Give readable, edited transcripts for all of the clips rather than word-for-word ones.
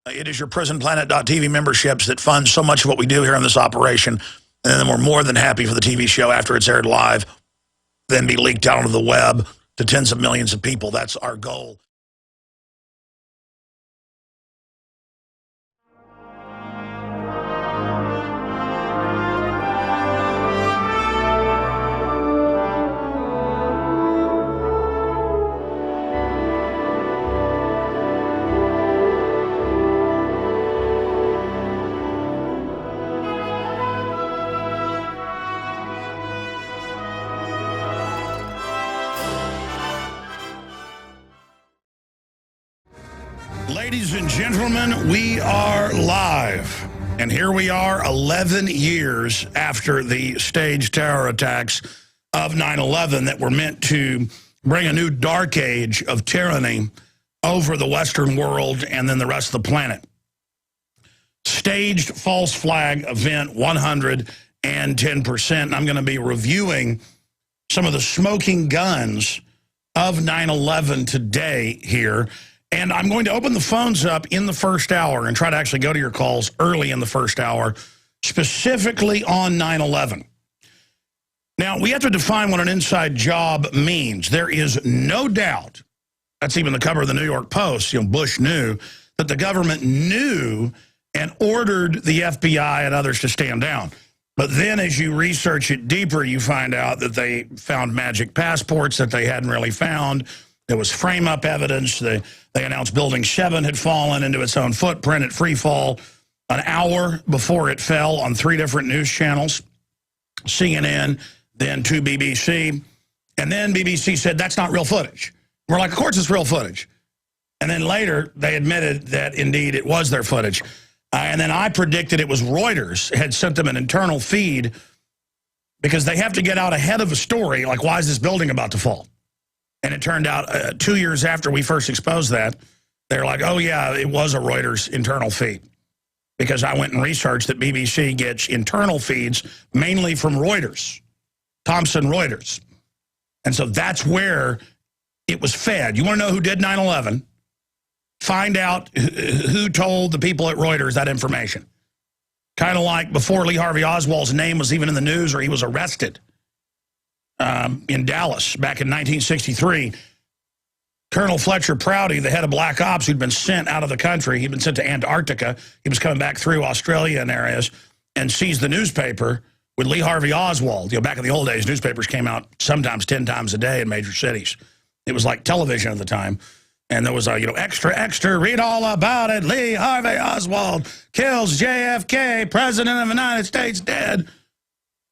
It is your prisonplanet.tv memberships that fund so much of what we do here on this operation. And then we're more than happy for the TV show after it's aired live, then be leaked out onto the web to tens of millions of people. That's our goal. Ladies and gentlemen, we are live. And here we are 11 years after the staged terror attacks of 9/11 that were meant to bring a new dark age of tyranny over the Western world and then the rest of the planet. Staged false flag event 110%. I'm going to be reviewing some of the smoking guns of 9/11 today here. And I'm going to open the phones up in the first hour and try to actually go to your calls early in the first hour, specifically on 9/11. Now, we have to define what an inside job means. There is no doubt, that's even the cover of the New York Post, Bush knew, that the government knew and ordered the FBI and others to stand down. But then as you research it deeper, you find out that they found magic passports that they hadn't really found. There was frame-up evidence. They announced Building 7 had fallen into its own footprint at free fall an hour before it fell on 3 different news channels, CNN, then 2 BBC. And then BBC said, that's not real footage. We're like, of course it's real footage. And then later, they admitted that, indeed, it was their footage. And then I predicted it was Reuters had sent them an internal feed because they have to get out ahead of a story, like, why is this building about to fall? And it turned out 2 years after we first exposed that, they're like, oh, yeah, it was a Reuters internal feed. Because I went and researched that BBC gets internal feeds mainly from Reuters, Thomson Reuters. And so that's where it was fed. You want to know who did 9/11? Find out who told the people at Reuters that information. Kind of like before Lee Harvey Oswald's name was even in the news or he was arrested. In Dallas back in 1963, Colonel Fletcher Prouty, the head of Black Ops, who'd been sent out of the country, he'd been sent to Antarctica, he was coming back through Australia and areas, and seized the newspaper with Lee Harvey Oswald. Back in the old days, newspapers came out sometimes 10 times a day in major cities. It was like television at the time. And there was a, extra, extra, read all about it. Lee Harvey Oswald kills JFK, President of the United States, dead.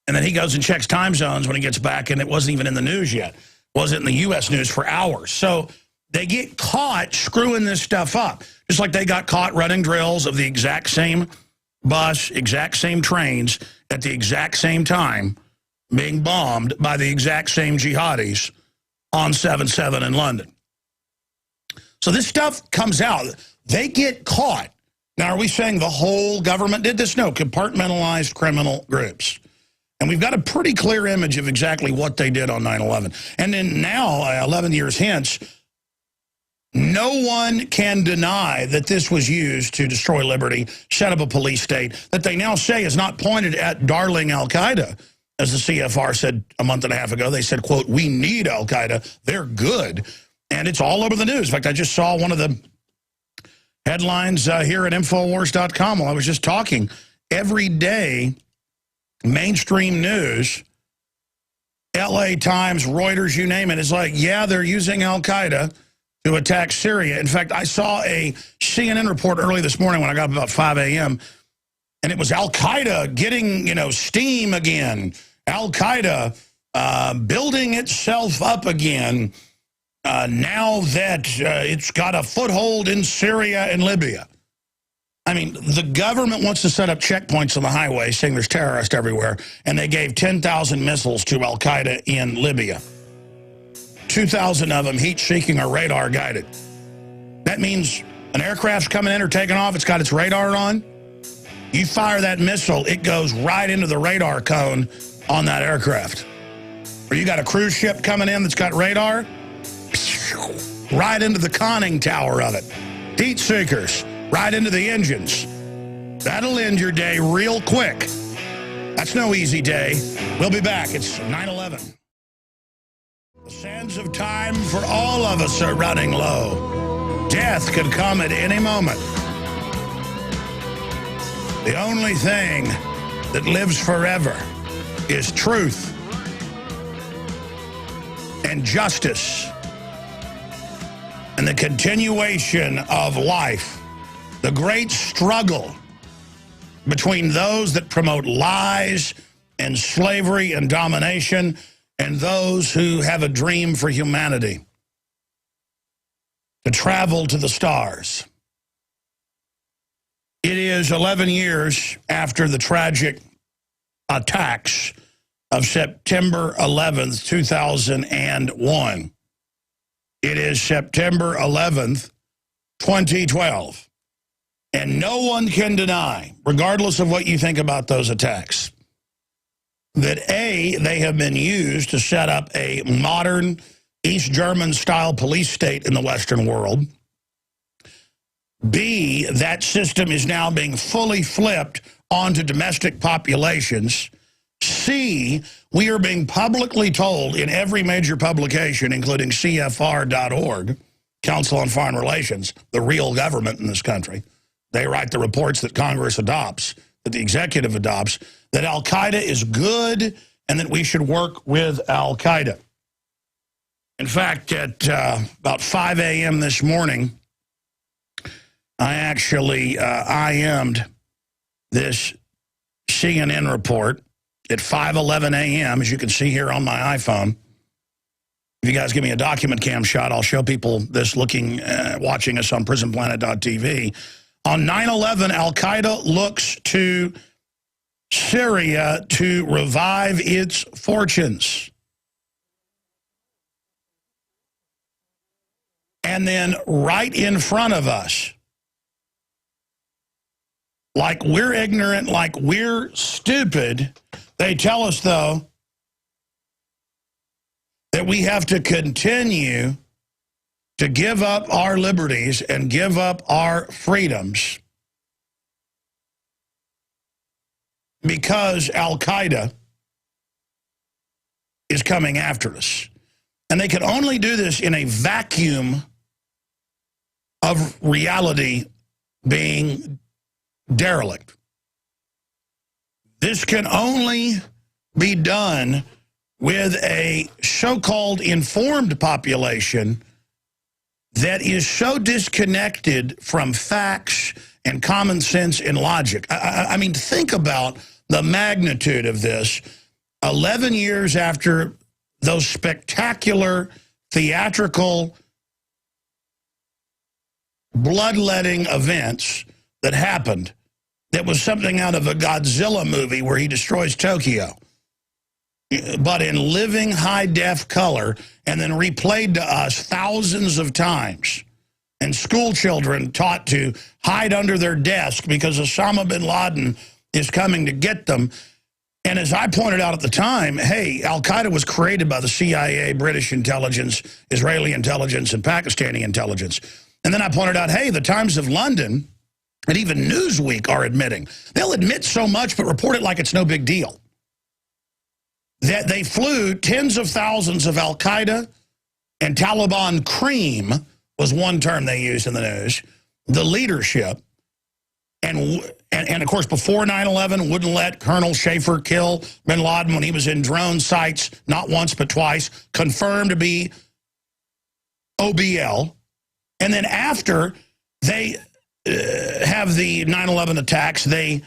And then he goes and checks time zones when he gets back, and it wasn't even in the news yet. Wasn't in the U.S. news for hours. So they get caught screwing this stuff up, just like they got caught running drills of the exact same bus, exact same trains, at the exact same time, being bombed by the exact same jihadis on 7/7 in London. So this stuff comes out. They get caught. Now, are we saying the whole government did this? No, compartmentalized criminal groups. And we've got a pretty clear image of exactly what they did on 9/11. And then now, 11 years hence, no one can deny that this was used to destroy liberty, set up a police state, that they now say is not pointed at darling al-Qaeda. As the CFR said a month and a half ago, they said, quote, we need al-Qaeda. They're good. And it's all over the news. In fact, I just saw one of the headlines here at Infowars.com while I was just talking. Every day, mainstream news, LA Times, Reuters, you name it, is like, yeah, they're using al-Qaeda to attack Syria. In fact, I saw a CNN report early this morning when I got up about 5 a.m., and it was al-Qaeda getting, steam again. Al-Qaeda building itself up again now that it's got a foothold in Syria and Libya. I mean, the government wants to set up checkpoints on the highway saying there's terrorists everywhere, and they gave 10,000 missiles to al-Qaeda in Libya. 2,000 of them heat-seeking or radar-guided. That means an aircraft's coming in or taking off, it's got its radar on. You fire that missile, it goes right into the radar cone on that aircraft. Or you got a cruise ship coming in that's got radar, right into the conning tower of it. Heat seekers. right into the engines. That'll end your day real quick. That's no easy day. We'll be back. It's 9/11. The sands of time for all of us are running low. Death could come at any moment. The only thing that lives forever is truth and justice and the continuation of life. The great struggle between those that promote lies and slavery and domination and those who have a dream for humanity to travel to the stars. It is 11 years after the tragic attacks of September 11th, 2001. It is September 11th, 2012. And no one can deny, regardless of what you think about those attacks, that A, they have been used to set up a modern East German-style police state in the Western world. B, that system is now being fully flipped onto domestic populations. C, we are being publicly told in every major publication, including CFR.org, Council on Foreign Relations, the real government in this country. They write the reports that Congress adopts, that the executive adopts, that al-Qaeda is good and that we should work with al-Qaeda. In fact, at about 5 a.m. this morning, I actually IM'd this CNN report at 5:11 a.m., as you can see here on my iPhone. If you guys give me a document cam shot, I'll show people this watching us on prisonplanet.tv. On 9/11, al-Qaeda looks to Syria to revive its fortunes. And then right in front of us, like we're ignorant, like we're stupid, they tell us, though, that we have to continue to give up our liberties and give up our freedoms because al-Qaeda is coming after us. And they can only do this in a vacuum of reality being derelict. This can only be done with a so-called informed population that is so disconnected from facts and common sense and logic. I mean, think about the magnitude of this. 11 years after those spectacular, theatrical, bloodletting events that happened, that was something out of a Godzilla movie where he destroys Tokyo, but in living high-def color, and then replayed to us thousands of times. And school children taught to hide under their desk because Osama bin Laden is coming to get them. And as I pointed out at the time, hey, al-Qaeda was created by the CIA, British intelligence, Israeli intelligence, and Pakistani intelligence. And then I pointed out, hey, the Times of London and even Newsweek are admitting. They'll admit so much but report it like it's no big deal. That they flew tens of thousands of al-Qaeda and Taliban cream was one term they used in the news, the leadership. And of course, before 9/11, wouldn't let Colonel Schaefer kill bin Laden when he was in drone sites, not once but twice, confirmed to be OBL. And then after they have the 9/11 attacks, they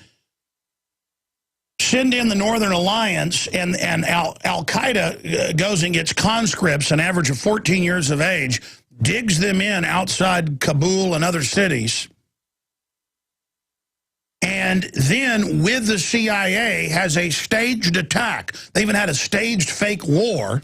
send in the Northern Alliance, and al-Qaeda goes and gets conscripts, an average of 14 years of age, digs them in outside Kabul and other cities, and then with the CIA has a staged attack. They even had a staged fake war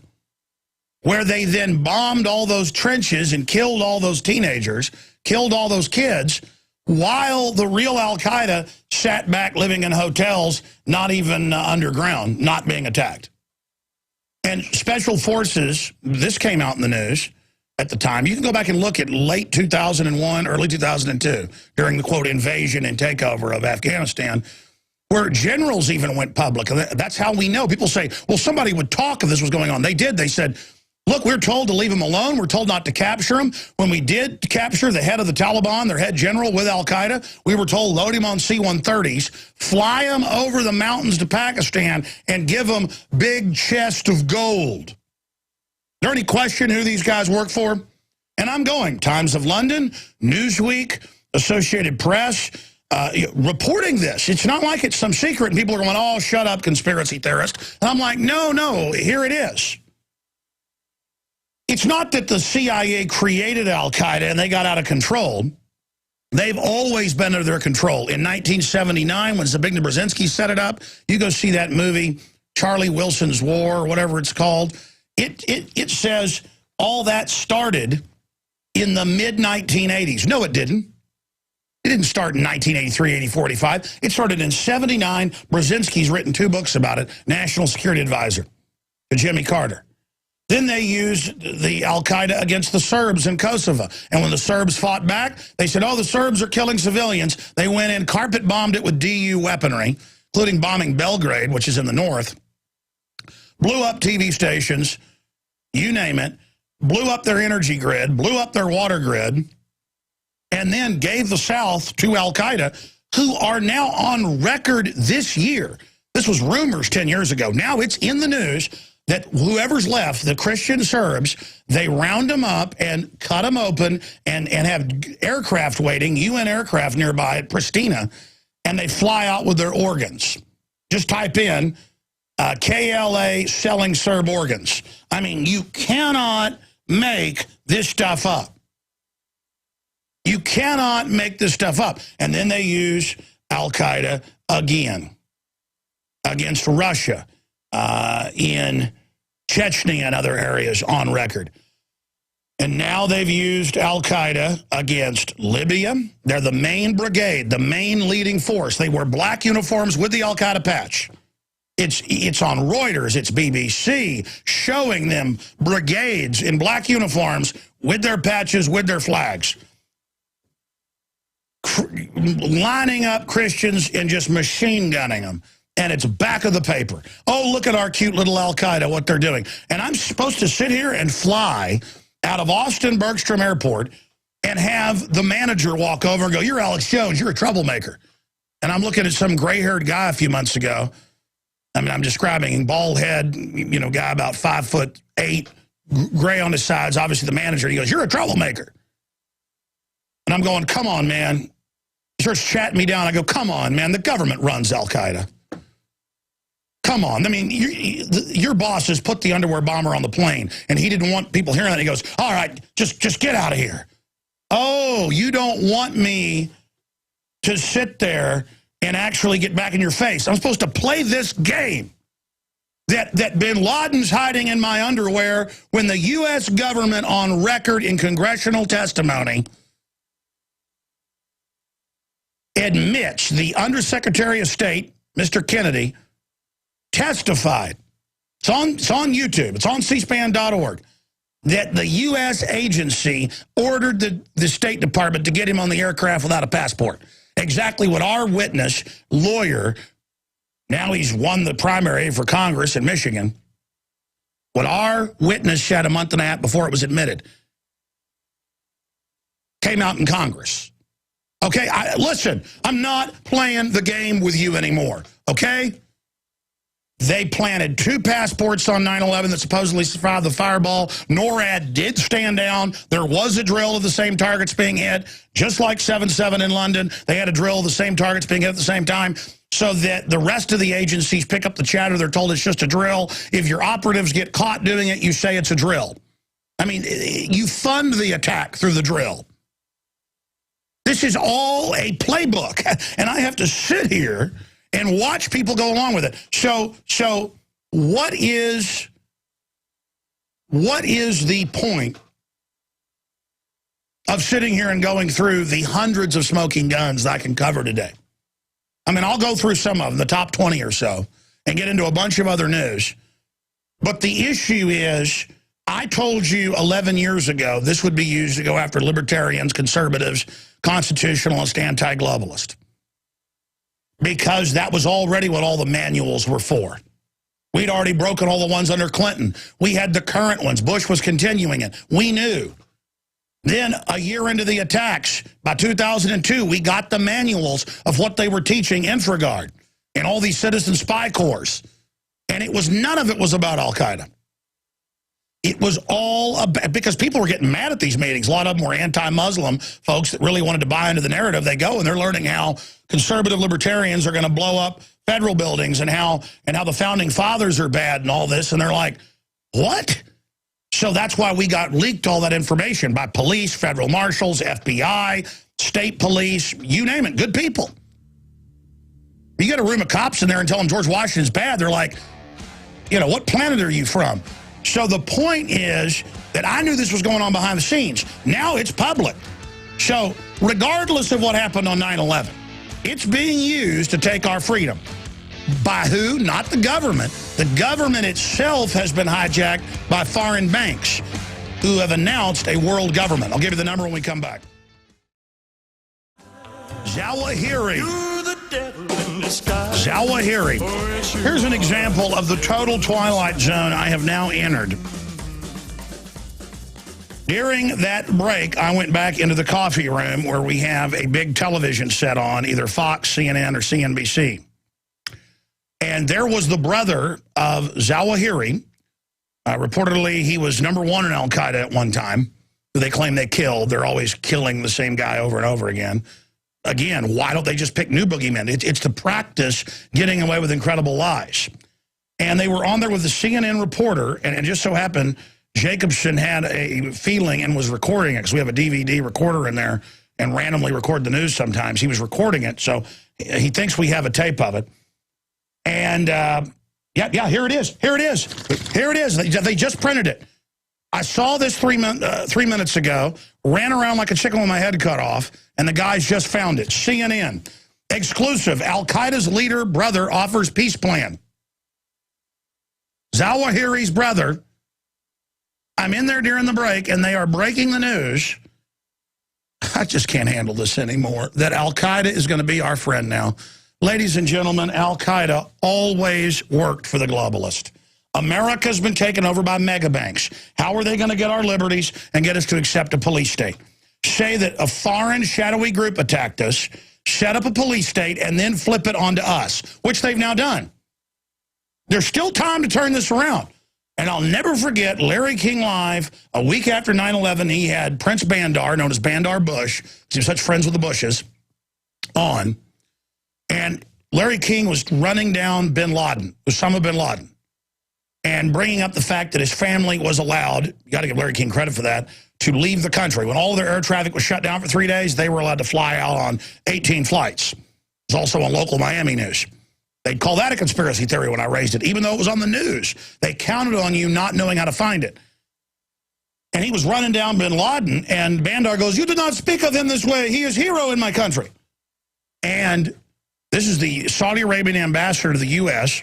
where they then bombed all those trenches and killed all those teenagers, killed all those kids, while the real al-Qaeda sat back living in hotels, not even underground, not being attacked. And special forces, this came out in the news, at the time. You can go back and look at late 2001, early 2002, during the, quote, invasion and takeover of Afghanistan, where generals even went public. And that's how we know. People say, well, somebody would talk if this was going on. They did. They said, look, we're told to leave them alone. We're told not to capture them. When we did capture the head of the Taliban, their head general with al-Qaeda, we were told load him on C-130s, fly him over the mountains to Pakistan, and give him big chest of gold. Is there any question who these guys work for? And I'm going. Times of London, Newsweek, Associated Press, reporting this. It's not like it's some secret and people are going, oh, shut up, conspiracy theorist. And I'm like, no, here it is. It's not that the CIA created al-Qaeda and they got out of control. They've always been under their control. In 1979, when Zbigniew Brzezinski set it up, you go see that movie, Charlie Wilson's War, or whatever it's called. It says all that started in the mid-1980s. No, it didn't. It didn't start in 1983, 84, 85. It started in 79. Brzezinski's written 2 books about it, National Security Advisor to Jimmy Carter. Then they used the al-Qaeda against the Serbs in Kosovo. And when the Serbs fought back, they said, oh, the Serbs are killing civilians. They went in, carpet bombed it with DU weaponry, including bombing Belgrade, which is in the north, blew up TV stations, you name it, blew up their energy grid, blew up their water grid, and then gave the South to al-Qaeda, who are now on record this year. This was rumors 10 years ago. Now it's in the news that whoever's left, the Christian Serbs, they round them up and cut them open and have aircraft waiting, UN aircraft nearby at Pristina, and they fly out with their organs. Just type in KLA selling Serb organs. I mean, you cannot make this stuff up. You cannot make this stuff up. And then they use al-Qaeda again against Russia in Chechnya and other areas on record. And now they've used al-Qaeda against Libya. They're the main brigade, the main leading force. They wear black uniforms with the al-Qaeda patch. It's on Reuters, it's BBC, showing them brigades in black uniforms with their patches, with their flags, lining up Christians and just machine gunning them. And it's back of the paper. Oh, look at our cute little al-Qaeda, what they're doing. And I'm supposed to sit here and fly out of Austin Bergstrom Airport and have the manager walk over and go, you're Alex Jones, you're a troublemaker. And I'm looking at some gray-haired guy a few months ago. I mean, I'm describing bald head, you know, guy about 5'8", gray on his sides, obviously the manager. And he goes, you're a troublemaker. And I'm going, come on, man. He starts chatting me down. I go, come on, man, the government runs al-Qaeda. Come on. I mean, your boss has put the underwear bomber on the plane, and he didn't want people hearing that. He goes, all right, just get out of here. Oh, you don't want me to sit there and actually get back in your face. I'm supposed to play this game that bin Laden's hiding in my underwear when the U.S. government on record in congressional testimony admits the Undersecretary of State, Mr. Kennedy, testified. It's on YouTube. It's on cspan.org. That the U.S. agency ordered the State Department to get him on the aircraft without a passport. Exactly what our witness, lawyer, now he's won the primary for Congress in Michigan, what our witness said a month and a half before it was admitted, came out in Congress. Okay, listen, I'm not playing the game with you anymore, okay? They planted 2 passports on 9/11 that supposedly survived the fireball. NORAD did stand down. There was a drill of the same targets being hit, just like 7/7 in London. They had a drill of the same targets being hit at the same time, so that the rest of the agencies pick up the chatter. They're told it's just a drill. If your operatives get caught doing it, you say it's a drill. I mean, you fund the attack through the drill. This is all a playbook, and I have to sit here and watch people go along with it. So what is the point of sitting here and going through the hundreds of smoking guns that I can cover today? I mean, I'll go through some of them, the top 20 or so, and get into a bunch of other news. But the issue is, I told you 11 years ago this would be used to go after libertarians, conservatives, constitutionalists, anti-globalists. Because that was already what all the manuals were for. We'd already broken all the ones under Clinton. We had the current ones. Bush was continuing it. We knew. Then, a year into the attacks, by 2002, we got the manuals of what they were teaching Infra-Gard and all these citizen spy corps. And none of it was about al-Qaeda. It was all about, because people were getting mad at these meetings. A lot of them were anti-Muslim folks that really wanted to buy into the narrative. They go and they're learning how conservative libertarians are going to blow up federal buildings and how the founding fathers are bad and all this. And they're like, what? So that's why we got leaked all that information by police, federal marshals, FBI, state police, you name it, good people. You get a room of cops in there and tell them George Washington's bad, they're like, you know, what planet are you from? So the point is that I knew this was going on behind the scenes. Now it's public. So regardless of what happened on 9/11, it's being used to take our freedom. By who? Not the government. The government itself has been hijacked by foreign banks who have announced a world government. I'll give you the number when we come back. Zawahiri. Zawahiri. Here's an example of the total twilight zone I have now entered. During that break, I went back into the coffee room where we have a big television set on, either Fox, CNN, or CNBC. And there was the brother of Zawahiri. Reportedly, he was #1 in al-Qaeda at one time, who they claim they killed. They're always killing the same guy over and over again. Again, why don't they just pick new boogeymen? It's to practice getting away with incredible lies. And they were on there with the CNN reporter, and it just so happened Jacobson had a feeling and was recording it, because we have a DVD recorder in there and randomly record the news sometimes. He was recording it, so he thinks we have a tape of it. And, yeah, here it is. Here it is. Here it is. They just printed it. I saw this 3 minutes ago, ran around like a chicken with my head cut off, and the guys just found it. CNN. Exclusive. Al-Qaeda's leader brother offers peace plan. Zawahiri's brother. I'm in there during the break, and they are breaking the news. I just can't handle this anymore, that Al-Qaeda is going to be our friend now. Ladies and gentlemen, Al-Qaeda always worked for the globalist. America's been taken over by mega banks. How are they going to get our liberties and get us to accept a police state? Say that a foreign shadowy group attacked us, set up a police state, and then flip it onto us, which they've now done. There's still time to turn this around. And I'll never forget Larry King Live, a week after 9/11, he had Prince Bandar, known as Bandar Bush, because he was such friends with the Bushes, on. And Larry King was running down bin Laden, Osama bin Laden, and bringing up the fact that his family was allowed, you got to give Larry King credit for that, to leave the country. When all of their air traffic was shut down for 3 days, they were allowed to fly out on 18 flights. It was also on local Miami news. They'd call that a conspiracy theory when I raised it, even though it was on the news. They counted on you not knowing how to find it. And he was running down bin Laden, and Bandar goes, "You do not speak of him this way. He is hero in my country." And this is the Saudi Arabian ambassador to the U.S.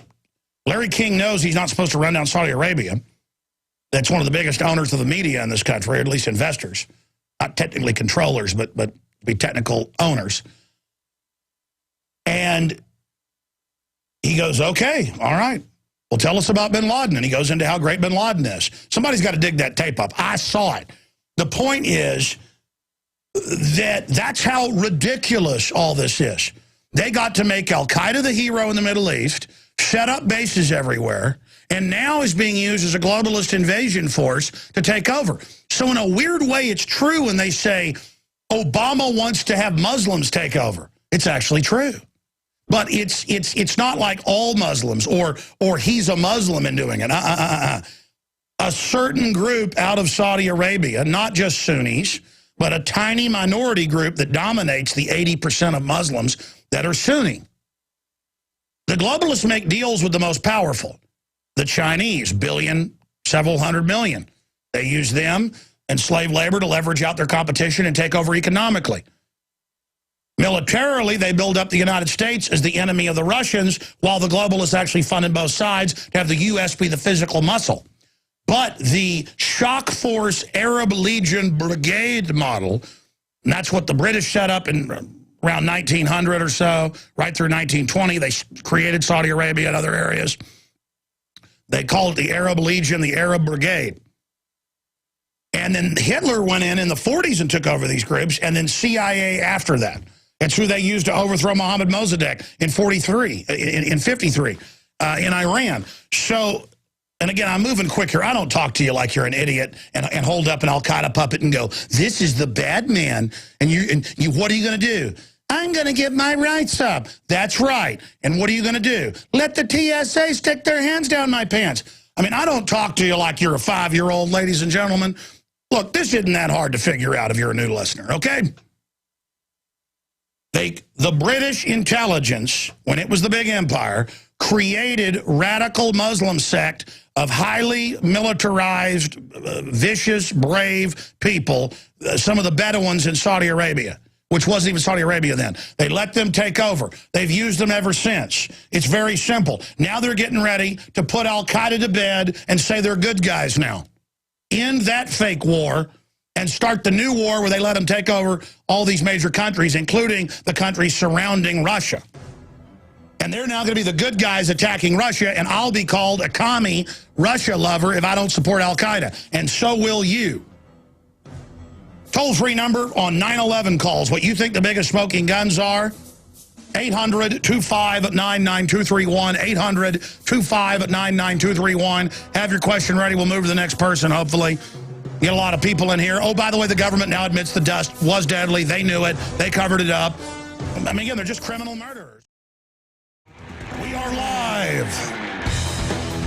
Larry King knows he's not supposed to run down Saudi Arabia. That's one of the biggest owners of the media in this country, or at least investors. Not technically controllers, but be technical owners. And he goes, "Okay, all right. Well, tell us about bin Laden." And he goes into how great bin Laden is. Somebody's got to dig that tape up. I saw it. The point is that that's how ridiculous all this is. They got to make Al-Qaeda the hero in the Middle East, set up bases everywhere, and now is being used as a globalist invasion force to take over. So in a weird way, it's true when they say Obama wants to have Muslims take over. It's actually true. But it's not like all Muslims or he's a Muslim in doing it. A certain group out of Saudi Arabia, not just Sunnis, but a tiny minority group that dominates the 80% of Muslims that are Sunni. The globalists make deals with the most powerful. The Chinese, billion, several hundred million. They use them and slave labor to leverage out their competition and take over economically. Militarily, they build up the United States as the enemy of the Russians, while the globalists actually funded both sides to have the U.S. be the physical muscle. But the Shock Force Arab Legion Brigade model, and that's what the British set up in around 1900 or so, right through 1920. They created Saudi Arabia and other areas. They called it the Arab Legion, the Arab Brigade. And then Hitler went in the 40s and took over these groups, and then CIA after that. It's who they used to overthrow Mohammad Mossadegh in 53 in Iran. So, and again, I'm moving quick here. I don't talk to you like you're an idiot and hold up an Al-Qaeda puppet and go, this is the bad man, and you what are you going to do? I'm going to give my rights up. That's right. And what are you going to do? Let the TSA stick their hands down my pants. I mean, I don't talk to you like you're a 5-year-old, ladies and gentlemen. Look, this isn't that hard to figure out if you're a new listener, okay? The British intelligence, when it was the big empire, created radical Muslim sect of highly militarized, vicious, brave people, some of the Bedouins in Saudi Arabia, which wasn't even Saudi Arabia then. They let them take over. They've used them ever since. It's very simple. Now they're getting ready to put Al-Qaeda to bed and say they're good guys now. End that fake war and start the new war where they let them take over all these major countries, including the countries surrounding Russia. And they're now going to be the good guys attacking Russia, and I'll be called a commie Russia lover if I don't support Al-Qaeda. And so will you. Toll-free number on 9/11 calls. What you think the biggest smoking guns are? 800-259-9231. 800-259-9231. Have your question ready. We'll move to the next person, hopefully. Get a lot of people in here. Oh, by the way, the government now admits the dust was deadly. They knew it. They covered it up. I mean, again, they're just criminal murderers. We are live.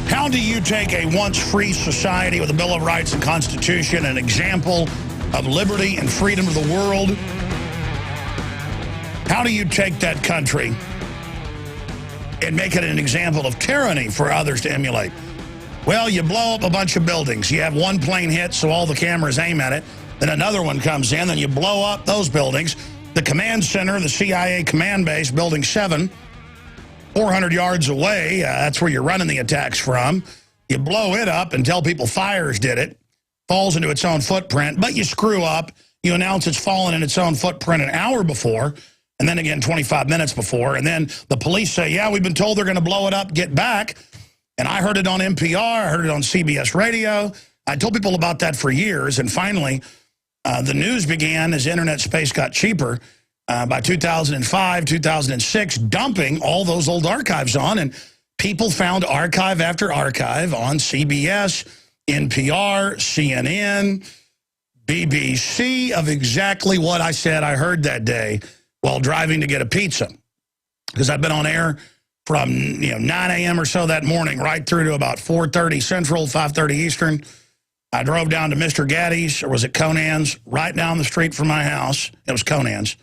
How do you take a once free society with a Bill of Rights and Constitution, an example of liberty and freedom of the world? How do you take that country and make it an example of tyranny for others to emulate? Well, you blow up a bunch of buildings. You have one plane hit, so all the cameras aim at it. Then another one comes in, then you blow up those buildings. The command center, the CIA command base, Building 7, 400 yards away, that's where you're running the attacks from. You blow it up and tell people fires did it. Falls into its own footprint, but you screw up. You announce it's fallen in its own footprint an hour before, and then again 25 minutes before, and then the police say, yeah, we've been told they're going to blow it up, get back. And I heard it on NPR, I heard it on CBS radio. I told people about that for years, and finally, the news began as internet space got cheaper by 2005, 2006, dumping all those old archives on, and people found archive after archive on CBS, NPR, CNN, BBC of exactly what I said I heard that day while driving to get a pizza. Because I've been on air from 9 a.m. or so that morning right through to about 4:30 Central, 5:30 Eastern. I drove down to Mr. Gaddy's, or was it Conan's, right down the street from my house. It was Conan's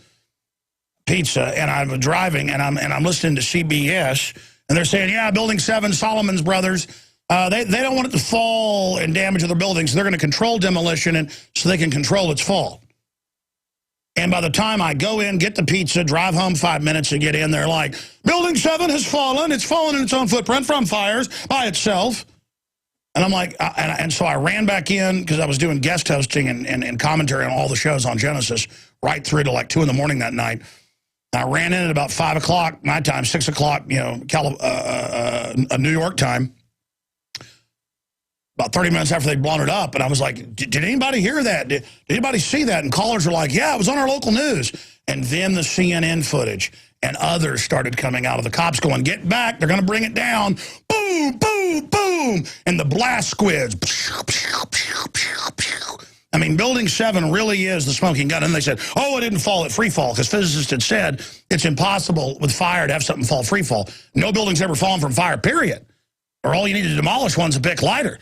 Pizza, and I'm driving, and I'm listening to CBS, and they're saying, yeah, Building 7, Solomon's Brothers, they don't want it to fall and damage other buildings. So they're going to control demolition and so they can control its fall. And by the time I go in, get the pizza, drive home 5 minutes and get in, they're like, Building 7 has fallen. It's fallen in its own footprint from fires by itself. And I'm like, and so I ran back in because I was doing guest hosting and commentary on all the shows on Genesis right through to like 2 in the morning that night. I ran in at about 5 o'clock my time, 6 o'clock, New York time. About 30 minutes after they'd blown it up, and I was like, did anybody hear that? Did anybody see that? And callers were like, yeah, it was on our local news. And then the CNN footage and others started coming out of the cops going, get back, they're going to bring it down. Boom, boom, boom. And the blast squids. I mean, Building 7 really is the smoking gun. And they said, oh, it didn't fall at free fall, because physicists had said it's impossible with fire to have something fall free fall. No building's ever fallen from fire, period. Or all you need to demolish one's a pick lighter.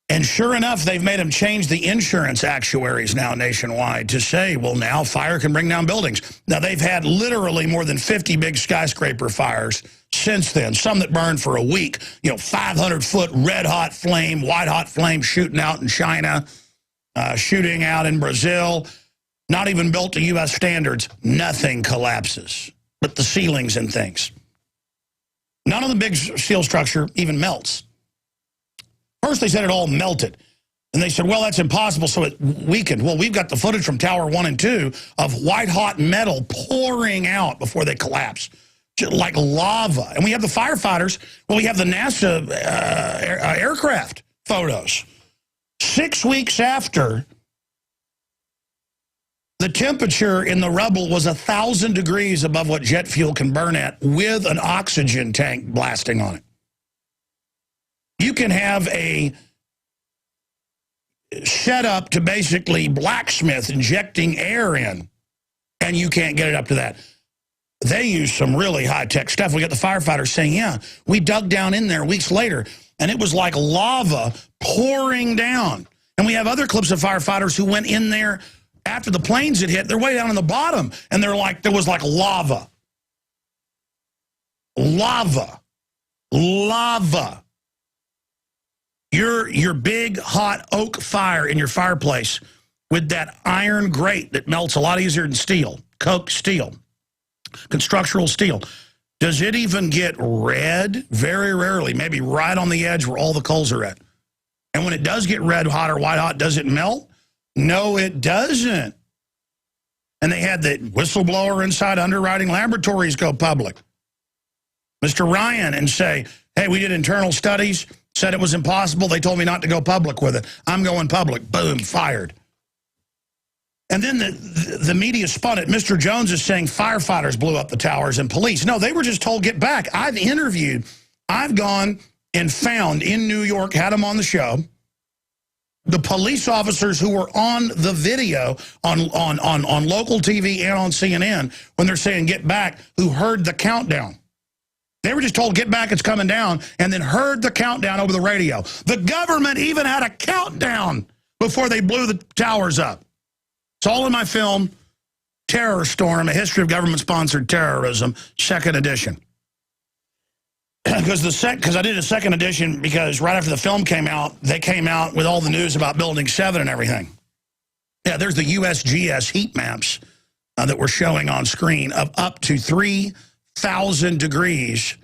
And sure enough, they've made them change the insurance actuaries now nationwide to say, well, now fire can bring down buildings. Now, they've had literally more than 50 big skyscraper fires since then, some that burned for a week. 500-foot red-hot flame, white-hot flame shooting out in China, shooting out in Brazil, not even built to U.S. standards. Nothing collapses, but the ceilings and things. None of the big steel structure even melts. First they said it all melted. And they said, well, that's impossible, so it weakened. Well, we've got the footage from Tower 1 and 2 of white-hot metal pouring out before they collapse, like lava. And we have the firefighters. Well, we have the NASA aircraft photos. 6 weeks after, the temperature in the rubble was 1,000 degrees above what jet fuel can burn at with an oxygen tank blasting on it. You can have a set up to basically blacksmith injecting air in, and you can't get it up to that. They use some really high-tech stuff. We got the firefighters saying, yeah, we dug down in there weeks later, and it was like lava pouring down. And we have other clips of firefighters who went in there after the planes had hit. They're way down in the bottom, and they're like, there was like lava. Lava. Lava. Your big, hot oak fire in your fireplace with that iron grate that melts a lot easier than steel, coke steel, constructional steel. Does it even get red? Very rarely, maybe right on the edge where all the coals are at. And when it does get red hot or white hot, does it melt? No, it doesn't. And they had the whistleblower inside Underwriting Laboratories go public. Mr. Ryan, and say, hey, we did internal studies, said it was impossible. They told me not to go public with it. I'm going public. Boom, fired. And then the media spun it. Mr. Jones is saying firefighters blew up the towers and police. No, they were just told, get back. I've gone and found in New York, had them on the show, the police officers who were on the video on local TV and on CNN when they're saying get back, who heard the countdown. They were just told, get back, it's coming down, and then heard the countdown over the radio. The government even had a countdown before they blew the towers up. It's all in my film, Terror Storm, A History of Government-Sponsored Terrorism, 2nd edition. Because I did a 2nd edition because right after the film came out, they came out with all the news about Building 7 and everything. Yeah, there's the USGS heat maps that we're showing on screen of up to 3,000 degrees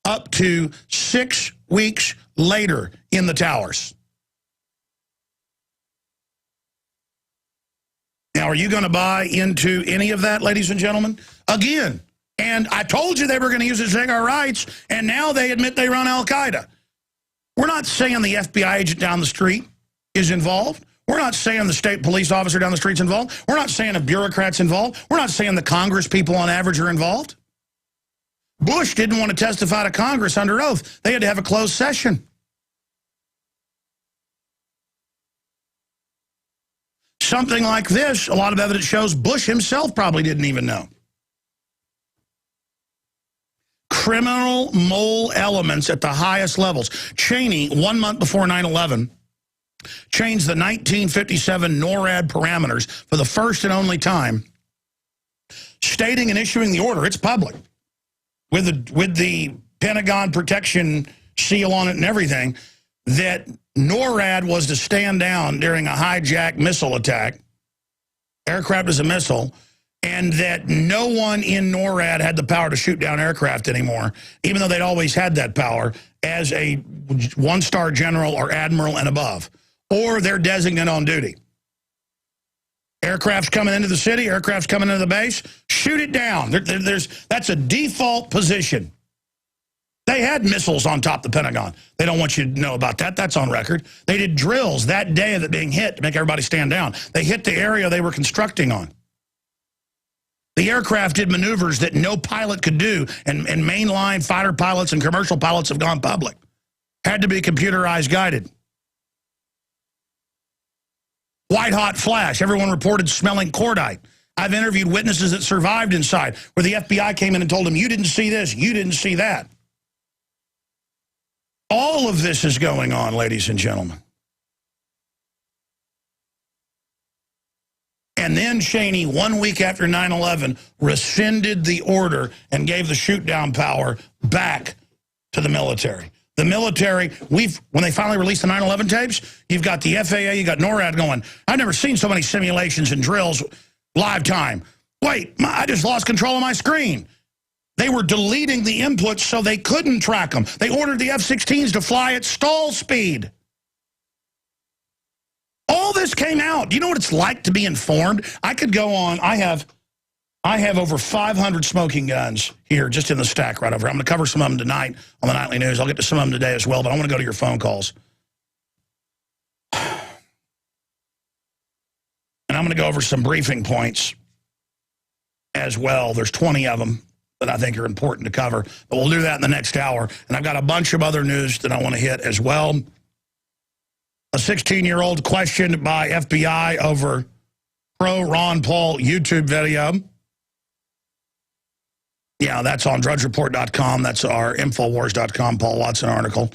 up to 6 weeks later in the towers. Now, are you going to buy into any of that, ladies and gentlemen? Again, and I told you they were going to use it to take our rights, and now they admit they run al-Qaeda. We're not saying the FBI agent down the street is involved. We're not saying the state police officer down the street's involved. We're not saying the bureaucrats involved. We're not saying the Congress people on average are involved. Bush didn't want to testify to Congress under oath. They had to have a closed session. Something like this, a lot of evidence shows Bush himself probably didn't even know. Criminal mole elements at the highest levels. Cheney, 1 month before 9/11, changed the 1957 NORAD parameters for the first and only time, stating and issuing the order, it's public, with the Pentagon protection seal on it and everything, that NORAD was to stand down during a hijacked missile attack, aircraft as a missile, and that no one in NORAD had the power to shoot down aircraft anymore, even though they'd always had that power as a one-star general or admiral and above, or their designate on duty. Aircraft's coming into the city, aircraft's coming into the base, shoot it down. That's a default position. They had missiles on top of the Pentagon. They don't want you to know about that. That's on record. They did drills that day of it being hit to make everybody stand down. They hit the area they were constructing on. The aircraft did maneuvers that no pilot could do, and mainline fighter pilots and commercial pilots have gone public. Had to be computerized guided. White-hot flash. Everyone reported smelling cordite. I've interviewed witnesses that survived inside, where the FBI came in and told them, you didn't see this, you didn't see that. All of this is going on, ladies and gentlemen. And then Cheney, 1 week after 9/11, rescinded the order and gave the shoot-down power back to the military. The military, when they finally released the 9/11 tapes, you've got the FAA, you got NORAD going, I've never seen so many simulations and drills live time. Wait, I just lost control of my screen. They were deleting the inputs so they couldn't track them. They ordered the F-16s to fly at stall speed. All this came out. Do you know what it's like to be informed? I could go on. I have over 500 smoking guns here just in the stack right over here. I'm going to cover some of them tonight on the Nightly News. I'll get to some of them today as well, but I want to go to your phone calls. And I'm going to go over some briefing points as well. There's 20 of them that I think are important to cover, but we'll do that in the next hour. And I've got a bunch of other news that I want to hit as well. A 16-year-old questioned by FBI over pro-Ron Paul YouTube video. Yeah, that's on drudgereport.com. That's our Infowars.com Paul Watson article.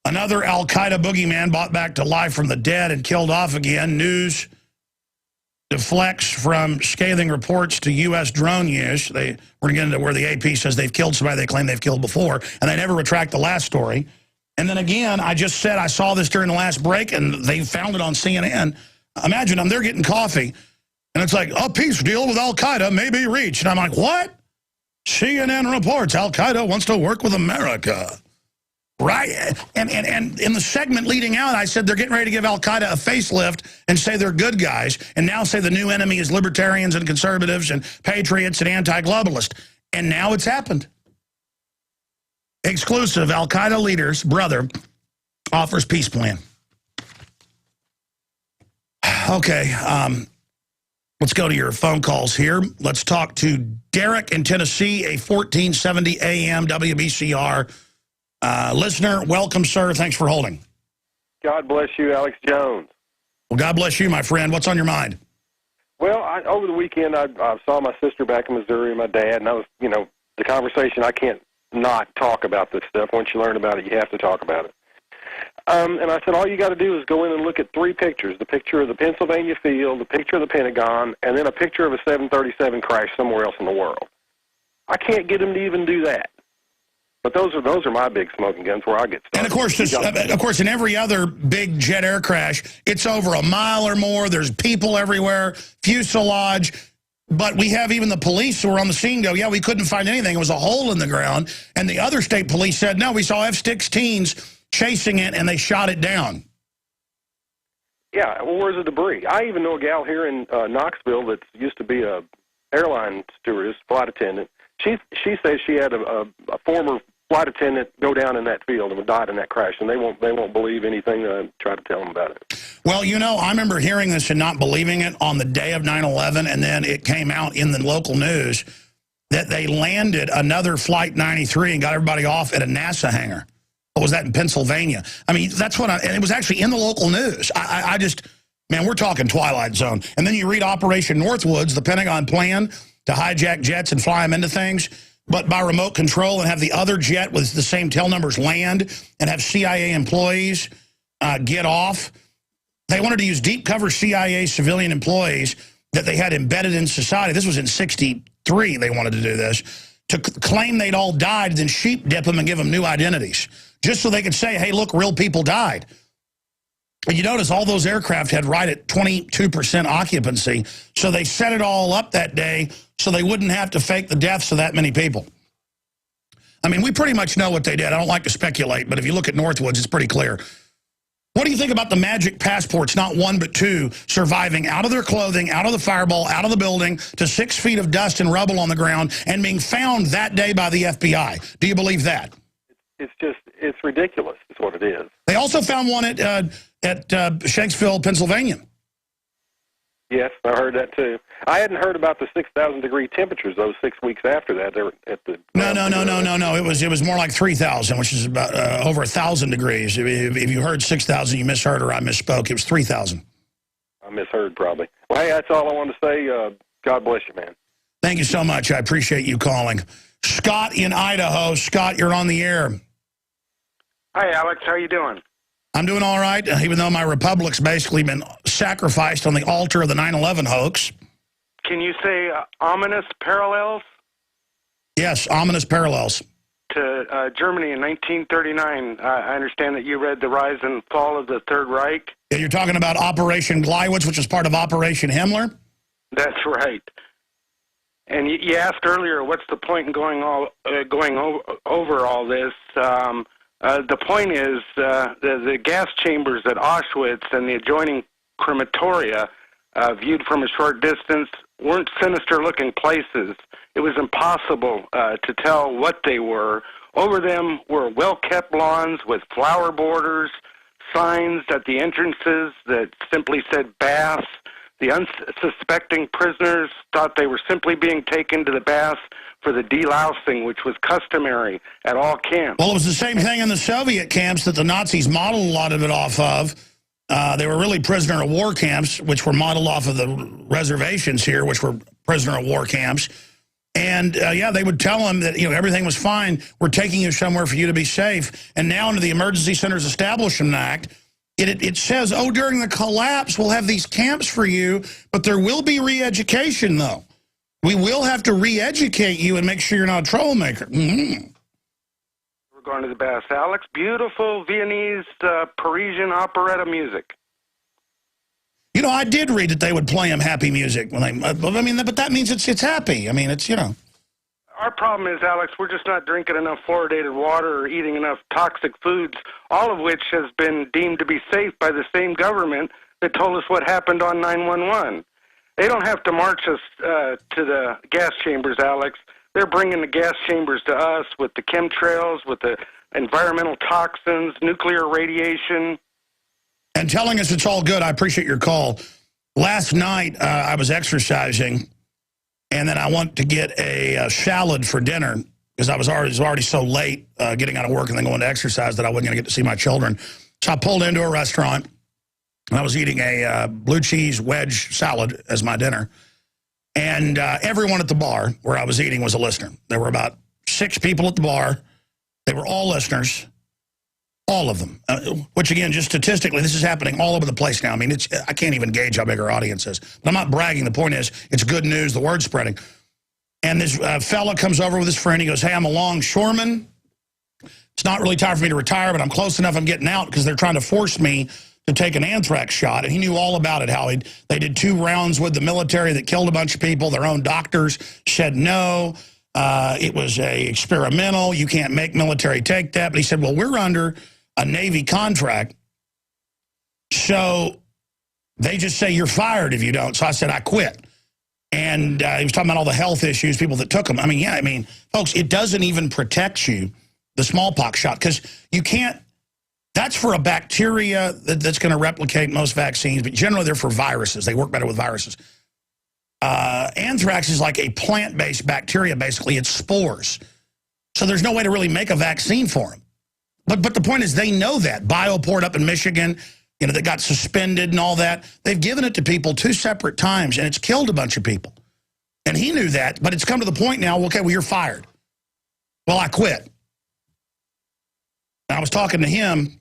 Another al-Qaeda boogeyman brought back to life from the dead and killed off again. News deflects from scathing reports to U.S. drone use. We're going to get into where the AP says they've killed somebody they claim they've killed before, and they never retract the last story. And then again, I just said I saw this during the last break, and they found it on CNN. Imagine them, they're getting coffee, and it's like, a peace deal with al-Qaeda may be reached. And I'm like, what? CNN reports al-Qaeda wants to work with America. Right? And in the segment leading out, I said they're getting ready to give al-Qaeda a facelift and say they're good guys, and now say the new enemy is libertarians and conservatives and patriots and anti-globalists. And now it's happened. Exclusive, al-Qaeda leader's brother offers peace plan. Okay, let's go to your phone calls here. Let's talk to Derek in Tennessee, a 1470 AM WBCR listener. Welcome, sir. Thanks for holding. God bless you, Alex Jones. Well, God bless you, my friend. What's on your mind? Well, over the weekend, I saw my sister back in Missouri and my dad, and I was, the conversation, I can't not talk about this stuff. Once you learn about it, you have to talk about it. And I said, all you got to do is go in and look at three pictures: the picture of the Pennsylvania field, the picture of the Pentagon, and then a picture of a 737 crash somewhere else in the world. I can't get them to even do that. But those are my big smoking guns where I get started. And of course, in every other big jet air crash, it's over a mile or more. There's people everywhere, fuselage. But we have even the police who were on the scene go, yeah, we couldn't find anything. It was a hole in the ground. And the other state police said, no, we saw F-16s chasing it, and they shot it down. Yeah, well, where's the debris? I even know a gal here in Knoxville that used to be a airline stewardess, flight attendant. She says she had a former flight attendant go down in that field and died in that crash, and they won't believe anything that I try to tell them about it. Well, I remember hearing this and not believing it on the day of 9/11, and then it came out in the local news that they landed another Flight 93 and got everybody off at a NASA hangar. What was that, in Pennsylvania? I mean, that's what and it was actually in the local news. I just, man, we're talking Twilight Zone. And then you read Operation Northwoods, the Pentagon plan to hijack jets and fly them into things, but by remote control, and have the other jet with the same tail numbers land and have CIA employees get off. They wanted to use deep cover CIA civilian employees that they had embedded in society. This was in '63 they wanted to do this, to claim they'd all died, then sheep dip them and give them new identities, just so they could say, hey, look, real people died. And you notice all those aircraft had right at 22% occupancy, so they set it all up that day so they wouldn't have to fake the deaths of that many people. I mean, we pretty much know what they did. I don't like to speculate, but if you look at Northwoods, it's pretty clear. What do you think about the magic passports, not one but two, surviving out of their clothing, out of the fireball, out of the building, to 6 feet of dust and rubble on the ground, and being found that day by the FBI? Do you believe that? It's ridiculous is what it is. They also found one at Shanksville, Pennsylvania. Yes, I heard that too. I hadn't heard about the 6,000-degree temperatures those 6 weeks after that. They were at the No. It was more like 3,000, which is about over 1,000 degrees. If you heard 6,000, you misheard, or I misspoke. It was 3,000. I misheard probably. Well, hey, that's all I wanted to say. God bless you, man. Thank you so much. I appreciate you calling. Scott in Idaho. Scott, you're on the air. Hi, Alex. How you doing? I'm doing all right, even though my republic's basically been sacrificed on the altar of the 9/11 hoax. Can you say ominous parallels? Yes, ominous parallels. To Germany in 1939. I understand that you read The Rise and Fall of the Third Reich. Yeah, you're talking about Operation Gleiwitz, which was part of Operation Himmler? That's right. And you asked earlier, what's the point in going over all this? The point is, the gas chambers at Auschwitz and the adjoining crematoria, viewed from a short distance, weren't sinister-looking places. It was impossible to tell what they were. Over them were well-kept lawns with flower borders, signs at the entrances that simply said baths. The unsuspecting prisoners thought they were simply being taken to the baths for the delousing, which was customary at all camps. Well, it was the same thing in the Soviet camps that the Nazis modeled a lot of it off of. They were really prisoner of war camps, which were modeled off of the reservations here, which were prisoner of war camps. And, yeah, they would tell them that, everything was fine. We're taking you somewhere for you to be safe. And now under the Emergency Centers Establishment Act, it says, oh, during the collapse, we'll have these camps for you, but there will be re-education, though. We will have to re-educate you and make sure you're not a troublemaker. Mm-hmm. We're going to the baths. Alex, beautiful Viennese, Parisian operetta music. I did read that they would play them happy music when they. But that means it's happy. It's. Our problem is, Alex, we're just not drinking enough fluoridated water or eating enough toxic foods, all of which has been deemed to be safe by the same government that told us what happened on 9/11. They don't have to march us to the gas chambers, Alex. They're bringing the gas chambers to us with the chemtrails, with the environmental toxins, nuclear radiation. And telling us it's all good. I appreciate your call. Last night, I was exercising, and then I went to get a salad for dinner because I was already so late getting out of work and then going to exercise that I wasn't going to get to see my children. So I pulled into a restaurant, and I was eating a blue cheese wedge salad as my dinner. And everyone at the bar where I was eating was a listener. There were about 6 people at the bar. They were all listeners. All of them, which, again, just statistically, this is happening all over the place now. I can't even gauge how big our audience is. But I'm not bragging. The point is, it's good news. The word's spreading. And this fella comes over with his friend. He goes, hey, I'm a longshoreman. It's not really time for me to retire, but I'm close enough I'm getting out because they're trying to force me to take an anthrax shot. And he knew all about it, how they did 2 rounds with the military that killed a bunch of people. Their own doctors said no. It was experimental. You can't make military take that. But he said, well, we're under a Navy contract, so they just say you're fired if you don't. So I said, I quit. And he was talking about all the health issues, people that took them. Folks, it doesn't even protect you, the smallpox shot, because you can't, that's for a bacteria that's going to replicate most vaccines, but generally they're for viruses. They work better with viruses. Anthrax is like a plant-based bacteria, basically. It's spores. So there's no way to really make a vaccine for them. But the point is, they know that. Bioport up in Michigan, that got suspended and all that. They've given it to people 2 separate times, and it's killed a bunch of people. And he knew that, but it's come to the point now, okay, well, you're fired. Well, I quit. And I was talking to him,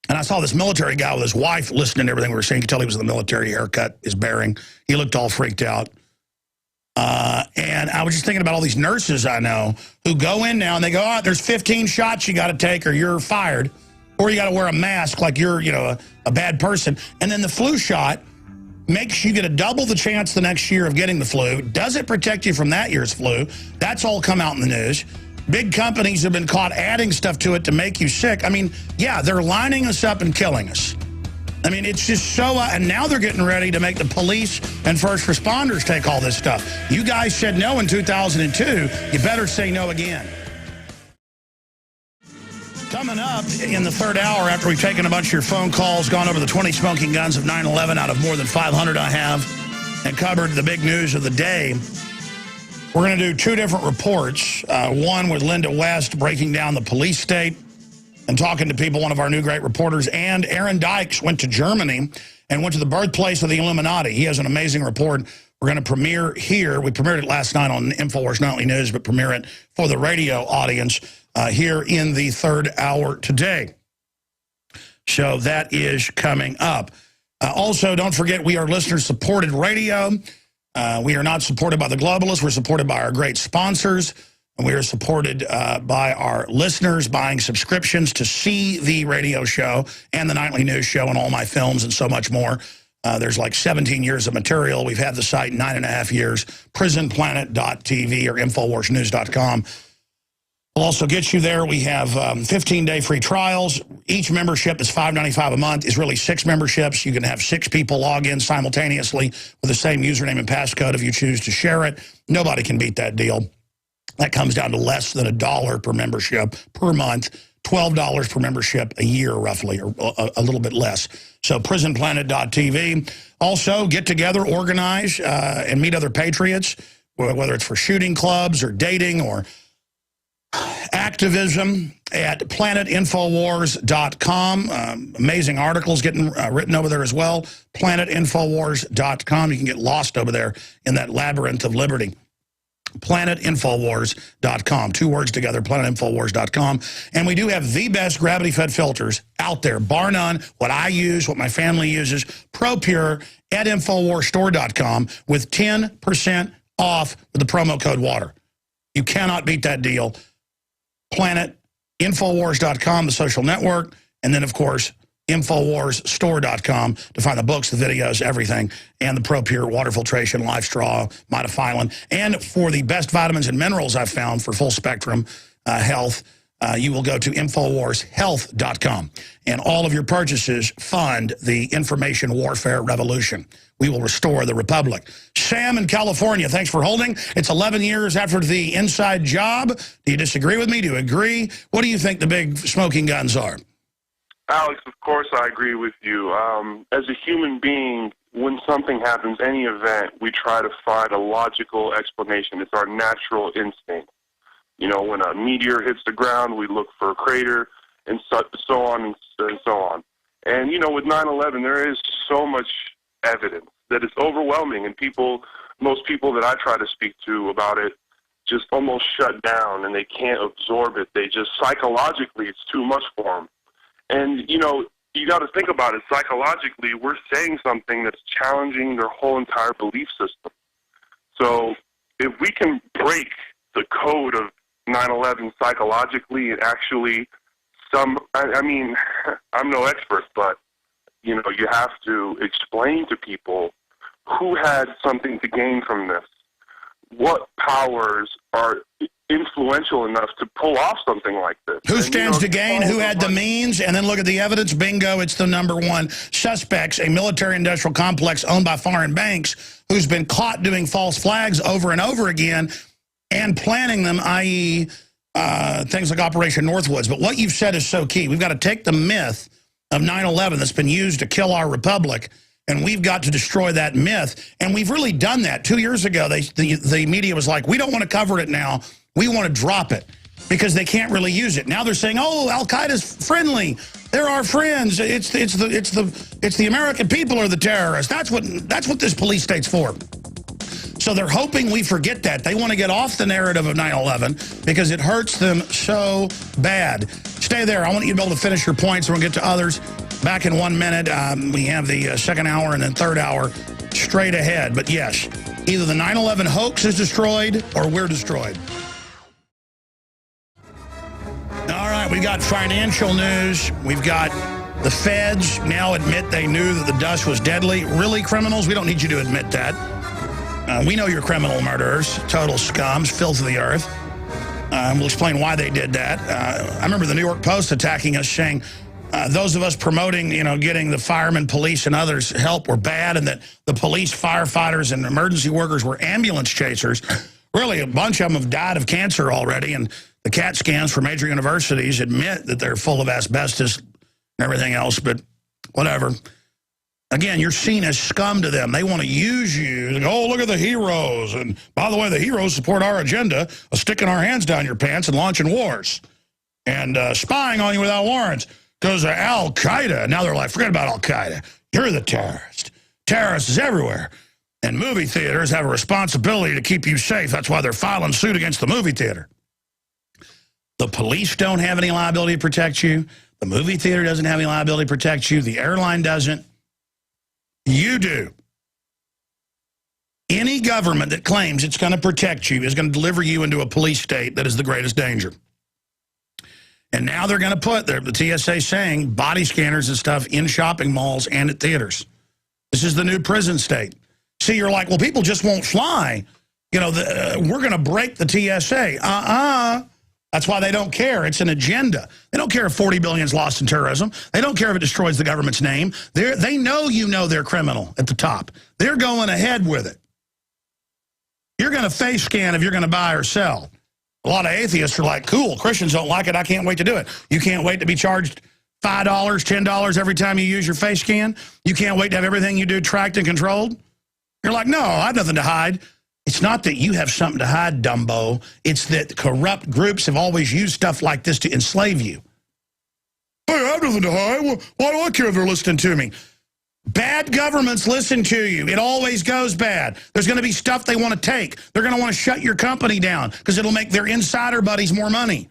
and I saw this military guy with his wife listening to everything we were saying. You could tell he was in the military, haircut, his bearing. He looked all freaked out. And I was just thinking about all these nurses I know who go in now and they go, oh, there's 15 shots you got to take or you're fired. Or you got to wear a mask like you're, a bad person. And then the flu shot makes you get a double the chance the next year of getting the flu. Does it protect you from that year's flu? That's all come out in the news. Big companies have been caught adding stuff to it to make you sick. Yeah, they're lining us up and killing us. It's just so, and now they're getting ready to make the police and first responders take all this stuff. You guys said no in 2002. You better say no again. Coming up in the 3rd hour, after we've taken a bunch of your phone calls, gone over the 20 smoking guns of 9/11 out of more than 500 I have, and covered the big news of the day, we're going to do 2 different reports. One with Linda West breaking down the police state and talking to people, one of our new great reporters. And Aaron Dykes went to Germany and went to the birthplace of the Illuminati. He has an amazing report. We're going to premiere here. We premiered it last night on Info-Wars Nightly News, but premiere it for the radio audience here in the 3rd hour today. So that is coming up. Also, don't forget, we are listener-supported radio. We are not supported by the globalists. We're supported by our great sponsors. And we are supported by our listeners buying subscriptions to see the radio show and the nightly news show and all my films and so much more. There's like 17 years of material. We've had the site 9.5 years. Prisonplanet.tv or Infowarsnews.com. We'll also get you there. We have 15-day free trials. Each membership is $5.95 a month. It's really 6 memberships. You can have 6 people log in simultaneously with the same username and passcode if you choose to share it. Nobody can beat that deal. That comes down to less than $1 per membership per month, $12 per membership a year, roughly, or a little bit less. So prisonplanet.tv. Also, get together, organize, and meet other patriots, whether it's for shooting clubs or dating or activism, at planetinfowars.com. Amazing articles getting written over there as well. Planetinfowars.com. You can get lost over there in that labyrinth of liberty. Planetinfowars.com. 2 words together, planetinfowars.com. And we do have the best gravity-fed filters out there, bar none. What I use, what my family uses, ProPure at InfoWarsStore.com with 10% off with the promo code WATER. You cannot beat that deal. PlanetInfowars.com, the social network, and then, of course, InfoWarsStore.com to find the books, the videos, everything, and the ProPure water filtration, life straw, mitophyllin. And for the best vitamins and minerals I've found for full spectrum health, you will go to InfoWarsHealth.com. And all of your purchases fund the information warfare revolution. We will restore the republic. Sam in California, thanks for holding. It's 11 years after the inside job. Do you disagree with me? Do you agree? What do you think the big smoking guns are? Alex, of course I agree with you. As a human being, when something happens, any event, we try to find a logical explanation. It's our natural instinct. You know, when a meteor hits the ground, we look for a crater, and so on and so on. And, you know, with 9/11, there is so much evidence that it's overwhelming, and most people that I try to speak to about it just almost shut down, and they can't absorb it. They just, psychologically, it's too much for them. And, you know, you got to think about it. Psychologically, we're saying something that's challenging their whole entire belief system. So if we can break the code of 9/11 psychologically and actually I mean, I'm no expert, but, you know, you have to explain to people who had something to gain from this. What powers are influential enough to pull off something like this? Who stands to gain, who had the means, and then look at the evidence. Bingo, it's the #1 suspects, a military-industrial complex owned by foreign banks who's been caught doing false flags over and over again and planning them, i.e., things like Operation Northwoods. But what you've said is so key. We've got to take the myth of 9/11 that's been used to kill our republic, and we've got to destroy that myth. And we've really done that. 2 years ago, the media was like, we don't want to cover it now. We want to drop it because they can't really use it. Now they're saying, oh, Al-Qaeda's friendly. They're our friends. It's the American people are the terrorists. That's what this police state's for. So they're hoping we forget that. They want to get off the narrative of 9/11 because it hurts them so bad. Stay there. I want you to be able to finish your points, and we'll get to others back in 1 minute. We have the second hour and then third hour straight ahead. But yes, either the 9/11 hoax is destroyed or we're destroyed. All right, we got financial news. We've got the feds now admit they knew that the dust was deadly. Really, criminals? We don't need you to admit that. We know you're criminal murderers, total scums, filth of the earth. We'll explain why they did that. I remember the New York Post attacking us, saying those of us promoting, you know, getting the firemen, police, and others help were bad, and that the police, firefighters, and emergency workers were ambulance chasers. Really, a bunch of them have died of cancer already, and the CAT scans for major universities admit that they're full of asbestos and everything else, but whatever. Again, you're seen as scum to them. They want to use you. They go, oh, look at the heroes. And by the way, the heroes support our agenda of sticking our hands down your pants and launching wars and spying on you without warrants because of Al-Qaeda. Now they're like, forget about Al-Qaeda. You're the terrorist. Terrorists everywhere. And movie theaters have a responsibility to keep you safe. That's why they're filing suit against the movie theater. The police don't have any liability to protect you. The movie theater doesn't have any liability to protect you. The airline doesn't. You do. Any government that claims it's going to protect you is going to deliver you into a police state that is the greatest danger. And now they're going to put, the TSA saying, body scanners and stuff in shopping malls and at theaters. This is the new prison state. See, you're like, well, people just won't fly. You know, we're going to break the TSA. That's why they don't care. It's an agenda. They don't care if 40 billion is lost in terrorism. They don't care if it destroys the government's name. They know you know they're criminal at the top. They're going ahead with it. You're going to face scan if you're going to buy or sell. A lot of atheists are like, cool, Christians don't like it. I can't wait to do it. You can't wait to be charged $5, $10 every time you use your face scan. You can't wait to have everything you do tracked and controlled. You're like, no, I have nothing to hide. It's not that you have something to hide, Dumbo. It's that corrupt groups have always used stuff like this to enslave you. Hey, I have nothing to hide. Why do I care if they're listening to me? Bad governments listen to you. It always goes bad. There's going to be stuff they want to take. They're going to want to shut your company down because it'll make their insider buddies more money.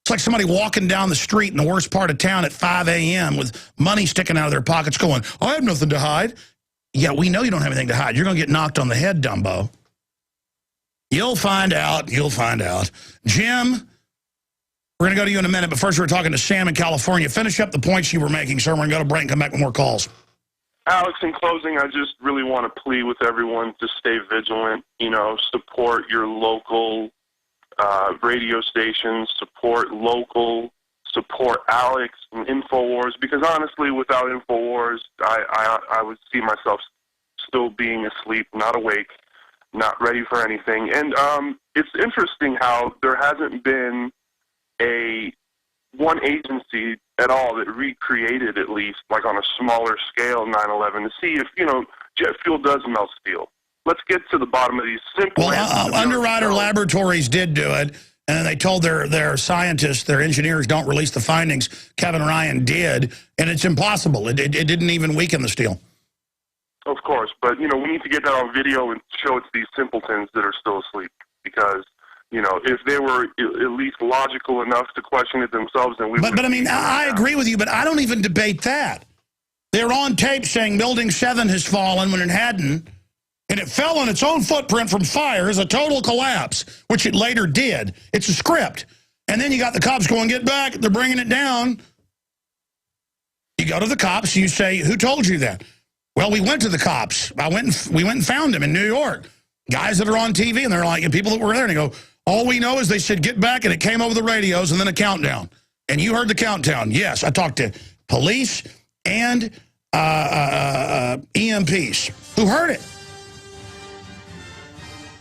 It's like somebody walking down the street in the worst part of town at 5 a.m. with money sticking out of their pockets going, I have nothing to hide. Yeah, we know you don't have anything to hide. You're going to get knocked on the head, Dumbo. You'll find out. You'll find out. Jim, we're going to go to you in a minute, but first we're talking to Sam in California. Finish up the points you were making, sir. We're going to go to break and come back with more calls. Alex, in closing, I just really want to plead with everyone to stay vigilant, support your local radio stations, support local, support Alex and Infowars, because honestly, without Infowars, I would see myself still being asleep, not awake, not ready for anything. And it's interesting how there hasn't been one agency at all that recreated, at least, like on a smaller scale, 9/11, to see if, jet fuel does melt steel. Let's get to the bottom of these simple answers. Underwriter Laboratories did do it, and they told their scientists, their engineers, don't release the findings. Kevin Ryan did, and it's impossible. It didn't even weaken the steel. Of course, but, we need to get that on video and show it to these simpletons that are still asleep, because if they were at least logical enough to question it themselves, then we would. But I mean, I agree with you, but I don't even debate that. They're on tape saying Building 7 has fallen when it hadn't, and it fell on its own footprint from fire as a total collapse, which it later did. It's a script. And then you got the cops going, get back, they're bringing it down. You go to the cops, you say, who told you that? Well, we went to the cops. We went and found them in New York. Guys that are on TV, and they're like, and people that were there, and they go, all we know is they said, get back, and it came over the radios, and then a countdown. And you heard the countdown. Yes, I talked to police and EMPs who heard it.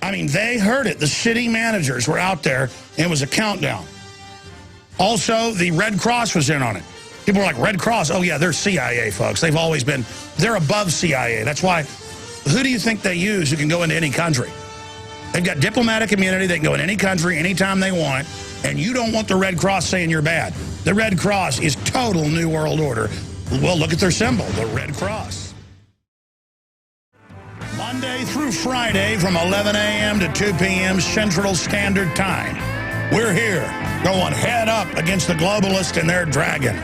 I mean, they heard it. The city managers were out there, and it was a countdown. Also, the Red Cross was in on it. People were like, Red Cross? Oh, yeah, they're CIA, folks. They've always been, they're above CIA. That's why, who do you think they use who can go into any country? They've got diplomatic immunity. They can go in any country anytime they want, and you don't want the Red Cross saying you're bad. The Red Cross is total New World Order. Well, look at their symbol, the Red Cross. Monday through Friday from 11 a.m. to 2 p.m. Central Standard Time. We're here going head up against the globalists and their dragon.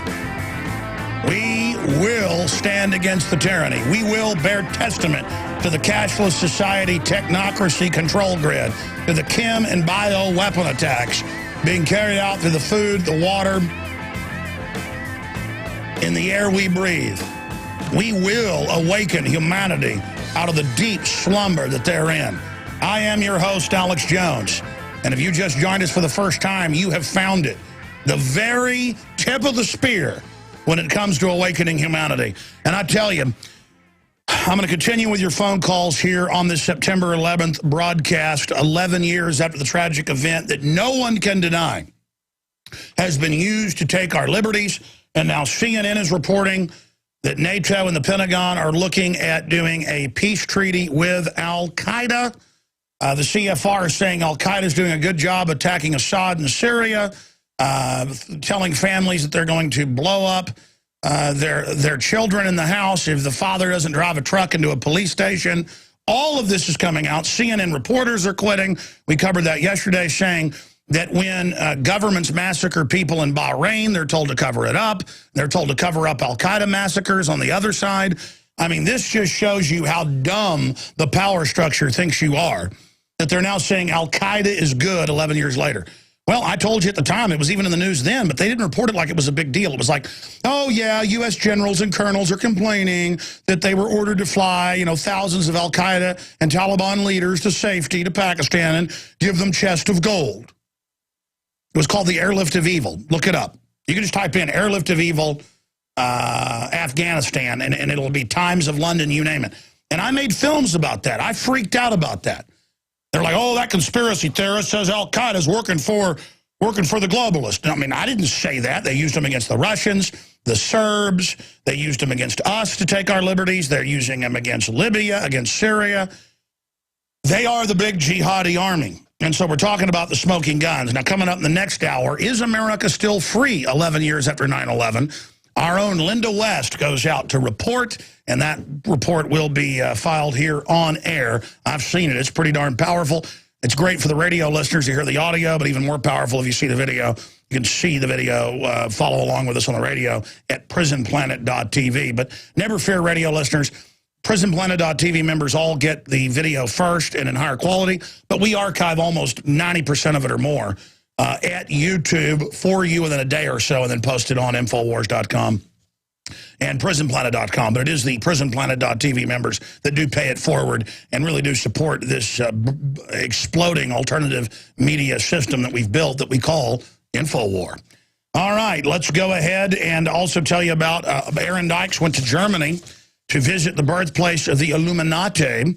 We will stand against the tyranny. We will bear testament to the cashless society technocracy control grid, to the chem and bio weapon attacks being carried out through the food, the water, in the air we breathe. We will awaken humanity out of the deep slumber that they're in. I am your host, Alex Jones. And if you just joined us for the first time, you have found it. The very tip of the spear when it comes to awakening humanity. And I tell you, I'm going to continue with your phone calls here on this September 11th broadcast, 11 years after the tragic event that no one can deny has been used to take our liberties. And now CNN is reporting that NATO and the Pentagon are looking at doing a peace treaty with al-Qaeda. The CFR is saying al-Qaeda is doing a good job attacking Assad in Syria, telling families that they're going to blow up their children in the house if the father doesn't drive a truck into a police station. All of this is coming out. CNN reporters are quitting. We covered that yesterday, saying that when governments massacre people in Bahrain, they're told to cover it up. They're told to cover up al-Qaeda massacres on the other side. I mean, this just shows you how dumb the power structure thinks you are, that they're now saying al-Qaeda is good 11 years later. Well, I told you at the time, it was even in the news then, but they didn't report it like it was a big deal. It was like, oh, yeah, U.S. generals and colonels are complaining that they were ordered to fly, thousands of al-Qaeda and Taliban leaders to safety to Pakistan and give them chests of gold. It was called the Airlift of Evil. Look it up. You can just type in Airlift of Evil, Afghanistan, and it'll be Times of London, you name it. And I made films about that. I freaked out about that. They're like, oh, that conspiracy theorist says Al-Qaeda's working for the globalists. I mean, I didn't say that. They used them against the Russians, the Serbs. They used them against us to take our liberties. They're using them against Libya, against Syria. They are the big jihadi army. And so we're talking about the smoking guns. Now, coming up in the next hour, is America still free 11 years after 9/11? Our own Linda West goes out to report, and that report will be filed here on air. I've seen it. It's pretty darn powerful. It's great for the radio listeners to hear the audio, but even more powerful if you see the video. You can see the video, follow along with us on the radio at prisonplanet.tv. But never fear, radio listeners. prisonplanet.tv members all get the video first and in higher quality, but we archive almost 90% of it or more at YouTube for you within a day or so, and then post it on Infowars.com and prisonplanet.com. But it is the prisonplanet.tv members that do pay it forward and really do support this exploding alternative media system that we've built that we call Infowar. All right, let's go ahead and also tell you about Aaron Dykes went to Germany to visit the birthplace of the Illuminati,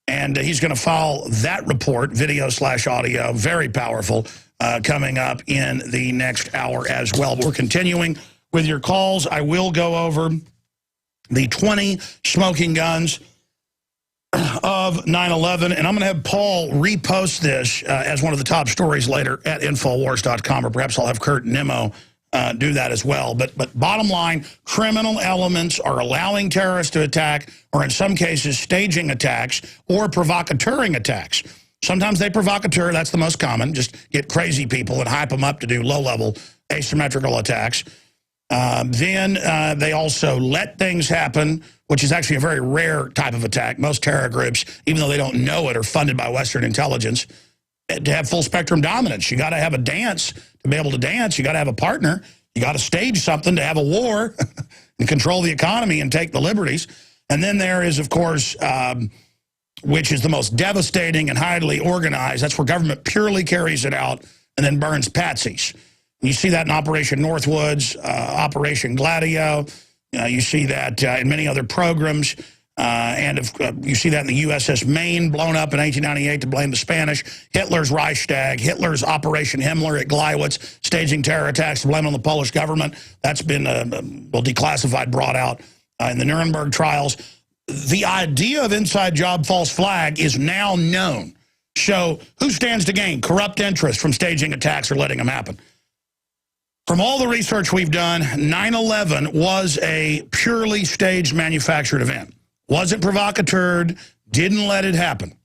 and he's going to file that report, video/audio, very powerful, coming up in the next hour as well. We're continuing with your calls. I will go over the 20 smoking guns of 9/11, and I'm going to have Paul repost this as one of the top stories later at Infowars.com, or perhaps I'll have Kurt Nimmo do that as well. But bottom line, criminal elements are allowing terrorists to attack, or in some cases staging attacks or provocateuring attacks. Sometimes they provocateur, that's the most common, just get crazy people and hype them up to do low-level asymmetrical attacks. Then they also let things happen, which is actually a very rare type of attack. Most terror groups, even though they don't know it, are funded by Western intelligence to have full-spectrum dominance. You got to have a dance to be able to dance. You got to have a partner. You got to stage something to have a war and control the economy and take the liberties. And then there is, of course, which is the most devastating and highly organized. That's where government purely carries it out and then burns patsies. You see that in Operation Northwoods, Operation Gladio. You see that in many other programs. You see that in the USS Maine, blown up in 1898 to blame the Spanish. Hitler's Reichstag, Hitler's Operation Himmler at Gleiwitz, staging terror attacks to blame on the Polish government. That's been, declassified, brought out in the Nuremberg trials. The idea of inside job false flag is now known. So who stands to gain? Corrupt interest from staging attacks or letting them happen. From all the research we've done, 9/11 was a purely staged manufactured event. Wasn't provocateured, didn't let it happen.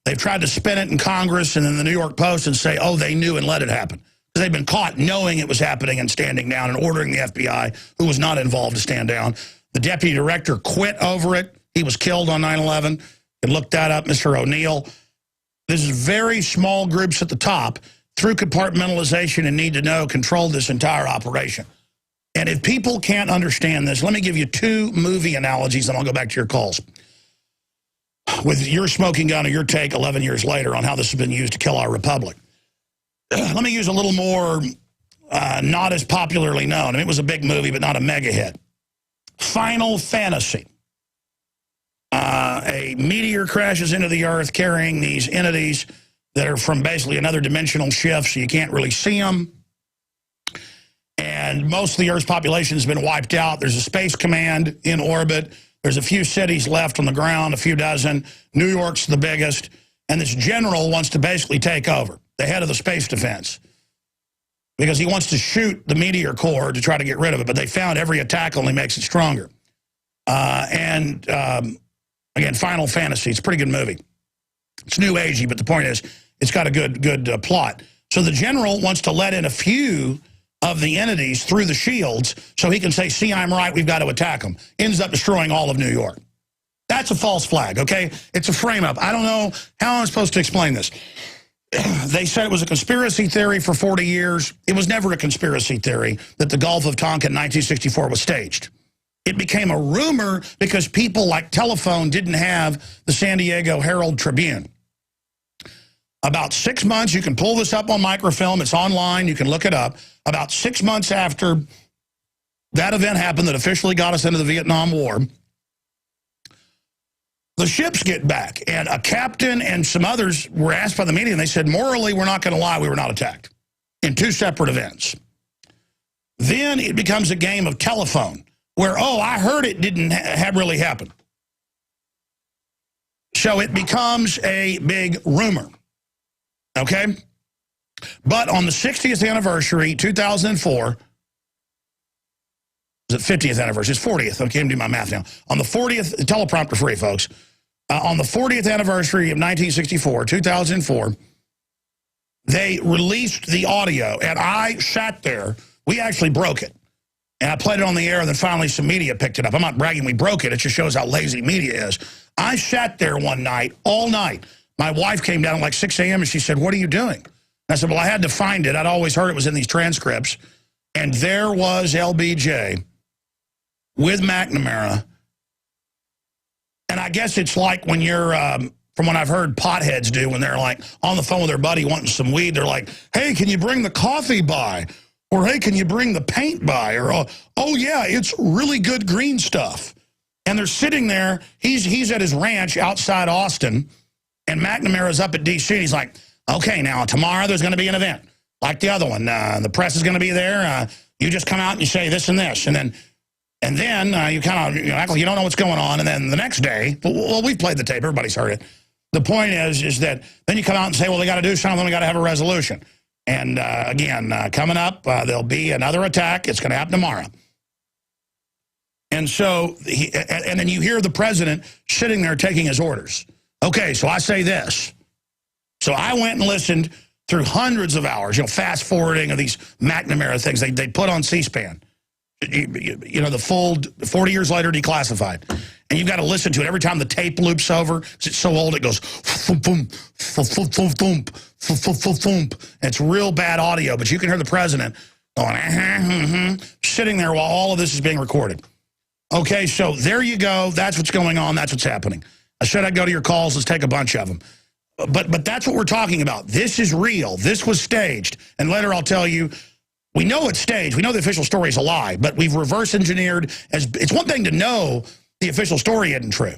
They've tried to spin it in Congress and in the New York Post and say, oh, they knew and let it happen. Because they've been caught knowing it was happening and standing down and ordering the FBI, who was not involved, to stand down. The deputy director quit over it. He was killed on 9/11. You can look that up, Mr. O'Neill. This is very small groups at the top, through compartmentalization and need to know, controlled this entire operation. And if people can't understand this, let me give you two movie analogies, and I'll go back to your calls. With your smoking gun or your take 11 years later on how this has been used to kill our republic. Let me use a little more not as popularly known. I mean, it was a big movie, but not a mega hit. Final Fantasy. A meteor crashes into the Earth carrying these entities that are from basically another dimensional shift, so you can't really see them. And most of the Earth's population has been wiped out. There's a space command in orbit. There's a few cities left on the ground, a few dozen. New York's the biggest. And this general wants to basically take over, the head of the space defense, because he wants to shoot the meteor core to try to get rid of it. But they found every attack only makes it stronger. Again, Final Fantasy, it's a pretty good movie. It's new agey, but the point is, it's got a good plot. So the general wants to let in a few of the entities through the shields so he can say, see, I'm right, we've got to attack them. Ends up destroying all of New York. That's a false flag, okay? It's a frame-up. I don't know how I'm supposed to explain this. They said it was a conspiracy theory for 40 years. It was never a conspiracy theory that the Gulf of Tonkin in 1964 was staged. It became a rumor because people like Telephone didn't have the San Diego Herald Tribune. About 6 months, you can pull this up on microfilm. It's online. You can look it up. About 6 months after that event happened that officially got us into the Vietnam War, the ships get back, and a captain and some others were asked by the media, and they said, morally, we're not going to lie, we were not attacked, in 2 separate events. Then it becomes a game of telephone, where, oh, I heard it didn't really happen. So it becomes a big rumor, okay? But on the 60th anniversary, 2004, is it 50th anniversary? It's 40th. I can't do my math now. On the 40th, teleprompter free, folks. On the 40th anniversary of 1964, 2004, they released the audio, and I sat there. We actually broke it. And I played it on the air, and then finally some media picked it up. I'm not bragging we broke it. It just shows how lazy media is. I sat there one night, all night. My wife came down at like 6 a.m., and she said, what are you doing? And I said, well, I had to find it. I'd always heard it was in these transcripts. And there was LBJ with McNamara. And I guess it's like when you're, from what I've heard potheads do, when they're like on the phone with their buddy wanting some weed, they're like, hey, can you bring the coffee by? Or, hey, can you bring the paint by? Or, oh, yeah, it's really good green stuff. And they're sitting there. He's at his ranch outside Austin, and McNamara's up at D.C., and he's like, okay, now tomorrow there's going to be an event like the other one. The press is going to be there. You just come out and you say this and this. And then you kind of act like you don't know what's going on. And then the next day, well, we've played the tape. Everybody's heard it. The point is that then you come out and say, well, they got to do something. We got to have a resolution. And again, coming up, there'll be another attack. It's going to happen tomorrow. And so, and then you hear the president sitting there taking his orders. Okay, so I say this. So I went and listened through hundreds of hours, fast forwarding of these McNamara things they put on C-SPAN. The full 40 years later declassified. And you've got to listen to it every time the tape loops over. It's so old it goes thump, thump, thump, thump, thump, thump, thump, thump, thump. It's real bad audio, but you can hear the president going, sitting there while all of this is being recorded. Okay, so there you go. That's what's going on. That's what's happening. Should I go to your calls? Let's take a bunch of them. But that's what we're talking about. This is real. This was staged. And later I'll tell you, we know it's staged. We know the official story is a lie, but we've reverse engineered. It's one thing to know the official story isn't true,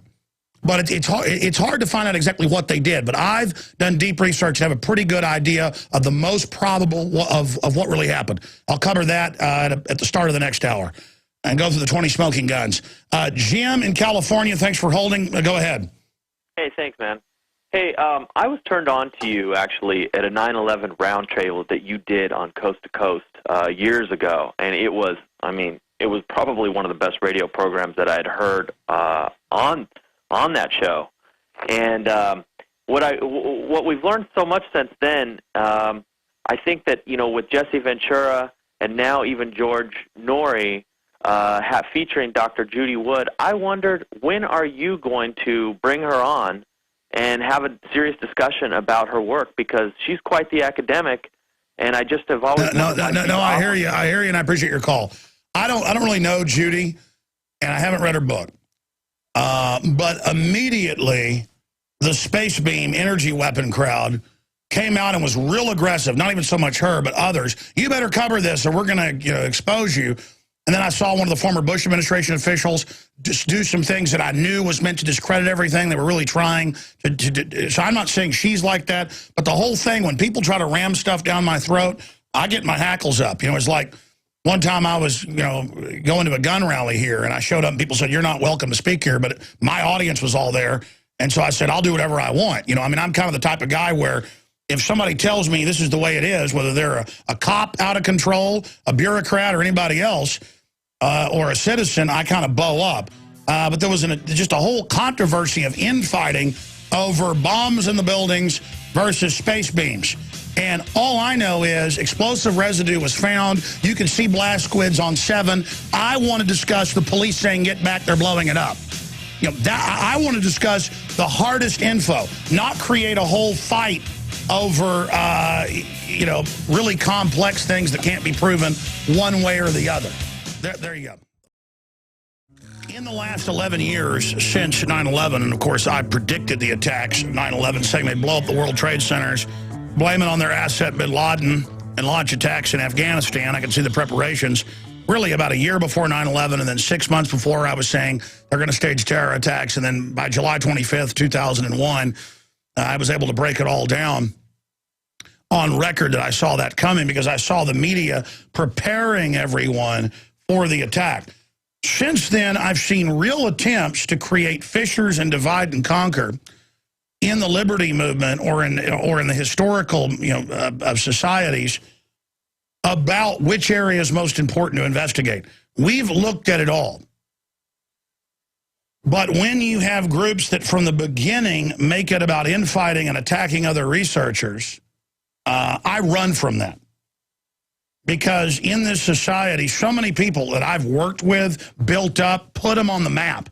but it's hard to find out exactly what they did. But I've done deep research and have a pretty good idea of the most probable of what really happened. I'll cover that at the start of the next hour and go through the 20 smoking guns. Jim in California, thanks for holding. Go ahead. Hey, thanks, man. Hey, I was turned on to you, actually, at a 9/11 roundtable that you did on Coast to Coast years ago, and it was probably one of the best radio programs that I had heard on that show. And what we've learned so much since then, I think that, with Jesse Ventura and now even George Norrie featuring Dr. Judy Wood, I wondered, when are you going to bring her on and have a serious discussion about her work, because she's quite the academic, and I just have always... No, I hear you, and I appreciate your call. I don't really know Judy, and I haven't read her book. But immediately, the space beam energy weapon crowd came out and was real aggressive, not even so much her, but others. You better cover this, or we're going to expose you. And then I saw one of the former Bush administration officials just do some things that I knew was meant to discredit everything. They were really trying to so I'm not saying she's like that, but the whole thing, when people try to ram stuff down my throat, I get my hackles up. It's like one time I was, going to a gun rally here, and I showed up and people said, you're not welcome to speak here, but my audience was all there. And so I said, I'll do whatever I want. I'm kind of the type of guy where if somebody tells me this is the way it is, whether they're a cop out of control, a bureaucrat, or anybody else, or a citizen, I kind of bow up. But there was just a whole controversy of infighting over bombs in the buildings versus space beams. And all I know is explosive residue was found. You can see blast squids on 7. I want to discuss the police saying, get back, they're blowing it up. I want to discuss the hardest info, not create a whole fight over, really complex things that can't be proven one way or the other. There you go. In the last 11 years since 9/11, and of course I predicted the attacks, 9/11 saying they'd blow up the World Trade Centers, blame it on their asset bin Laden, and launch attacks in Afghanistan. I can see the preparations really about a year before 9/11, and then 6 months before I was saying they're going to stage terror attacks, and then by July 25th, 2001, I was able to break it all down on record that I saw that coming because I saw the media preparing everyone for the attack. Since then, I've seen real attempts to create fissures and divide and conquer in the liberty movement or in the historical of societies about which area is most important to investigate. We've looked at it all. But when you have groups that from the beginning make it about infighting and attacking other researchers, I run from that. Because in this society, so many people that I've worked with, built up, put them on the map,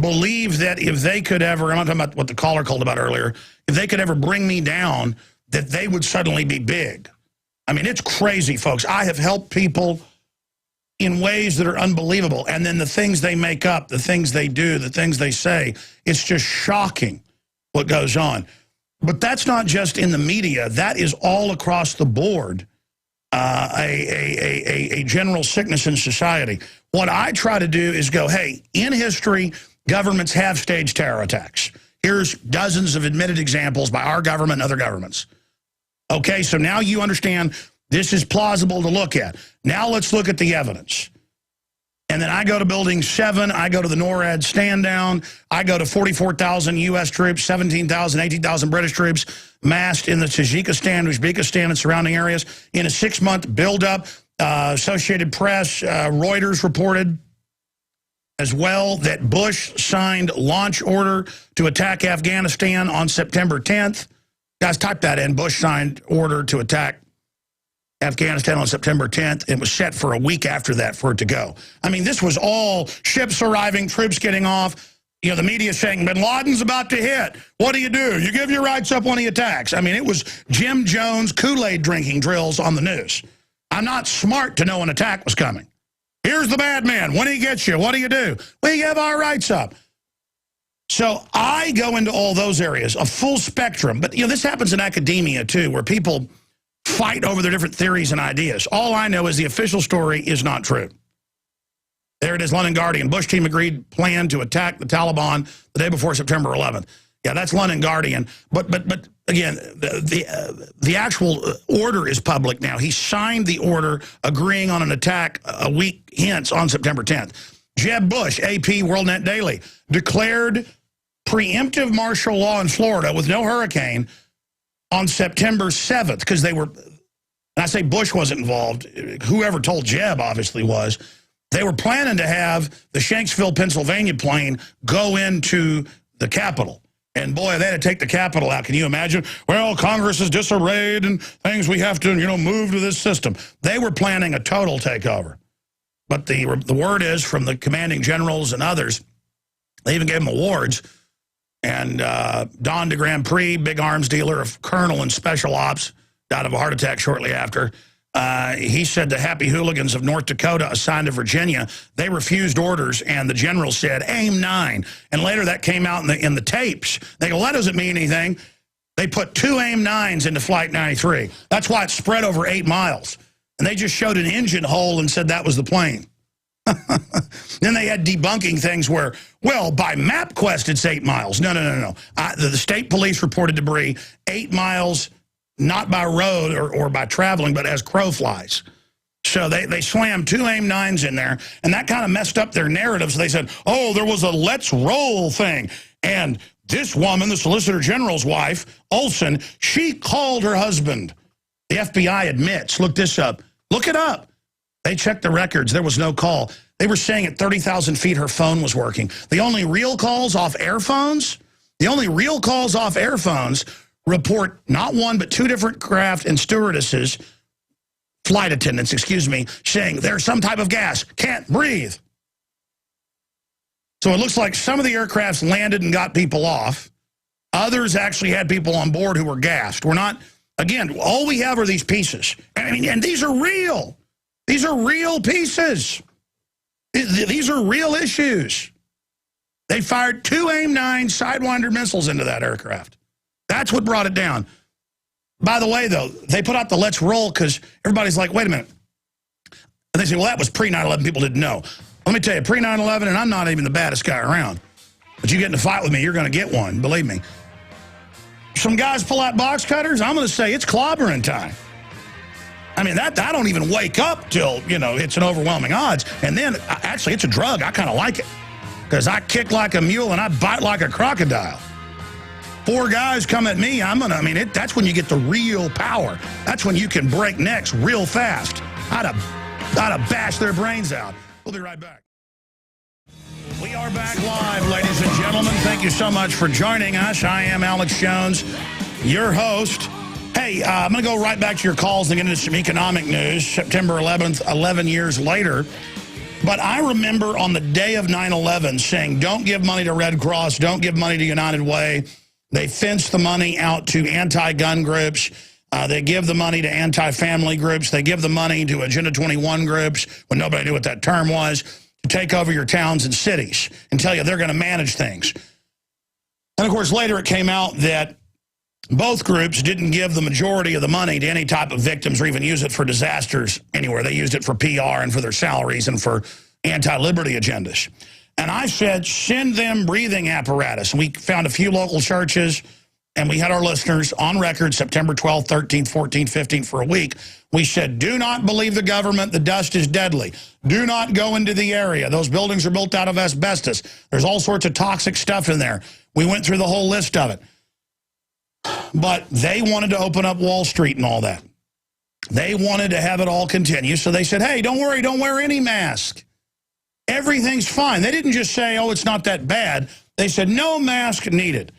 believe that if they could ever, I'm not talking about what the caller called about earlier, if they could ever bring me down, that they would suddenly be big. I mean, it's crazy, folks. I have helped people in ways that are unbelievable. And then the things they make up, the things they do, the things they say, it's just shocking what goes on. But that's not just in the media. That is all across the board. A general sickness in society. What I try to do is go, hey, in history, governments have staged terror attacks. Here's dozens of admitted examples by our government and other governments. Okay, so now you understand this is plausible to look at. Now let's look at the evidence. And then I go to Building 7, I go to the NORAD stand down, I go to 44,000 U.S. troops, 17,000, 18,000 British troops massed in the Tajikistan, Uzbekistan, and surrounding areas in a 6-month buildup. Associated Press, Reuters reported as well that Bush signed launch order to attack Afghanistan on September 10th. Guys, type that in. Bush signed order to attack Afghanistan on September 10th. It was set for a week after that for it to go. I mean, this was all ships arriving, troops getting off. You know, the media saying, bin Laden's about to hit. What do? You give your rights up when he attacks. I mean, it was Jim Jones Kool-Aid drinking drills on the news. I'm not smart to know an attack was coming. Here's the bad man. When he gets you, what do? We have our rights up. So I go into all those areas, a full spectrum. But, this happens in academia, too, where people fight over their different theories and ideas. All I know is the official story is not true. There it is, London Guardian. Bush team agreed plan to attack the Taliban the day before September 11th. Yeah, that's London Guardian. But again, the actual order is public now. He signed the order agreeing on an attack a week hence on September 10th. Jeb Bush, AP WorldNet Daily, declared preemptive martial law in Florida with no hurricane on September 7th, because they were, and I say Bush wasn't involved, whoever told Jeb obviously was, they were planning to have the Shanksville, Pennsylvania plane go into the Capitol. And boy, they had to take the Capitol out. Can you imagine? Well, Congress is disarrayed and things we have to, move to this system. They were planning a total takeover. But the word is from the commanding generals and others, they even gave them awards. And Don de Grand Prix, big arms dealer, a colonel in special ops, died of a heart attack shortly after. He said the happy hooligans of North Dakota assigned to Virginia, they refused orders, and the general said, aim 9. And later that came out in the tapes. They go, well, that doesn't mean anything. They put 2 aim 9s into Flight 93. That's why it spread over 8 miles. And they just showed an engine hole and said that was the plane. Then they had debunking things where, well, by MapQuest it's 8 miles. No. The state police reported debris 8 miles, not by road or by traveling, but as crow flies. So they slammed 2 aim 9s in there, and that kind of messed up their narratives. They said, oh, there was a let's roll thing. And this woman, the Solicitor General's wife, Olson, she called her husband. The FBI admits, look this up. Look it up. They checked the records. There was no call. They were saying at 30,000 feet her phone was working. The only real calls off air phones, report not one but 2 different craft and stewardesses, flight attendants, saying there's some type of gas, can't breathe. So it looks like some of the aircrafts landed and got people off. Others actually had people on board who were gassed. We're not, again, all we have are these pieces. And these are real. These are real pieces. These are real issues. They fired 2 AIM-9 Sidewinder missiles into that aircraft. That's what brought it down. By the way, though, they put out the let's roll because everybody's like, wait a minute. And they say, well, that was pre-9/11. People didn't know. Let me tell you, pre-9/11, and I'm not even the baddest guy around. But you get in a fight with me, you're going to get one, believe me. Some guys pull out box cutters, I'm going to say it's clobbering time. I mean, I don't even wake up till, it's an overwhelming odds. And then, actually, it's a drug. I kind of like it because I kick like a mule and I bite like a crocodile. 4 guys come at me, that's when you get the real power. That's when you can break necks real fast. I'd have bashed their brains out. We'll be right back. We are back live, ladies and gentlemen. Thank you so much for joining us. I am Alex Jones, your host. Hey, I'm going to go right back to your calls and get into some economic news. September 11th, 11 years later. But I remember on the day of 9/11 saying, don't give money to Red Cross, don't give money to United Way. They fence the money out to anti-gun groups. They give the money to anti-family groups. They give the money to Agenda 21 groups, when nobody knew what that term was, to take over your towns and cities and tell you they're going to manage things. And, of course, later it came out that both groups didn't give the majority of the money to any type of victims or even use it for disasters anywhere. They used it for PR and for their salaries and for anti-liberty agendas. And I said, send them breathing apparatus. And we found a few local churches, and we had our listeners on record September 12th, 13th, 14th, 15th for a week. We said, do not believe the government. The dust is deadly. Do not go into the area. Those buildings are built out of asbestos. There's all sorts of toxic stuff in there. We went through the whole list of it. But they wanted to open up Wall Street and all that. They wanted to have it all continue. So they said, hey, don't worry, don't wear any mask. Everything's fine. They didn't just say, oh, it's not that bad. They said, no mask needed.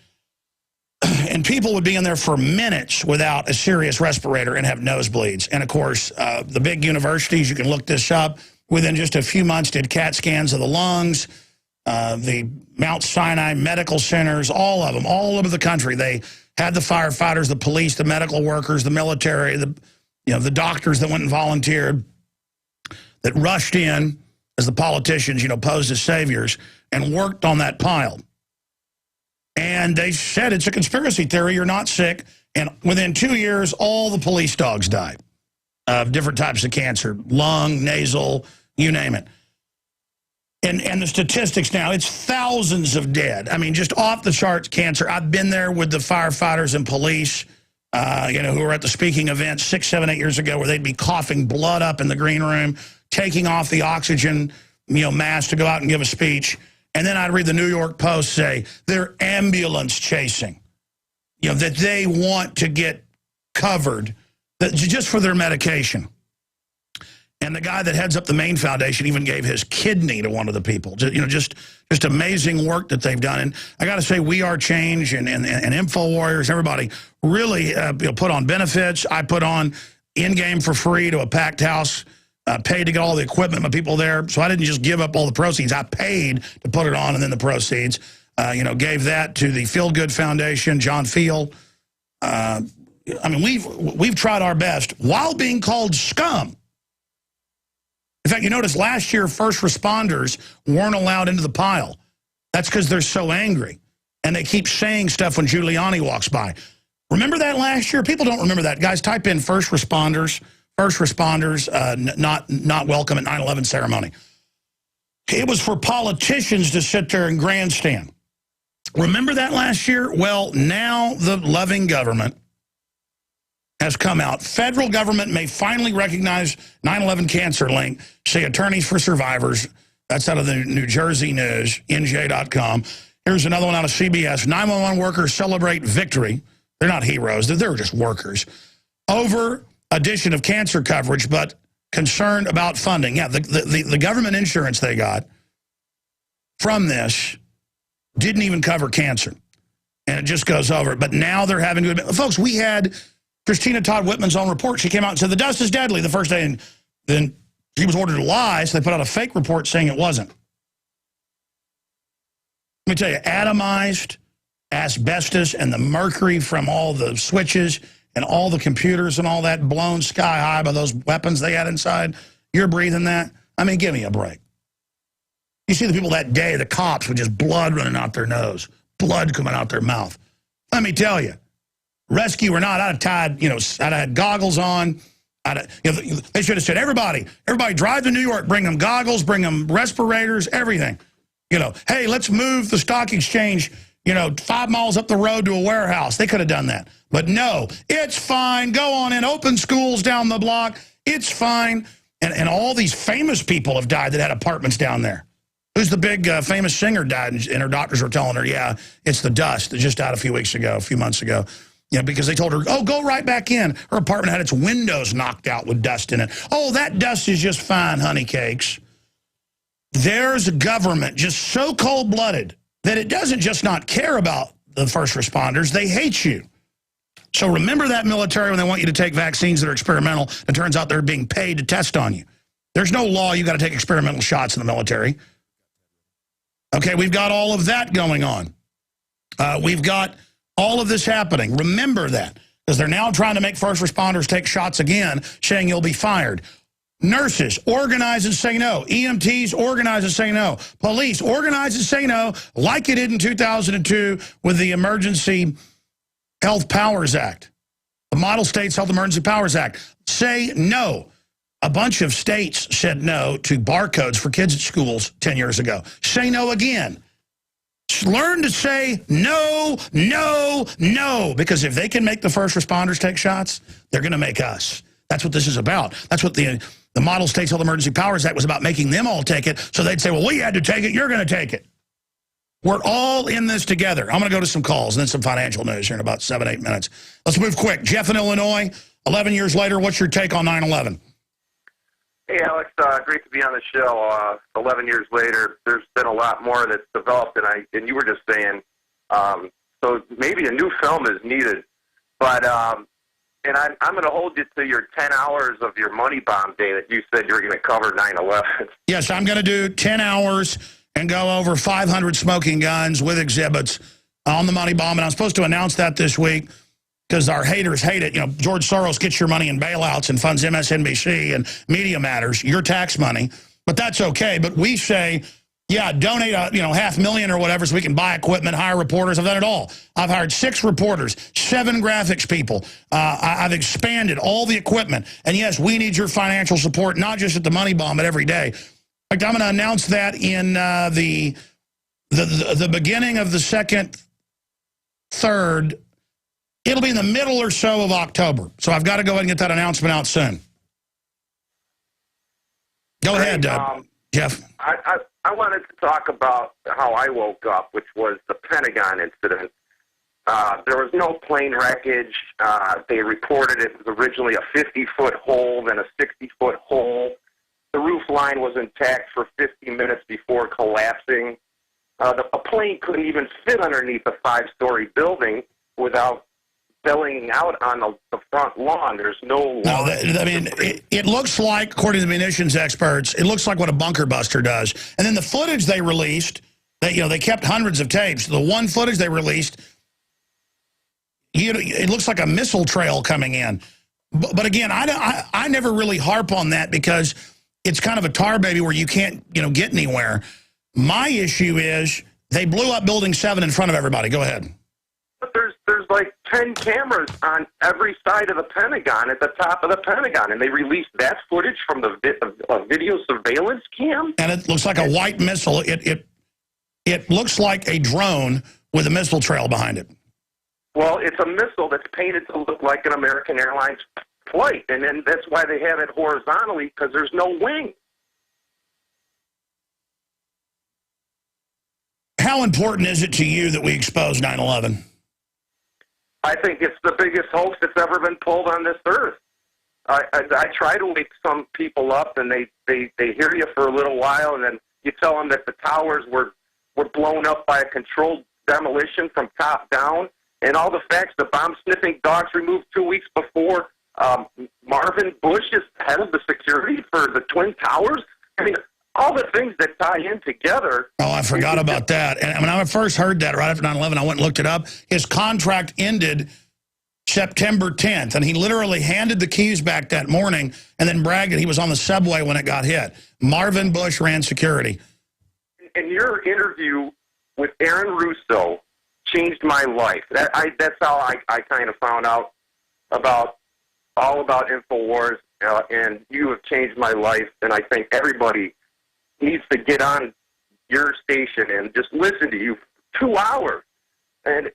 And people would be in there for minutes without a serious respirator and have nosebleeds. And, of course, the big universities, you can look this up, within just a few months did CAT scans of the lungs, the Mount Sinai medical centers, all of them, all over the country. They had the firefighters, the police, the medical workers, the military, the doctors that went and volunteered, that rushed in as the politicians, posed as saviors, and worked on that pile. And they said it's a conspiracy theory, you're not sick. And within 2 years, all the police dogs died of different types of cancer, lung, nasal, you name it. And the statistics now, it's thousands of dead. I mean, just off the charts cancer. I've been there with the firefighters and police, who were at the speaking event 6, 7, 8 years ago where they'd be coughing blood up in the green room, taking off the oxygen, mask to go out and give a speech. And then I'd read the New York Post say they're ambulance chasing, that they want to get covered just for their medication. And the guy that heads up the Maine Foundation even gave his kidney to one of the people. Just amazing work that they've done. And I got to say, We Are Change and InfoWarriors, everybody really put on benefits. I put on in-game for free to a packed house, paid to get all the equipment, my people there. So I didn't just give up all the proceeds. I paid to put it on, and then the proceeds, gave that to the Feel Good Foundation, John Field. We've tried our best while being called scum. In fact, you notice last year, first responders weren't allowed into the pile. That's because they're so angry. And they keep saying stuff when Giuliani walks by. Remember that last year? People don't remember that. Guys, type in first responders not welcome at 9/11 ceremony. It was for politicians to sit there and grandstand. Remember that last year? Well, now the loving government has come out. Federal government may finally recognize 9/11 cancer link, say Attorneys for Survivors. That's out of the New Jersey News, NJ.com. Here's another one out of CBS. 911 workers celebrate victory. They're not heroes. They're just workers. Over addition of cancer coverage, but concerned about funding. Yeah, the government insurance they got from this didn't even cover cancer. And it just goes over. But now they're having to admit. Folks, we had Christina Todd Whitman's own report. She came out and said the dust is deadly the first day, and then she was ordered to lie, so they put out a fake report saying it wasn't. Let me tell you, atomized asbestos and the mercury from all the switches and all the computers and all that blown sky high by those weapons they had inside, you're breathing that? I mean, give me a break. You see the people that day, the cops, with just blood running out their nose, blood coming out their mouth. Let me tell you, rescue or not, I'd have tied, I'd have had goggles on. They should have said, everybody drive to New York, bring them goggles, bring them respirators, everything. Hey, let's move the stock exchange, 5 miles up the road to a warehouse. They could have done that. But no, it's fine. Go on in, open schools down the block. It's fine. And all these famous people have died that had apartments down there. Who's the big famous singer died, and her doctors were telling her, yeah, it's the dust that just died a few months ago. Because they told her, oh, go right back in. Her apartment had its windows knocked out with dust in it. Oh, that dust is just fine, honey cakes. There's a government just so cold-blooded that it doesn't just not care about the first responders, they hate you. So remember that military when they want you to take vaccines that are experimental. It turns out they're being paid to test on you. There's no law you got to take experimental shots in the military. Okay, we've got all of that going on. We've got all of this happening. Remember that, because they're now trying to make first responders take shots again, saying you'll be fired. Nurses, organize and say no. EMTs, organize and say no. Police, organize and say no, like it did in 2002 with the Emergency Health Powers Act. The Model States Health Emergency Powers Act. Say no. A bunch of states said no to barcodes for kids at schools 10 years ago. Say no again. Learn to say no, no, no. Because if they can make the first responders take shots, they're going to make us. That's what this is about. That's what the Model States Health Emergency Powers Act was about, making them all take it. So they'd say, well, we had to take it. You're going to take it. We're all in this together. I'm going to go to some calls and then some financial news here in about 7-8 minutes. Let's move quick. Jeff in Illinois, 11 years later, what's your take on 9/11? Hey, Alex, great to be on the show. 11 years later, there's been a lot more that's developed, and you were just saying, so maybe a new film is needed. But and I'm going to hold you to your 10 hours of your money bomb day that you said you're going to cover 9/11. Yes, I'm going to do 10 hours and go over 500 smoking guns with exhibits on the money bomb, and I'm supposed to announce that this week, because our haters hate it. George Soros gets your money in bailouts and funds MSNBC and Media Matters, your tax money. But that's okay. But we say, yeah, donate $500,000 or whatever so we can buy equipment, hire reporters. I've done it all. I've hired 6 reporters, 7 graphics people. I've expanded all the equipment. And yes, we need your financial support, not just at the money bomb, but every day. In fact, I'm going to announce that in the beginning of the second, third. It'll be in the middle or so of October. So I've got to go ahead and get that announcement out soon. Go ahead, Jeff. I wanted to talk about how I woke up, which was the Pentagon incident. There was no plane wreckage. They reported it was originally a 50-foot hole, then a 60-foot hole. The roof line was intact for 50 minutes before collapsing. A plane couldn't even fit underneath a 5-story building without spilling out on the front lawn. There's no lawn. No, it looks like, according to the munitions experts, it looks like what a bunker buster does. And then the footage they released, they kept hundreds of tapes. The one footage they released, it looks like a missile trail coming in. But again, I never really harp on that because it's kind of a tar baby where you can't get anywhere. My issue is they blew up Building 7 in front of everybody. Go ahead. But there's like 10 cameras on every side of the Pentagon at the top of the Pentagon, and they released that footage from the video surveillance cam. And it looks like a white missile. It looks like a drone with a missile trail behind it. Well, it's a missile that's painted to look like an American Airlines flight, and then that's why they have it horizontally, because there's no wing. How important is it to you that we expose 9/11? I think it's the biggest hoax that's ever been pulled on this earth. I try to wake some people up, and they hear you for a little while, and then you tell them that the towers were blown up by a controlled demolition from top down, and all the facts, the bomb-sniffing dogs removed 2 weeks before. Marvin Bush is head of the security for the Twin Towers. I mean, all the things that tie in together. Oh, I forgot about that. And when I first heard that right after 9/11, I went and looked it up. His contract ended September 10th, and he literally handed the keys back that morning and then bragged that he was on the subway when it got hit. Marvin Bush ran security. and your interview with Aaron Russo changed my life. That's how I kind of found out all about InfoWars, and you have changed my life. And I think everybody needs to get on your station and just listen to you for 2 hours and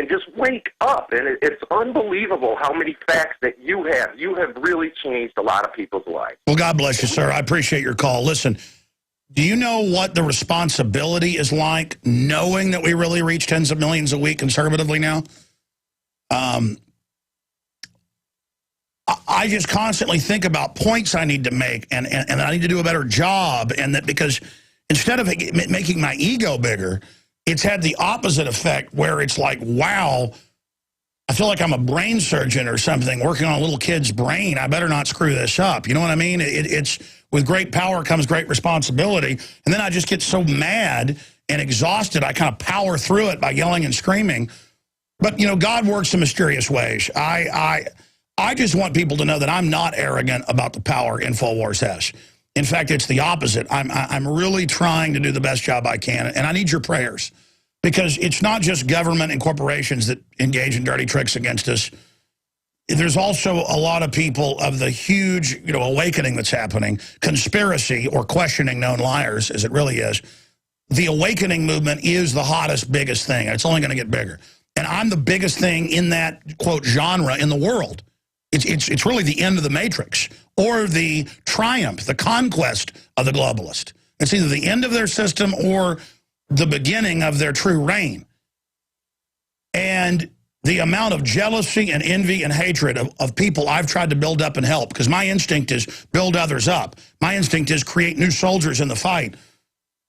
just wake up. And it's unbelievable how many facts that you have. You have really changed a lot of people's lives. Well, God bless you, sir. I appreciate your call. Listen, do you know what the responsibility is like, knowing that we really reach tens of millions a week conservatively now? I just constantly think about points I need to make, and I need to do a better job, and that because instead of making my ego bigger, it's had the opposite effect where it's like, wow, I feel like I'm a brain surgeon or something working on a little kid's brain. I better not screw this up. You know what I mean? It's with great power comes great responsibility. And then I just get so mad and exhausted, I kind of power through it by yelling and screaming. But, you know, God works in mysterious ways. I just want people to know that I'm not arrogant about the power InfoWars has. In fact, it's the opposite. I'm really trying to do the best job I can, and I need your prayers. Because it's not just government and corporations that engage in dirty tricks against us. There's also a lot of people of the huge, you know, awakening that's happening, conspiracy or questioning known liars, as it really is. The awakening movement is the hottest, biggest thing. It's only going to get bigger. And I'm the biggest thing in that, quote, genre in the world. It's really the end of the matrix or the triumph, the conquest of the globalist. It's either the end of their system or the beginning of their true reign. And the amount of jealousy and envy and hatred of people I've tried to build up and help, because my instinct is build others up. My instinct is create new soldiers in the fight.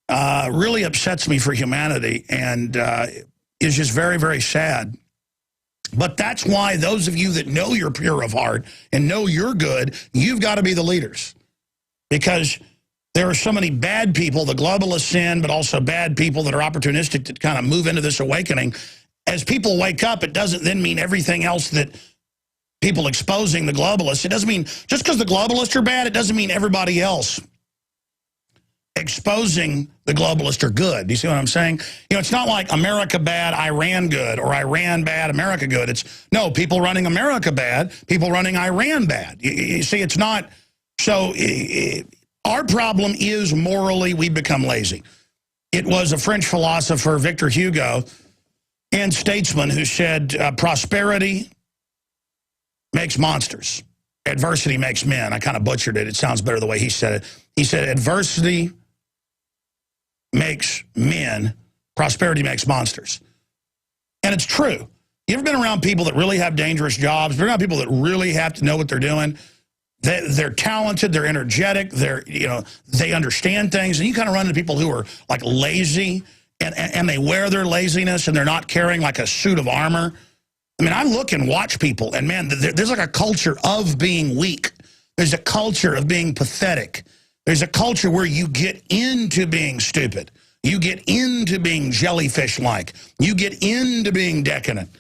Really upsets me for humanity and is just very, very sad. But that's why those of you that know you're pure of heart and know you're good, you've got to be the leaders. Because there are so many bad people, the globalists in, but also bad people that are opportunistic to kind of move into this awakening. As people wake up, it doesn't then mean everything else that people exposing the globalists. It doesn't mean, just because the globalists are bad, it doesn't mean everybody else exposing the globalists are good. Do you see what I'm saying? You know, it's not like America bad, Iran good, or Iran bad, America good. It's, no, people running America bad, people running Iran bad. You see, it's not, so our problem is morally we become lazy. It was a French philosopher, Victor Hugo, and statesman who said prosperity makes monsters. Adversity makes men. I kind of butchered it. It sounds better the way he said it. He said adversity makes men, prosperity makes monsters. And it's true. You ever been around people that really have dangerous jobs? Been around people that really have to know what they're doing? They're talented, they're energetic, they understand things, and you kind of run into people who are like lazy, and they wear their laziness, and they're not carrying like a suit of armor. I mean, I look and watch people, and man, there's like a culture of being weak. There's a culture of being pathetic. There's a culture where you get into being stupid. You get into being jellyfish-like. You get into being decadent.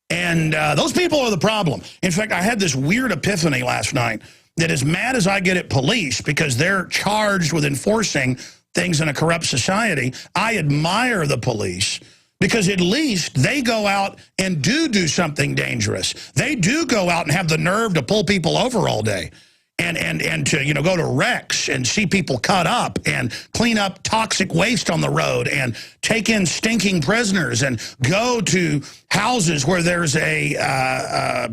And those people are the problem. In fact, I had this weird epiphany last night that as mad as I get at police because they're charged with enforcing things in a corrupt society, I admire the police because at least they go out and do something dangerous. They do go out and have the nerve to pull people over all day. And to, you know, go to wrecks and see people cut up and clean up toxic waste on the road and take in stinking prisoners and go to houses where there's I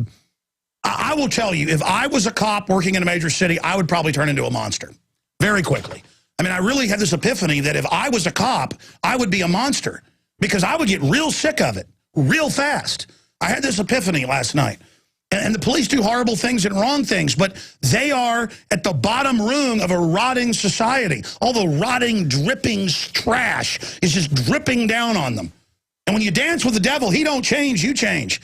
will tell you, if I was a cop working in a major city, I would probably turn into a monster very quickly. I mean, I really had this epiphany that if I was a cop, I would be a monster because I would get real sick of it real fast. I had this epiphany last night. And the police do horrible things and wrong things, but they are at the bottom rung of a rotting society. All the rotting, dripping trash is just dripping down on them. And when you dance with the devil, he don't change, you change.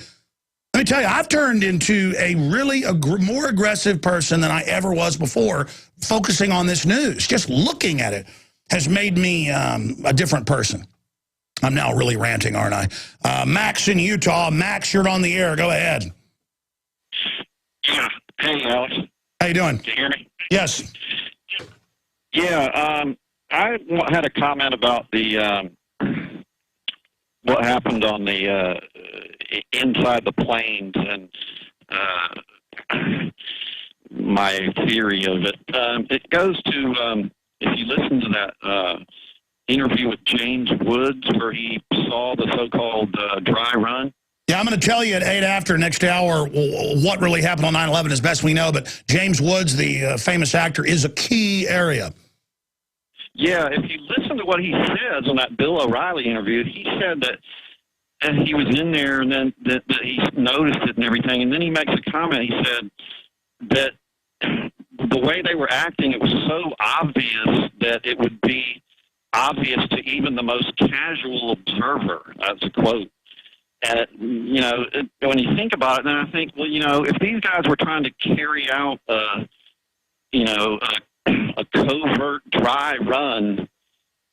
Let me tell you, I've turned into a really more aggressive person than I ever was before, focusing on this news. Just looking at it has made me a different person. I'm now really ranting, aren't I? Max in Utah. Max, you're on the air. Go ahead. Yeah. Hey, Alex. How you doing? Can you hear me? Yes. Yeah. had a comment about the what happened on the inside the planes and my theory of it. It goes to if you listen to that interview with James Woods where he saw the so-called dry run. Yeah, I'm going to tell you at 8 after next hour what really happened on 9/11 as best we know, but James Woods, the famous actor, is a key area. Yeah, if you listen to what he says on that Bill O'Reilly interview, he said that he was in there and then that he noticed it and everything, and then he makes a comment. He said that the way they were acting, it was so obvious that it would be obvious to even the most casual observer. That's a quote. And, when you think about it, then I think, well, if these guys were trying to carry out, a covert dry run,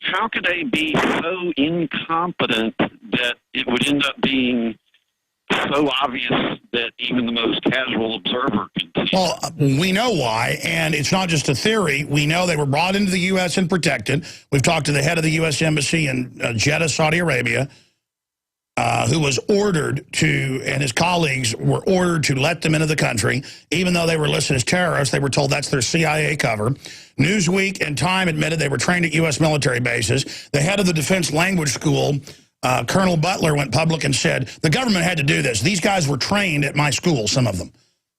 how could they be so incompetent that it would end up being so obvious that even the most casual observer could see? Well, we know why, and it's not just a theory. We know they were brought into the U.S. and protected. We've talked to the head of the U.S. Embassy in Jeddah, Saudi Arabia, who was ordered to, and his colleagues were ordered to let them into the country. Even though they were listed as terrorists, they were told that's their CIA cover. Newsweek and Time admitted they were trained at U.S. military bases. The head of the Defense Language School, Colonel Butler, went public and said, the government had to do this. These guys were trained at my school, some of them.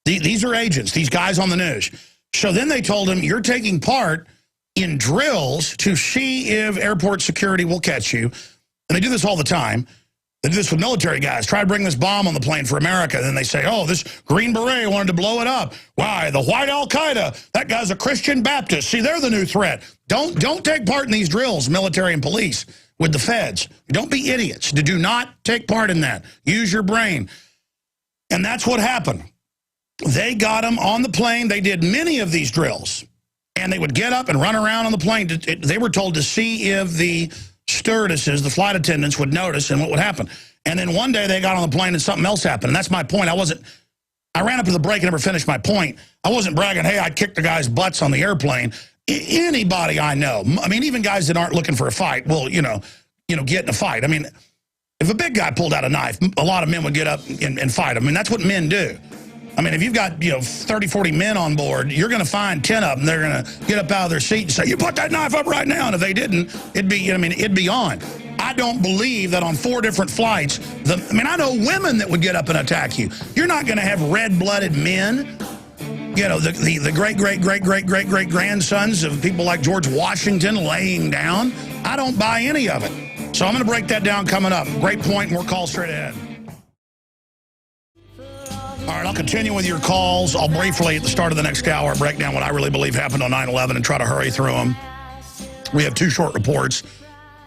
These are agents, these guys on the news. So then they told him, you're taking part in drills to see if airport security will catch you. And they do this all the time. They do this with military guys. Try to bring this bomb on the plane for America. And then they say, oh, this Green Beret wanted to blow it up. Why? The white Al-Qaeda. That guy's a Christian Baptist. See, they're the new threat. Don't take part in these drills, military and police, with the feds. Don't be idiots. Do not take part in that. Use your brain. And that's what happened. They got them on the plane. They did many of these drills. And they would get up and run around on the plane. They were told to see if the stewardesses, the flight attendants, would notice and what would happen. And then one day they got on the plane and something else happened. And that's my point. I ran up to the break and never finished my point. I wasn't bragging, hey, I kicked the guys' butts on the airplane. Anybody I know, I mean, even guys that aren't looking for a fight will, get in a fight. I mean, if a big guy pulled out a knife, a lot of men would get up and fight. I mean, that's what men do. I mean, if you've got, 30, 40 men on board, you're going to find 10 of them. They're going to get up out of their seat and say, you put that knife up right now. And if they didn't, it'd be on. I don't believe that on 4 different flights, I know women that would get up and attack you. You're not going to have red-blooded men, the great grandsons of people like George Washington laying down. I don't buy any of it. So I'm going to break that down coming up. Great point, more calls straight ahead. All right, I'll continue with your calls. I'll briefly, at the start of the next hour, break down what I really believe happened on 9/11 and try to hurry through them. We have 2 short reports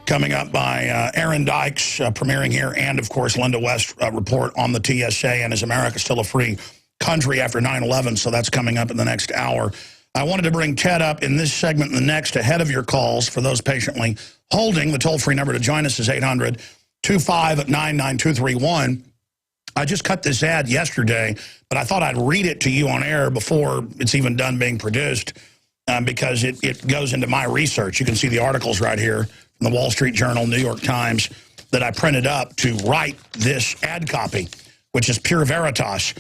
coming up by Aaron Dykes, premiering here, and, of course, Linda West report on the TSA and is America still a free country after 9/11, so that's coming up in the next hour. I wanted to bring Ted up in this segment and the next ahead of your calls for those patiently holding. The toll-free number to join us is 800-259-9231. I just cut this ad yesterday, but I thought I'd read it to you on air before it's even done being produced because it goes into my research. You can see the articles right here from the Wall Street Journal, New York Times, that I printed up to write this ad copy, which is pure veritas.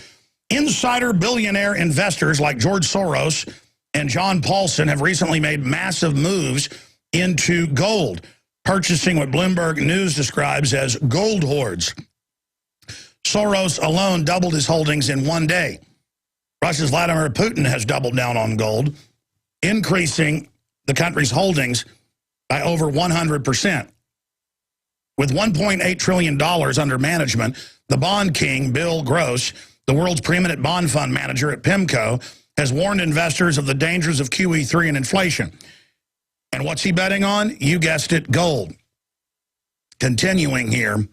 Insider billionaire investors like George Soros and John Paulson have recently made massive moves into gold, purchasing what Bloomberg News describes as gold hoards. Soros alone doubled his holdings in one day. Russia's Vladimir Putin has doubled down on gold, increasing the country's holdings by over 100%. With $1.8 trillion under management, the bond king, Bill Gross, the world's preeminent bond fund manager at PIMCO, has warned investors of the dangers of QE3 and inflation. And what's he betting on? You guessed it, gold. Continuing here.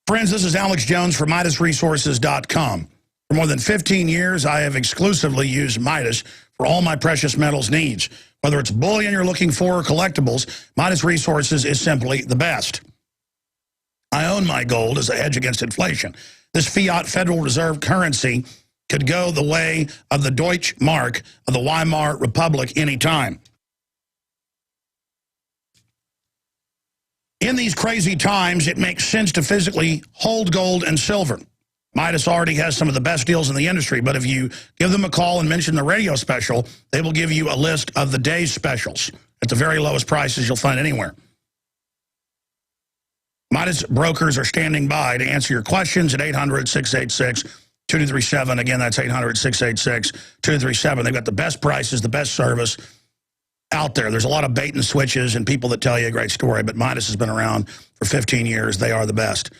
Friends, this is Alex Jones from MidasResources.com. For more than 15 years, I have exclusively used Midas for all my precious metals needs. Whether it's bullion you're looking for or collectibles, Midas Resources is simply the best. I own my gold as a hedge against inflation. This fiat Federal Reserve currency could go the way of the Deutsche Mark of the Weimar Republic anytime. In these crazy times, it makes sense to physically hold gold and silver. Midas already has some of the best deals in the industry, but if you give them a call and mention the radio special, they will give you a list of the day's specials at the very lowest prices you'll find anywhere. Midas brokers are standing by to answer your questions at 800-686-2237. Again, that's 800-686-2237. They've got the best prices, the best service out there. There's a lot of bait and switches and people that tell you a great story, but Midas has been around for 15 years. They are the best.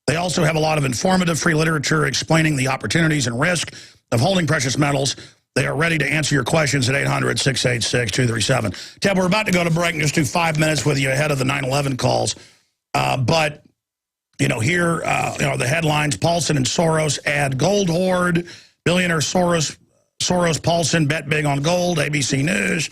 They also have a lot of informative free literature explaining the opportunities and risk of holding precious metals. They are ready to answer your questions at 800-686-2237. Ted, we're about to go to break and just do 5 minutes with you ahead of the 9/11 calls. But, you know, here, the headlines, Paulson and Soros add gold hoard, billionaire Soros, Paulson bet big on gold, ABC News.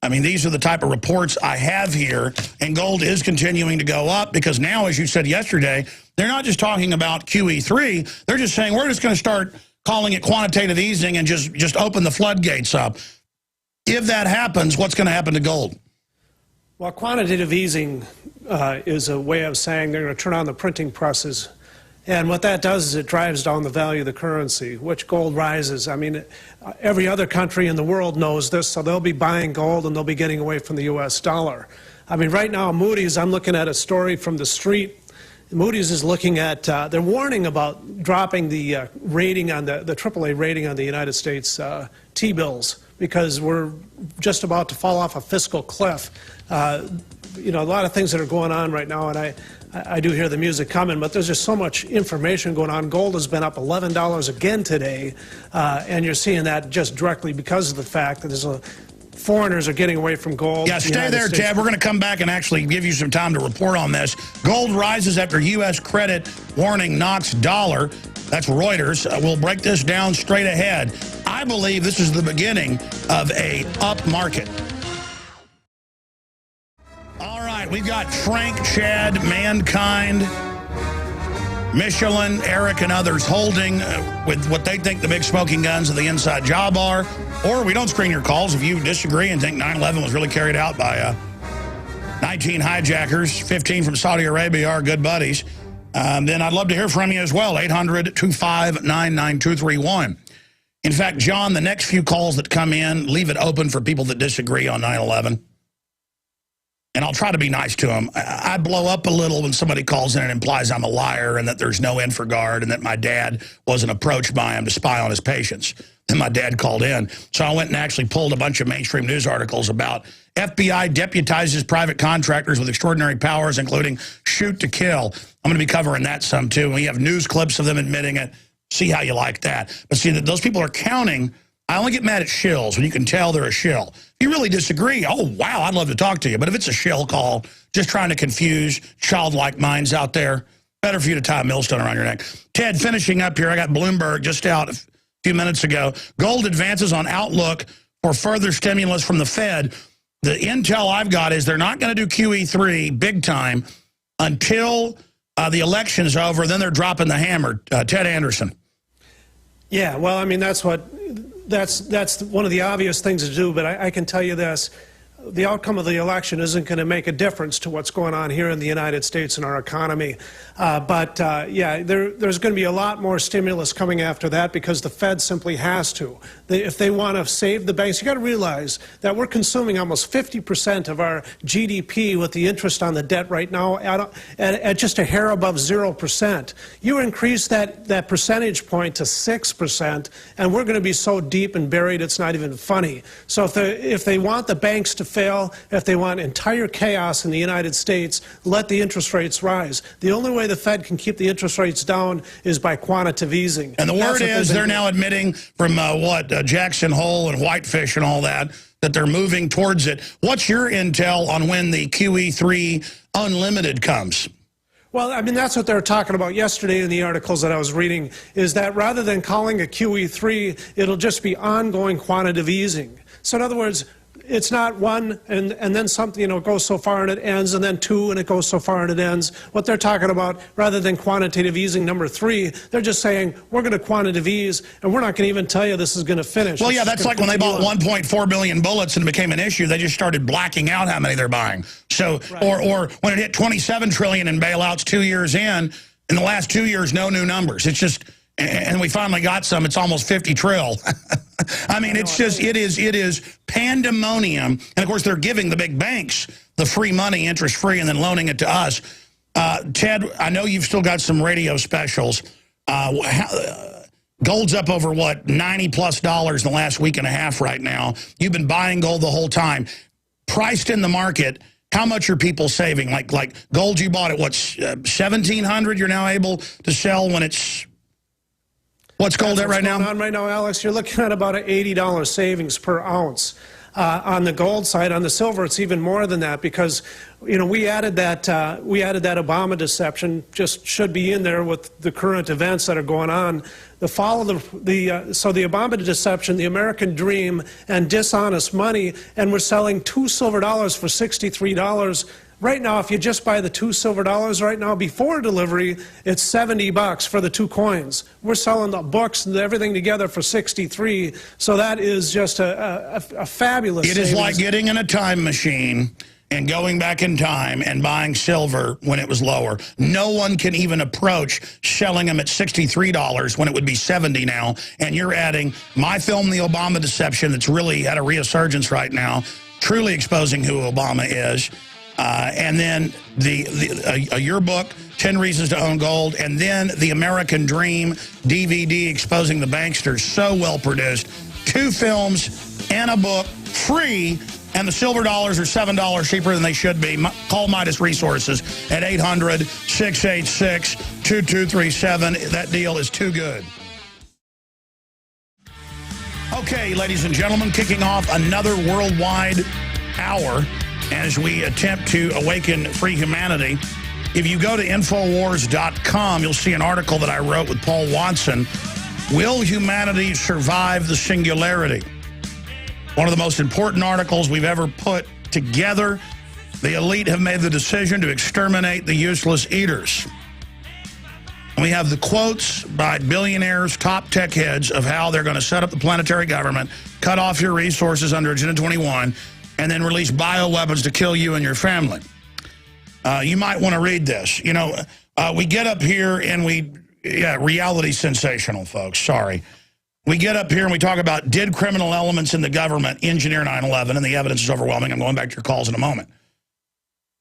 I mean, these are the type of reports I have here, and gold is continuing to go up because now, as you said yesterday, they're not just talking about QE3, they're just saying we're just going to start calling it quantitative easing and just open the floodgates up. If that happens, what's going to happen to gold? Well, quantitative easing is a way of saying they're going to turn on the printing presses. And what that does is it drives down the value of the currency, which gold rises. I mean, every other country in the world knows this, so they'll be buying gold and they'll be getting away from the U.S. dollar. I mean, right now, Moody's, I'm looking at a story from the street. Moody's is looking at, they're warning about dropping the rating on the AAA rating on the United States T-bills because we're just about to fall off a fiscal cliff. You know, a lot of things that are going on right now, and I do hear the music coming, but there's just so much information going on. Gold has been up $11 again today, and you're seeing that just directly because of the fact that foreigners are getting away from gold. Yeah, stay there, Ted. We're going to come back and actually give you some time to report on this. Gold rises after U.S. credit warning knocks dollar. That's Reuters. We'll break this down straight ahead. I believe this is the beginning of a up market. All right, we've got Frank, Chad, Mankind, Michelin, Eric, and others holding with what they think the big smoking guns of the inside job are. Or we don't screen your calls if you disagree and think 9/11 was really carried out by 19 hijackers, 15 from Saudi Arabia, our good buddies. Then I'd love to hear from you as well, 800-259-9231. In fact, John, the next few calls that come in, leave it open for people that disagree on 9/11. And I'll try to be nice to them. I blow up a little when somebody calls in and implies I'm a liar and that there's no Infra-Gard and that my dad wasn't approached by him to spy on his patients. Then my dad called in. So I went and actually pulled a bunch of mainstream news articles about FBI deputizes private contractors with extraordinary powers, including shoot to kill. I'm going to be covering that some, too. And we have news clips of them admitting it. See how you like that. But see, that those people are counting. I only get mad at shills when you can tell they're a shill. If you really disagree, oh, wow, I'd love to talk to you. But if it's a shill call, just trying to confuse childlike minds out there, better for you to tie a millstone around your neck. Ted, finishing up here, I got Bloomberg just out a few minutes ago. Gold advances on outlook for further stimulus from the Fed. The intel I've got is they're not going to do QE3 big time until the election's over. Then they're dropping the hammer. Ted Anderson. Yeah, well, I mean, that's one of the obvious things to do, but I can tell you this. The outcome of the election isn't going to make a difference to what's going on here in the United States and our economy. Yeah, there's going to be a lot more stimulus coming after that because the Fed simply has to. If they want to save the banks, you got to realize that we're consuming almost 50% of our GDP with the interest on the debt right now at just a hair above 0%. You increase that percentage point to 6%, and we're going to be so deep and buried it's not even funny. So if they want the banks to fail, if they want entire chaos in the United States, let the interest rates rise. The only way the Fed can keep the interest rates down is by quantitative easing. And the word is they're now admitting from Jackson Hole and Whitefish and all that they're moving towards it. What's your intel on when the QE3 unlimited comes? Well, I mean, that's what they were talking about yesterday in the articles that I was reading, is that rather than calling it QE3, it'll just be ongoing quantitative easing. So in other words, it's not one and then something, you know, goes so far and it ends, and then two and it goes so far and it ends. What they're talking about, rather than quantitative easing number 3, they're just saying we're going to quantitative ease and we're not going to even tell you this is going to finish. Well, yeah, that's like when they bought 1.4 billion bullets and it became an issue. They just started blacking out how many they're buying. So, right. or when it hit 27 trillion in bailouts 2 years in the last 2 years, no new numbers. It's just, and we finally got some. It's almost 50 trill. I mean, it's just, it is pandemonium. And of course, they're giving the big banks the free money, interest-free, and then loaning it to us. Ted, I know you've still got some radio specials. Gold's up over, what, $90+ in the last week and a half right now. You've been buying gold the whole time. Priced in the market, how much are people saving? Like gold you bought at, what, $1,700 you're now able to sell when it's... What's gold at right now? On right now, Alex, you're looking at about an $80 savings per ounce. On the gold side, on the silver, it's even more than that, because, you know, we added that Obama deception. Just should be in there with the current events that are going on. The fall of so the Obama deception, the American dream, and dishonest money, and we're selling 2 silver dollars for $63. Right now, if you just buy the 2 silver dollars right now before delivery, it's $70 for the 2 coins. We're selling the books and everything together for $63. So that is just a fabulous savings. It is like getting in a time machine and going back in time and buying silver when it was lower. No one can even approach selling them at $63 when it would be $70 now. And you're adding my film, The Obama Deception, that's really at a resurgence right now, truly exposing who Obama is. And then your book, 10 Reasons to Own Gold, and then The American Dream DVD exposing the banksters, so well produced. 2 films and a book, free, and the silver dollars are $7 cheaper than they should be. Call Midas Resources at 800-686-2237. That deal is too good. Okay, ladies and gentlemen, kicking off another worldwide hour as we attempt to awaken free humanity. If you go to Infowars.com, you'll see an article that I wrote with Paul Watson. Will humanity survive the singularity? One of the most important articles we've ever put together. The elite have made the decision to exterminate the useless eaters. And we have the quotes by billionaires, top tech heads, of how they're going to set up the planetary government, cut off your resources under Agenda 21, and then release bioweapons to kill you and your family. You might want to read this. You know, we get up here and reality sensational, folks, sorry. We get up here and we talk about, did criminal elements in the government engineer 9/11, and the evidence is overwhelming. I'm going back to your calls in a moment.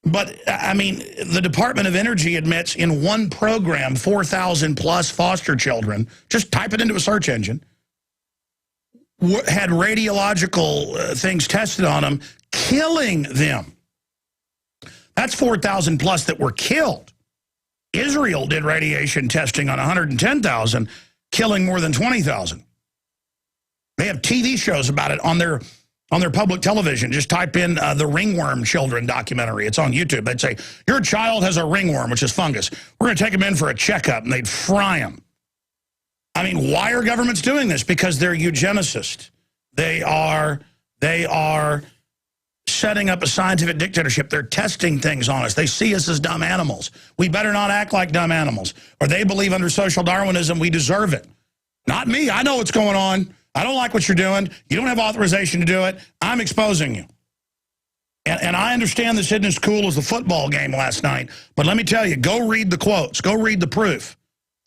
But, I mean, the Department of Energy admits in one program, 4,000+ foster children, just type it into a search engine, had radiological things tested on them, killing them. That's 4,000+ that were killed. Israel did radiation testing on 110,000, killing more than 20,000. They have TV shows about it on their public television. Just type in the ringworm children documentary. It's on YouTube. They'd say, your child has a ringworm, which is fungus. We're going to take them in for a checkup, and they'd fry them. I mean, why are governments doing this? Because they're eugenicists. They are setting up a scientific dictatorship. They're testing things on us. They see us as dumb animals. We better not act like dumb animals. Or they believe under social Darwinism we deserve it. Not me. I know what's going on. I don't like what you're doing. You don't have authorization to do it. I'm exposing you. And I understand this isn't as cool as the football game last night. But let me tell you, go read the quotes. Go read the proof.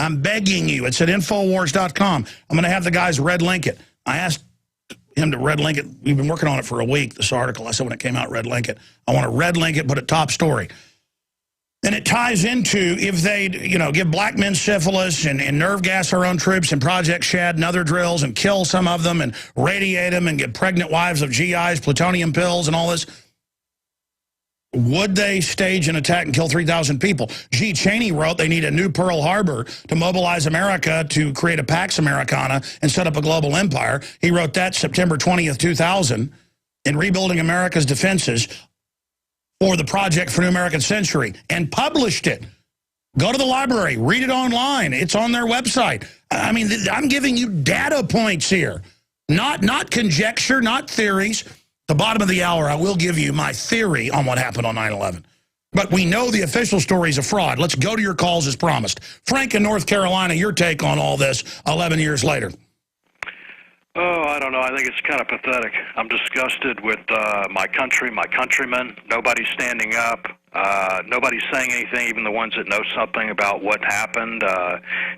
I'm begging you. It's at Infowars.com. I'm going to have the guys red link it. I asked him to red link it. We've been working on it for a week, this article. I said when it came out, red link it. I want to red link it, put it top story. And it ties into, if they, give black men syphilis and nerve gas our own troops and Project Shad and other drills and kill some of them and radiate them and get pregnant wives of GIs, plutonium pills and all this, would they stage an attack and kill 3,000 people? G. Cheney wrote they need a new Pearl Harbor to mobilize America to create a Pax Americana and set up a global empire. He wrote that September 20th, 2000, in Rebuilding America's Defenses for the Project for New American Century, and published it. Go to the library, read it online. It's on their website. I mean, I'm giving you data points here, not conjecture, not theories. the bottom of the hour, I will give you my theory on what happened on 9/11. But we know the official story is a fraud. Let's go to your calls as promised. Frank in North Carolina, your take on all this 11 years later. Oh, I don't know. I think it's kind of pathetic. I'm disgusted with my country, my countrymen. Nobody's standing up. Nobody's saying anything, even the ones that know something about what happened.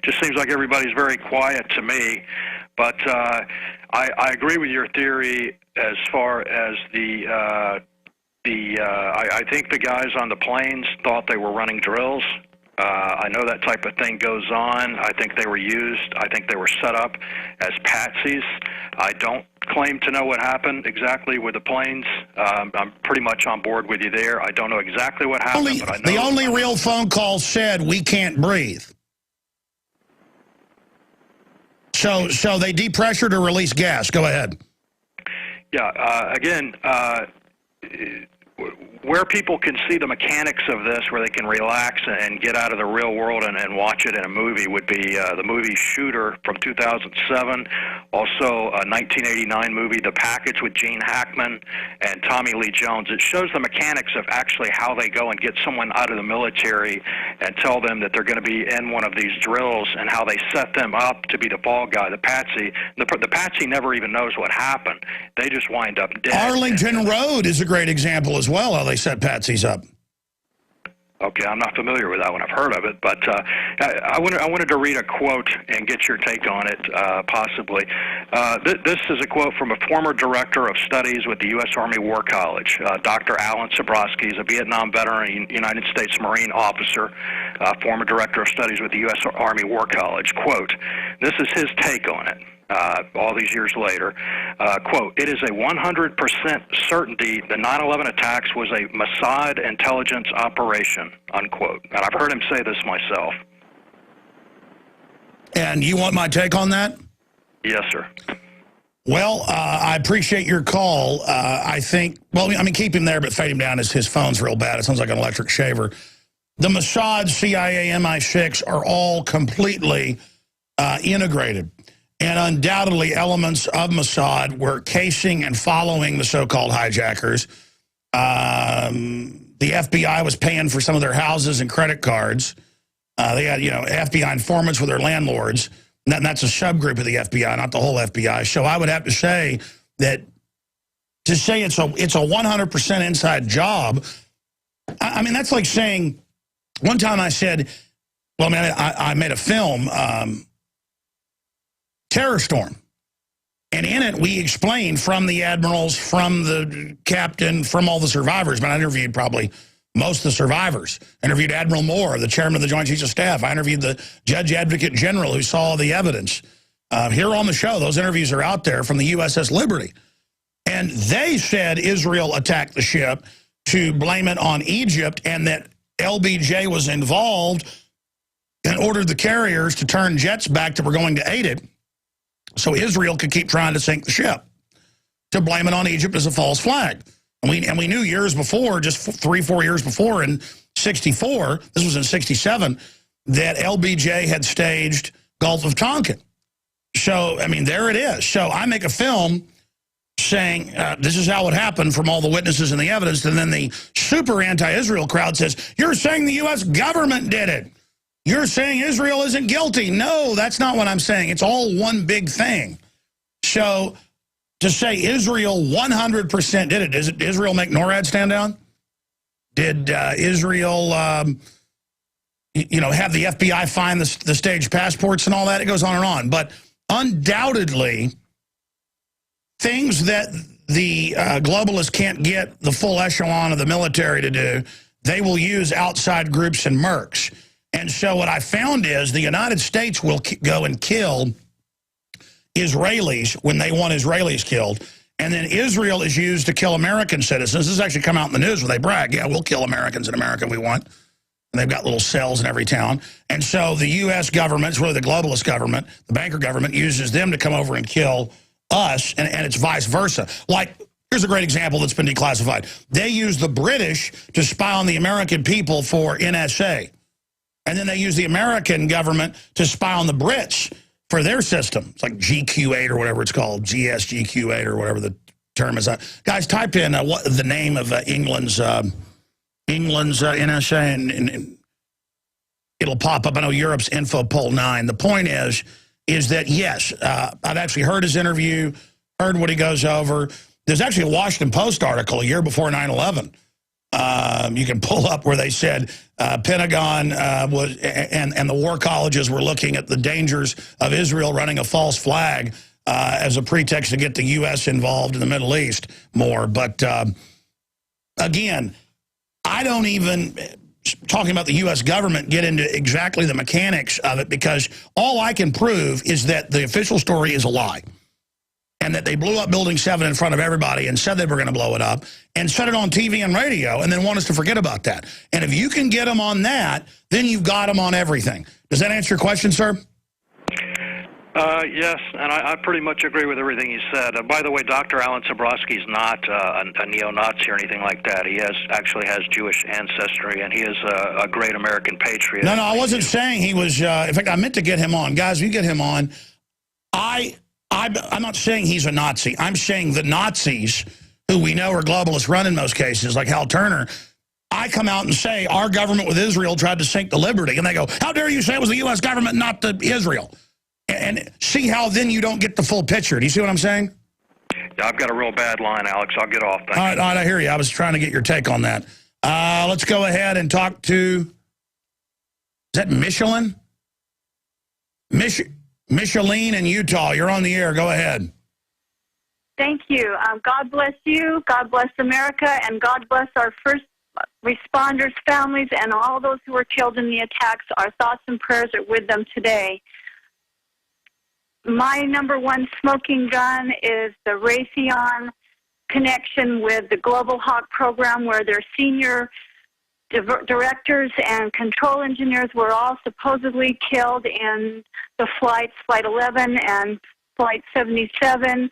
Just seems like everybody's very quiet to me. But I agree with your theory as far as I think the guys on the planes thought they were running drills. I know that type of thing goes on. I think they were used. I think they were set up as patsies. I don't claim to know what happened exactly with the planes. I'm pretty much on board with you there. I don't know exactly what happened. But I know the only real phone call said, "We can't breathe." So they depressured or released gas. Go ahead. Yeah, again, where people can see the mechanics of this, where they can relax and get out of the real world and watch it in a movie, would be the movie Shooter from 2007, also a 1989 movie, The Package, with Gene Hackman and Tommy Lee Jones. It shows the mechanics of actually how they go and get someone out of the military and tell them that they're going to be in one of these drills, and how they set them up to be the ball guy, the patsy. The patsy never even knows what happened. They just wind up dead. Arlington Road is a great example as well, how they set patsies up. Okay, I'm not familiar with that one. I've heard of it, but I wanted to read a quote and get your take on it, possibly. This is a quote from a former director of studies with the U.S. Army War College, Dr. Alan Sabrowski. He's a Vietnam veteran, United States Marine officer, former director of studies with the U.S. Army War College. Quote, this is his take on it. All these years later, quote, it is a 100% certainty the 9/11 attacks was a Mossad intelligence operation, unquote. And I've heard him say this myself. And you want my take on that? Yes, sir. Well, I appreciate your call. I think, well, I mean, keep him there, but fade him down. His phone's real bad. It sounds like an electric shaver. The Mossad, CIA, MI6 are all completely integrated. And undoubtedly, elements of Mossad were casing and following the so-called hijackers. The FBI was paying for some of their houses and credit cards. They had, FBI informants with their landlords. And that's a subgroup of the FBI, not the whole FBI. So I would have to say that to say it's a 100% inside job, I mean, that's like saying, one time I said, well, man, I made a film, Terror Storm. And in it, we explained from the admirals, from the captain, from all the survivors. But I interviewed probably most of the survivors. I interviewed Admiral Moore, the chairman of the Joint Chiefs of Staff. I interviewed the Judge Advocate General who saw the evidence. Here on the show, those interviews are out there from the USS Liberty. And they said Israel attacked the ship to blame it on Egypt, and that LBJ was involved and ordered the carriers to turn jets back that were going to aid it, so Israel could keep trying to sink the ship, to blame it on Egypt as a false flag. And we knew years before, just 3-4 years before, in 64, this was in 67, that LBJ had staged Gulf of Tonkin. So, I mean, there it is. So I make a film saying this is how it happened from all the witnesses and the evidence, and then the super anti-Israel crowd says, you're saying the U.S. government did it. You're saying Israel isn't guilty. No, that's not what I'm saying. It's all one big thing. So to say Israel 100% did it, did Israel make NORAD stand down? Did Israel, have the FBI find the staged passports and all that? It goes on and on. But undoubtedly, things that the globalists can't get the full echelon of the military to do, they will use outside groups and mercs. And so what I found is the United States will go and kill Israelis when they want Israelis killed. And then Israel is used to kill American citizens. This has actually come out in the news where they brag, yeah, we'll kill Americans in America if we want. And they've got little cells in every town. And so the U.S. government, it's really the globalist government, the banker government, uses them to come over and kill us, and it's vice versa. Like, here's a great example that's been declassified. They use the British to spy on the American people for NSA. And then they use the American government to spy on the Brits for their system. It's like GQ8 or whatever it's called, GSGQ8 or whatever the term is that. Guys, type in what the name of England's NSA, and it'll pop up. I know Europe's Info Poll 9. The point is that, yes, I've actually heard his interview, heard what he goes over. There's actually a Washington Post article a year before 9/11. You can pull up where they said Pentagon was and the war colleges were looking at the dangers of Israel running a false flag as a pretext to get the U.S. involved in the Middle East more. But again, I don't even, talking about the U.S. government, get into exactly the mechanics of it, because all I can prove is that the official story is a lie. And that they blew up Building 7 in front of everybody and said they were going to blow it up and said it on TV and radio and then want us to forget about that. And if you can get them on that, then you've got them on everything. Does that answer your question, sir? Yes, and I pretty much agree with everything you said. By the way, Dr. Alan Sabrowski's not a neo-Nazi or anything like that. He actually has Jewish ancestry, and he is a great American patriot. No, I wasn't saying he was. In fact, I meant to get him on. Guys, you get him on. I'm not saying he's a Nazi. I'm saying the Nazis, who we know are globalists run in most cases, like Hal Turner, I come out and say our government with Israel tried to sink the Liberty. And they go, how dare you say it was the U.S. government, not the Israel? And see how then you don't get the full picture. Do you see what I'm saying? Yeah, I've got a real bad line, Alex. I'll get off. All right, I hear you. I was trying to get your take on that. Let's go ahead and talk to, is that Michelin? Micheline in Utah, you're on the air. Go ahead. Thank you. God bless you, God bless America, and God bless our first responders' families and all those who were killed in the attacks. Our thoughts and prayers are with them today. My number one smoking gun is the Raytheon connection with the Global Hawk program, where their senior directors and control engineers were all supposedly killed in the flights, Flight 11 and Flight 77,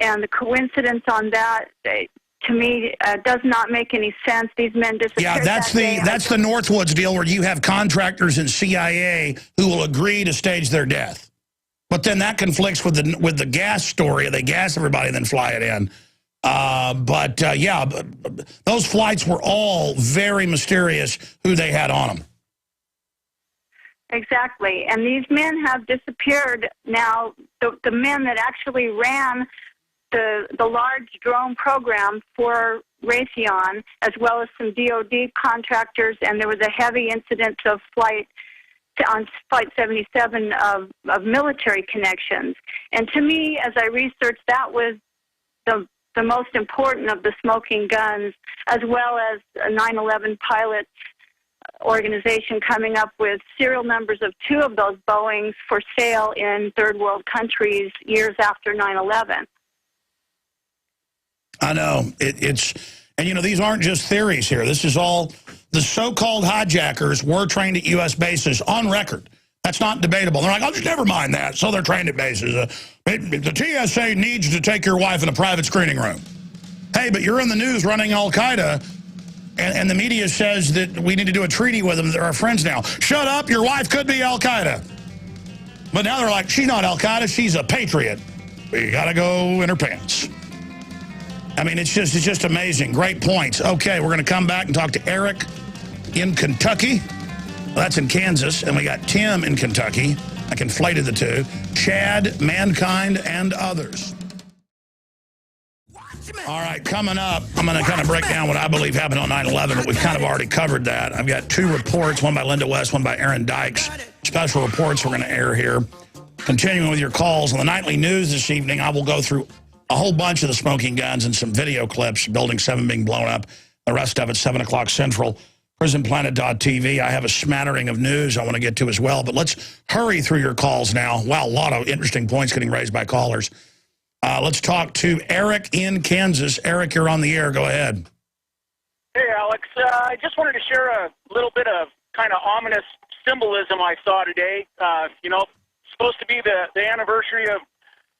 and the coincidence on that, to me, does not make any sense. These men disappeared. Yeah, that's the Northwoods deal, where you have contractors in CIA who will agree to stage their death, but then that conflicts with the gas story. They gas everybody and then fly it in. Yeah, those flights were all very mysterious who they had on them. Exactly. And these men have disappeared now. The men that actually ran the large drone program for Raytheon, as well as some DOD contractors, and there was a heavy incident of on Flight 77 of military connections. And to me, as I researched, that was the most important of the smoking guns, as well as a 9/11 pilots organization coming up with serial numbers of 2 of those Boeings for sale in third world countries years after 9/11. I know. And you know, these aren't just theories here. This is all, the so-called hijackers were trained at U.S. bases on record. That's not debatable. They're like, oh, just never mind that. So they're trained at bases. The TSA needs to take your wife in a private screening room. Hey, but you're in the news running Al-Qaeda, and the media says that we need to do a treaty with them. They're our friends now. Shut up, your wife could be Al-Qaeda. But now they're like, she's not Al-Qaeda, she's a patriot. We got to go in her pants. I mean, it's just amazing. Great points. Okay, we're going to come back and talk to Eric in Kentucky. Well, that's in Kansas. And we got Tim in Kentucky. I conflated the two. Chad, Mankind, and others. All right, coming up, I'm going to kind of break down what I believe happened on 9/11, but we've kind of already covered that. I've got 2 reports, one by Linda West, one by Aaron Dykes. Special reports we're going to air here. Continuing with your calls on the nightly news this evening, I will go through a whole bunch of the smoking guns and some video clips, Building 7 being blown up, the rest of it, 7 o'clock Central, prisonplanet.tv. I have a smattering of news I want to get to as well, but let's hurry through your calls now. Wow, a lot of interesting points getting raised by callers. Let's talk to Eric in Kansas. Eric, you're on the air. Go ahead. Hey, Alex. I just wanted to share a little bit of kind of ominous symbolism I saw today. You know, supposed to be the anniversary of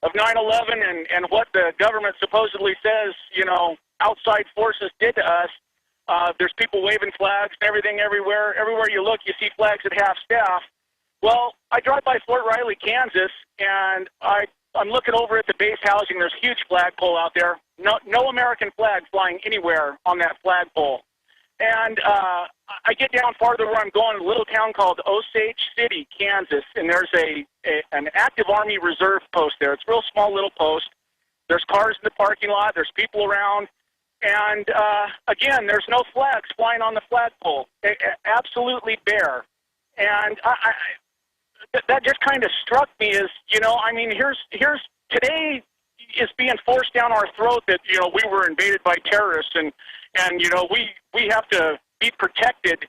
9/11 and what the government supposedly says, you know, outside forces did to us. There's people waving flags and everything everywhere. Everywhere you look, you see flags at half-staff. Well, I drive by Fort Riley, Kansas, and I'm looking over at the base housing. There's a huge flagpole out there. no American flag flying anywhere on that flagpole. And I get down farther where I'm going, a little town called Osage City, Kansas, and there's an active Army reserve post there. It's a real small little post. There's cars in the parking lot. There's people around. And, again, there's no flags flying on the flagpole. Absolutely bare. And that just kind of struck me as, I mean, here's today is being forced down our throat that, we were invaded by terrorists and we have to be protected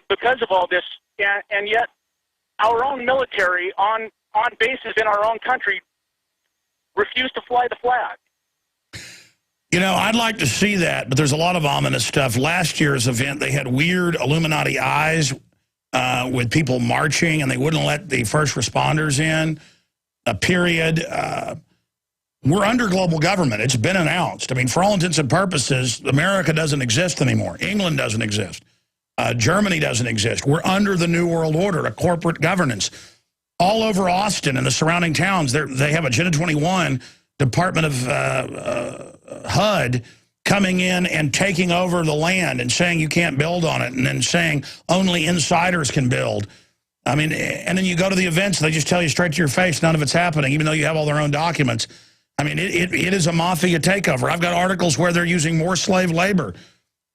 because of all this. And yet our own military on bases in our own country refuse to fly the flag. I'd like to see that, but there's a lot of ominous stuff. Last year's event, they had weird Illuminati eyes with people marching, and they wouldn't let the first responders in, period. We're under global government. It's been announced. I mean, for all intents and purposes, America doesn't exist anymore. England doesn't exist. Germany doesn't exist. We're under the New World Order, a corporate governance. All over Austin and the surrounding towns, they have Agenda 21, Department of HUD, coming in and taking over the land and saying you can't build on it, and then saying only insiders can build. I mean, and then you go to the events, they just tell you straight to your face none of it's happening, even though you have all their own documents. I mean, it is a mafia takeover. I've got articles where they're using more slave labor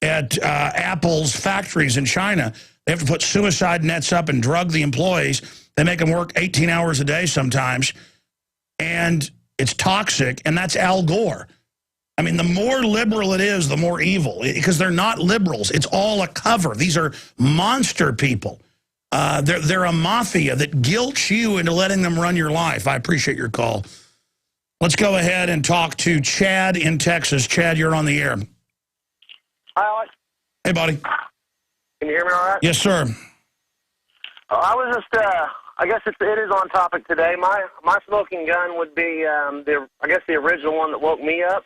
at Apple's factories in China. They have to put suicide nets up and drug the employees. They make them work 18 hours a day sometimes. And it's toxic, and that's Al Gore. I mean, the more liberal it is, the more evil, because they're not liberals. It's all a cover. These are monster people. They're a mafia that guilts you into letting them run your life. I appreciate your call. Let's go ahead and talk to Chad in Texas. Chad, you're on the air. Hi, Alex. Hey, buddy. Can you hear me all right? Yes, sir. I was just, I guess it is on topic today. My smoking gun would be, the original one that woke me up.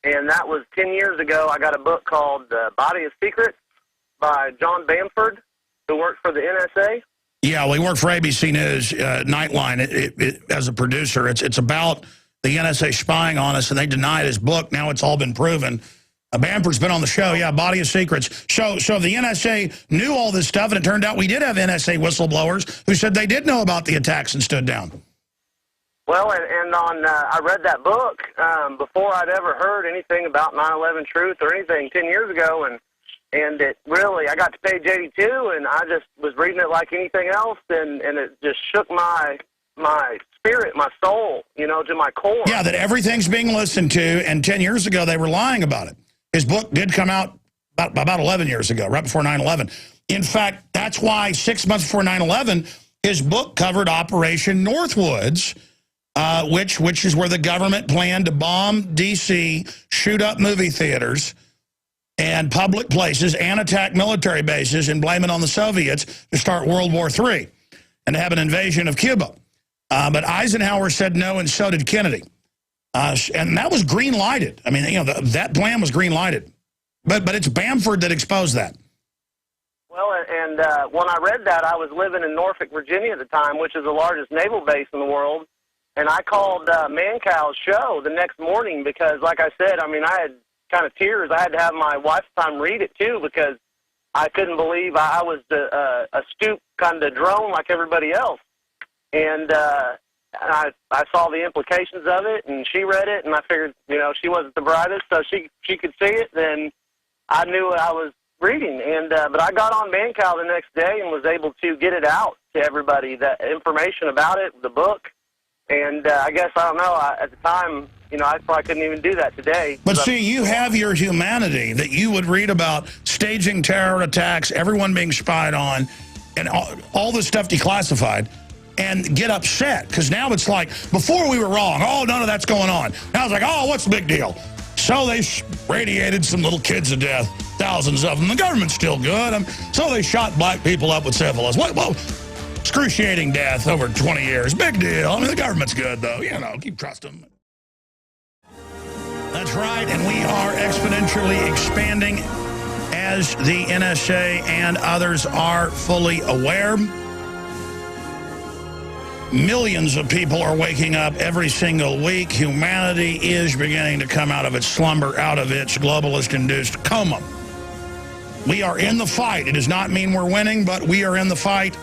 And that was 10 years ago. I got a book called Body of Secrets by John Bamford, who worked for the NSA. Yeah, well, he worked for ABC News, Nightline, as a producer. It's about the NSA spying on us, and they denied his book. Now it's all been proven. Bamford's been on the show, yeah, Body of Secrets. So the NSA knew all this stuff, and it turned out we did have NSA whistleblowers who said they did know about the attacks and stood down. Well, I read that book before I'd ever heard anything about 9/11 Truth or anything 10 years ago, and it really, I got to page 82, and I just was reading it like anything else, and it just shook my spirit, my soul, to my core. Yeah, that everything's being listened to, and 10 years ago they were lying about it. His book did come out about 11 years ago, right before 9/11. In fact, that's why 6 months before 9/11, his book covered Operation Northwoods, which is where the government planned to bomb D.C., shoot up movie theaters and public places, and attack military bases and blame it on the Soviets to start World War III and to have an invasion of Cuba. But Eisenhower said no, and so did Kennedy. And that was green-lighted. I mean, that plan was green-lighted. But it's Bamford that exposed that. Well, and when I read that, I was living in Norfolk, Virginia at the time, which is the largest naval base in the world. And I called Mancow's show the next morning because, like I said, I mean, I had kind of tears. I had to have my wife's time read it, too, because I couldn't believe I was a stoop kind of drone like everybody else. And I saw the implications of it, and she read it, and I figured, she wasn't the brightest, so she could see it, then I knew what I was reading. And but I got on Mancow the next day and was able to get it out to everybody, that information about it, the book. And I guess, I don't know, at the time, I probably couldn't even do that today. But see, you have your humanity that you would read about staging terror attacks, everyone being spied on, and all this stuff declassified, and get upset. Because now it's like, before we were wrong, oh, none of that's going on. Now it's like, oh, what's the big deal? So they radiated some little kids to death, thousands of them. The government's still good. So they shot black people up with syphilis. Well, excruciating death over 20 years. Big deal. I mean, the government's good, though. Keep trusting them. That's right, and we are exponentially expanding as the NSA and others are fully aware. Millions of people are waking up every single week. Humanity is beginning to come out of its slumber, out of its globalist-induced coma. We are in the fight. It does not mean we're winning, but we are in the fight.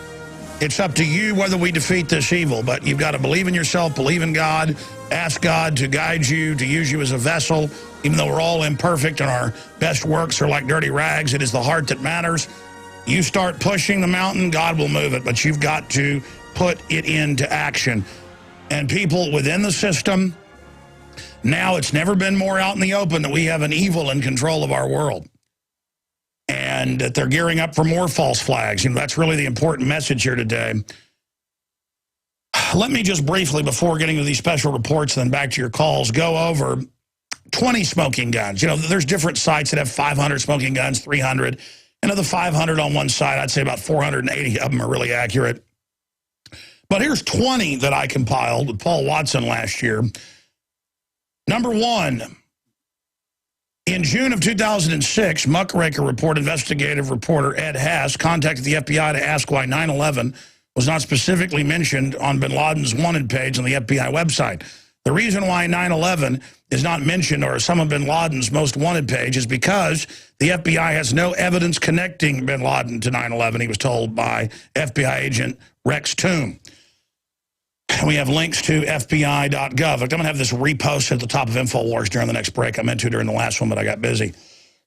It's up to you whether we defeat this evil, but you've got to believe in yourself, believe in God, ask God to guide you, to use you as a vessel. Even though we're all imperfect and our best works are like dirty rags, it is the heart that matters. You start pushing the mountain, God will move it, but you've got to put it into action. And people within the system, now it's never been more out in the open that we have an evil in control of our world. And that they're gearing up for more false flags. You know, that's really the important message here today. Let me just briefly, before getting to these special reports and then back to your calls, go over 20 smoking guns. You know, there's different sites that have 500 smoking guns, 300. And of the 500 on one side, I'd say about 480 of them are really accurate. But here's 20 that I compiled with Paul Watson last year. Number one, in June of 2006, Muckraker Report investigative reporter Ed Haas contacted the FBI to ask why 9/11 was not specifically mentioned on bin Laden's wanted page on the FBI website. The reason why 9/11 is not mentioned or some of bin Laden's most wanted page is because the FBI has no evidence connecting bin Laden to 9/11, he was told by FBI agent Rex Toome. We have links to FBI.gov. I'm going to have this reposted at the top of InfoWars during the next break. I meant to during the last one, but I got busy.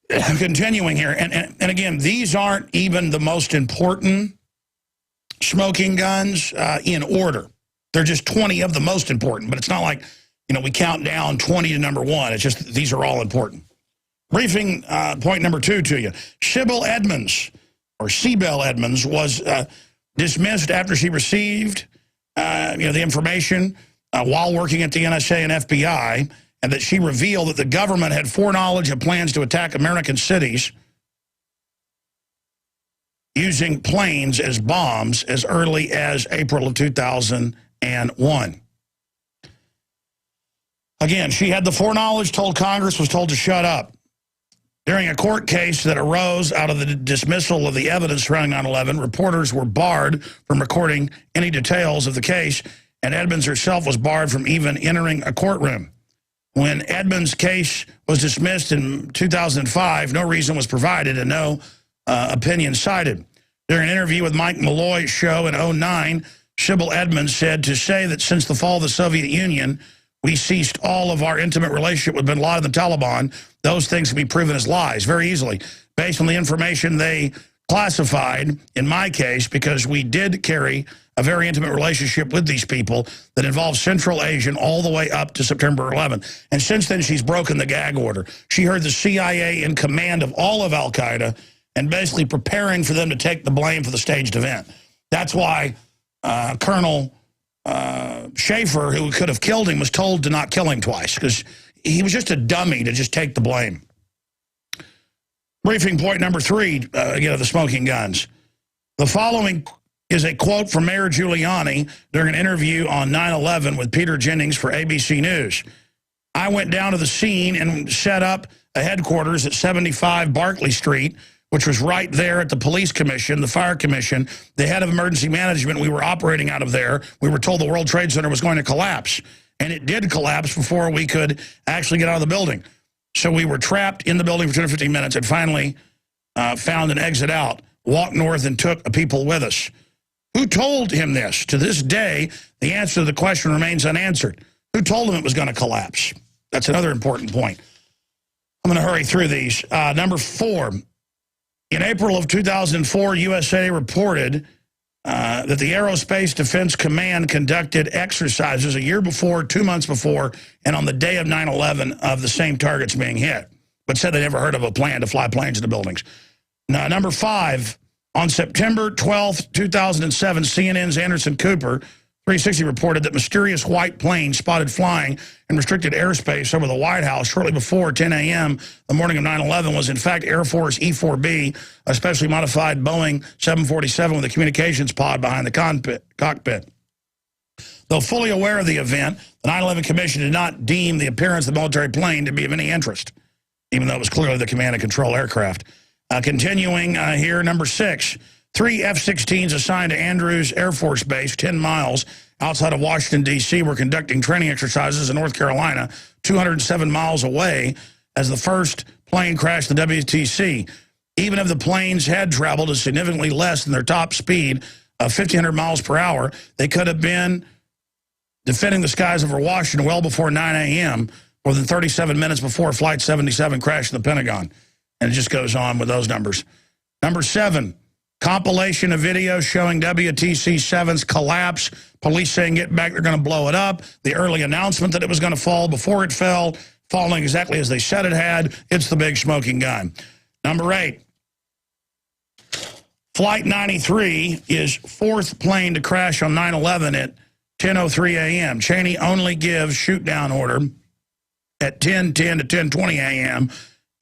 Continuing here, and again, these aren't even the most important smoking guns in order. They're just 20 of the most important, but it's not like, you know, we count down 20 to number one. It's just these are all important. Briefing point number two to you. Sybil Edmonds, or Cybelle Edmonds, was dismissed after she received the information while working at the NSA and FBI, and that she revealed that the government had foreknowledge of plans to attack American cities using planes as bombs as early as April of 2001. Again, she had the foreknowledge, told Congress, was told to shut up. During a court case that arose out of the dismissal of the evidence surrounding 9/11, reporters were barred from recording any details of the case, and Edmonds herself was barred from even entering a courtroom. When Edmonds' case was dismissed in 2005, no reason was provided and no opinion cited. During an interview with Mike Malloy's show in 2009, Sybil Edmonds said, to say that since the fall of the Soviet Union, we ceased all of our intimate relationship with bin Laden and the Taliban, those things can be proven as lies very easily, based on the information they classified in my case, because we did carry a very intimate relationship with these people that involved Central Asian all the way up to September 11th. And since then, she's broken the gag order. She heard the CIA in command of all of al-Qaeda and basically preparing for them to take the blame for the staged event. That's why Colonel Schaefer, who could have killed him, was told to not kill him twice, because he was just a dummy to just take the blame. Briefing point number three, again, of the smoking guns. The following is a quote from Mayor Giuliani during an interview on 9/11 with Peter Jennings for ABC News. I went down to the scene and set up a headquarters at 75 Barclay Street, which was right there at the police commission, the fire commission, the head of emergency management. We were operating out of there. We were told the World Trade Center was going to collapse. And it did collapse before we could actually get out of the building. So we were trapped in the building for 250 minutes and finally found an exit out, walked north and took people with us. Who told him this? To this day, the answer to the question remains unanswered. Who told him it was going to collapse? That's another important point. I'm going to hurry through these. Number four. In April of 2004, USA reported that the Aerospace Defense Command conducted exercises a year before, 2 months before, and on the day of 9/11 of the same targets being hit, but said they never heard of a plan to fly planes into buildings. Now, number five, on September 12th, 2007, CNN's Anderson Cooper 360 reported that mysterious white planes spotted flying in restricted airspace over the White House shortly before 10 a.m. the morning of 9/11 was in fact Air Force E-4B, a specially modified Boeing 747 with a communications pod behind the cockpit. Though fully aware of the event, the 9/11 Commission did not deem the appearance of the military plane to be of any interest, even though it was clearly the command and control aircraft. Continuing here, number six. 3 F-16s assigned to Andrews Air Force Base, 10 miles outside of Washington, D.C. were conducting training exercises in North Carolina, 207 miles away, as the first plane crashed the WTC. Even if the planes had traveled at significantly less than their top speed of 1,500 miles per hour, they could have been defending the skies over Washington well before 9 a.m., more than 37 minutes before Flight 77 crashed in the Pentagon. And it just goes on with those numbers. Number 7, compilation of videos showing WTC-7's collapse. Police saying, get back, they're going to blow it up. The early announcement that it was going to fall before it fell, falling exactly as they said it had. It's the big smoking gun. Number 8, Flight 93 is 4th plane to crash on 9/11 at 10:03 a.m. Cheney only gives shoot-down order at 10:10 to 10:20 a.m.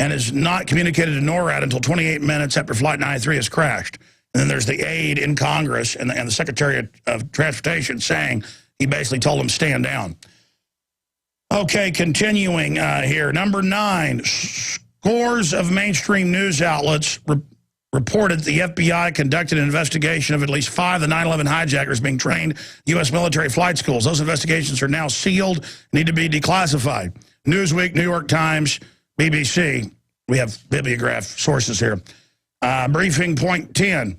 and is not communicated to NORAD until 28 minutes after Flight 93 has crashed. And then there's the aide in Congress and the Secretary of Transportation saying he basically told him stand down. Okay, continuing here. Number 9, scores of mainstream news outlets reported the FBI conducted an investigation of at least 5 of the 9/11 hijackers being trained U.S. military flight schools. Those investigations are now sealed, need to be declassified. Newsweek, New York Times, BBC. We have bibliograph sources here. Briefing point 10.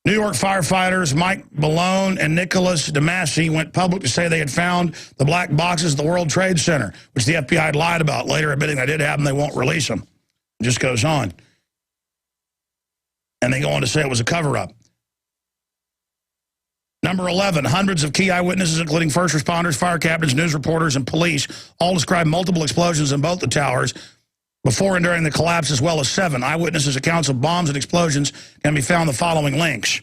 New York firefighters Mike Malone and Nicholas DeMasi went public to say they had found the black boxes at the World Trade Center, which the FBI had lied about, later admitting they did have them, they won't release them. It just goes on. And they go on to say it was a cover-up. Number 11, hundreds of key eyewitnesses, including first responders, fire captains, news reporters, and police, all described multiple explosions in both the towers before and during the collapse, as well as 7 eyewitnesses' accounts of bombs and explosions can be found in the following links.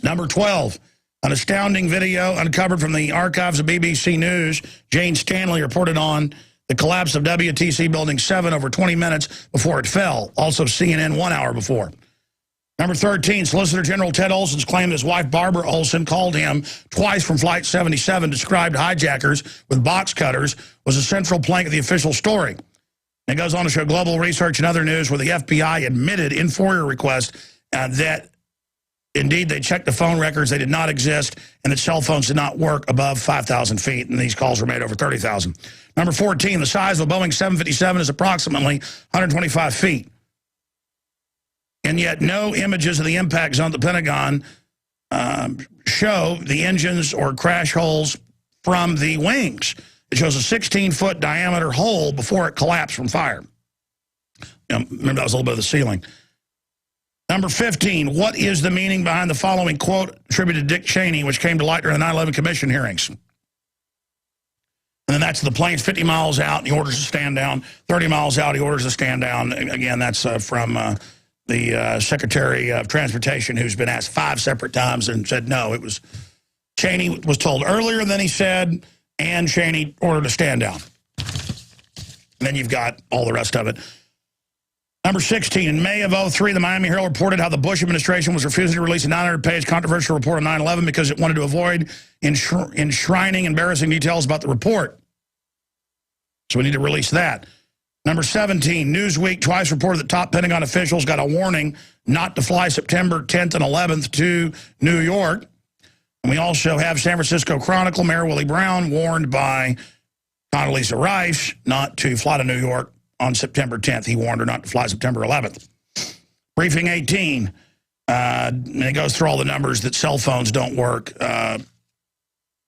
Number 12, an astounding video uncovered from the archives of BBC News. Jane Stanley reported on the collapse of WTC Building 7 over 20 minutes before it fell. Also CNN 1 hour before. Number 13, Solicitor General Ted Olson's claim that his wife Barbara Olson called him twice from Flight 77, described hijackers with box cutters, was a central plank of the official story. And it goes on to show global research and other news where the FBI admitted in FOIA requests that indeed they checked the phone records, they did not exist, and that cell phones did not work above 5,000 feet, and these calls were made over 30,000. Number 14, the size of a Boeing 757 is approximately 125 feet. And yet no images of the impact zone at the Pentagon show the engines or crash holes from the wings. It shows a 16-foot diameter hole before it collapsed from fire. Remember, that was a little bit of the ceiling. Number 15, what is the meaning behind the following quote attributed to Dick Cheney, which came to light during the 9/11 Commission hearings? And then that's the plane's 50 miles out, he orders to stand down. 30 miles out, he orders to stand down. Again, that's from the Secretary of Transportation, who's been asked 5 separate times and said no. It was Cheney was told earlier than he said, and Cheney ordered to stand down. And then you've got all the rest of it. Number 16, in May of 2003, the Miami Herald reported how the Bush administration was refusing to release a 900-page controversial report on 9/11 because it wanted to avoid enshrining embarrassing details about the report. So we need to release that. Number 17, Newsweek twice reported that top Pentagon officials got a warning not to fly September 10th and 11th to New York. And we also have San Francisco Chronicle, Mayor Willie Brown warned by Condoleezza Rice not to fly to New York on September 10th. He warned her not to fly September 11th. Briefing 18, and it goes through all the numbers that cell phones don't work,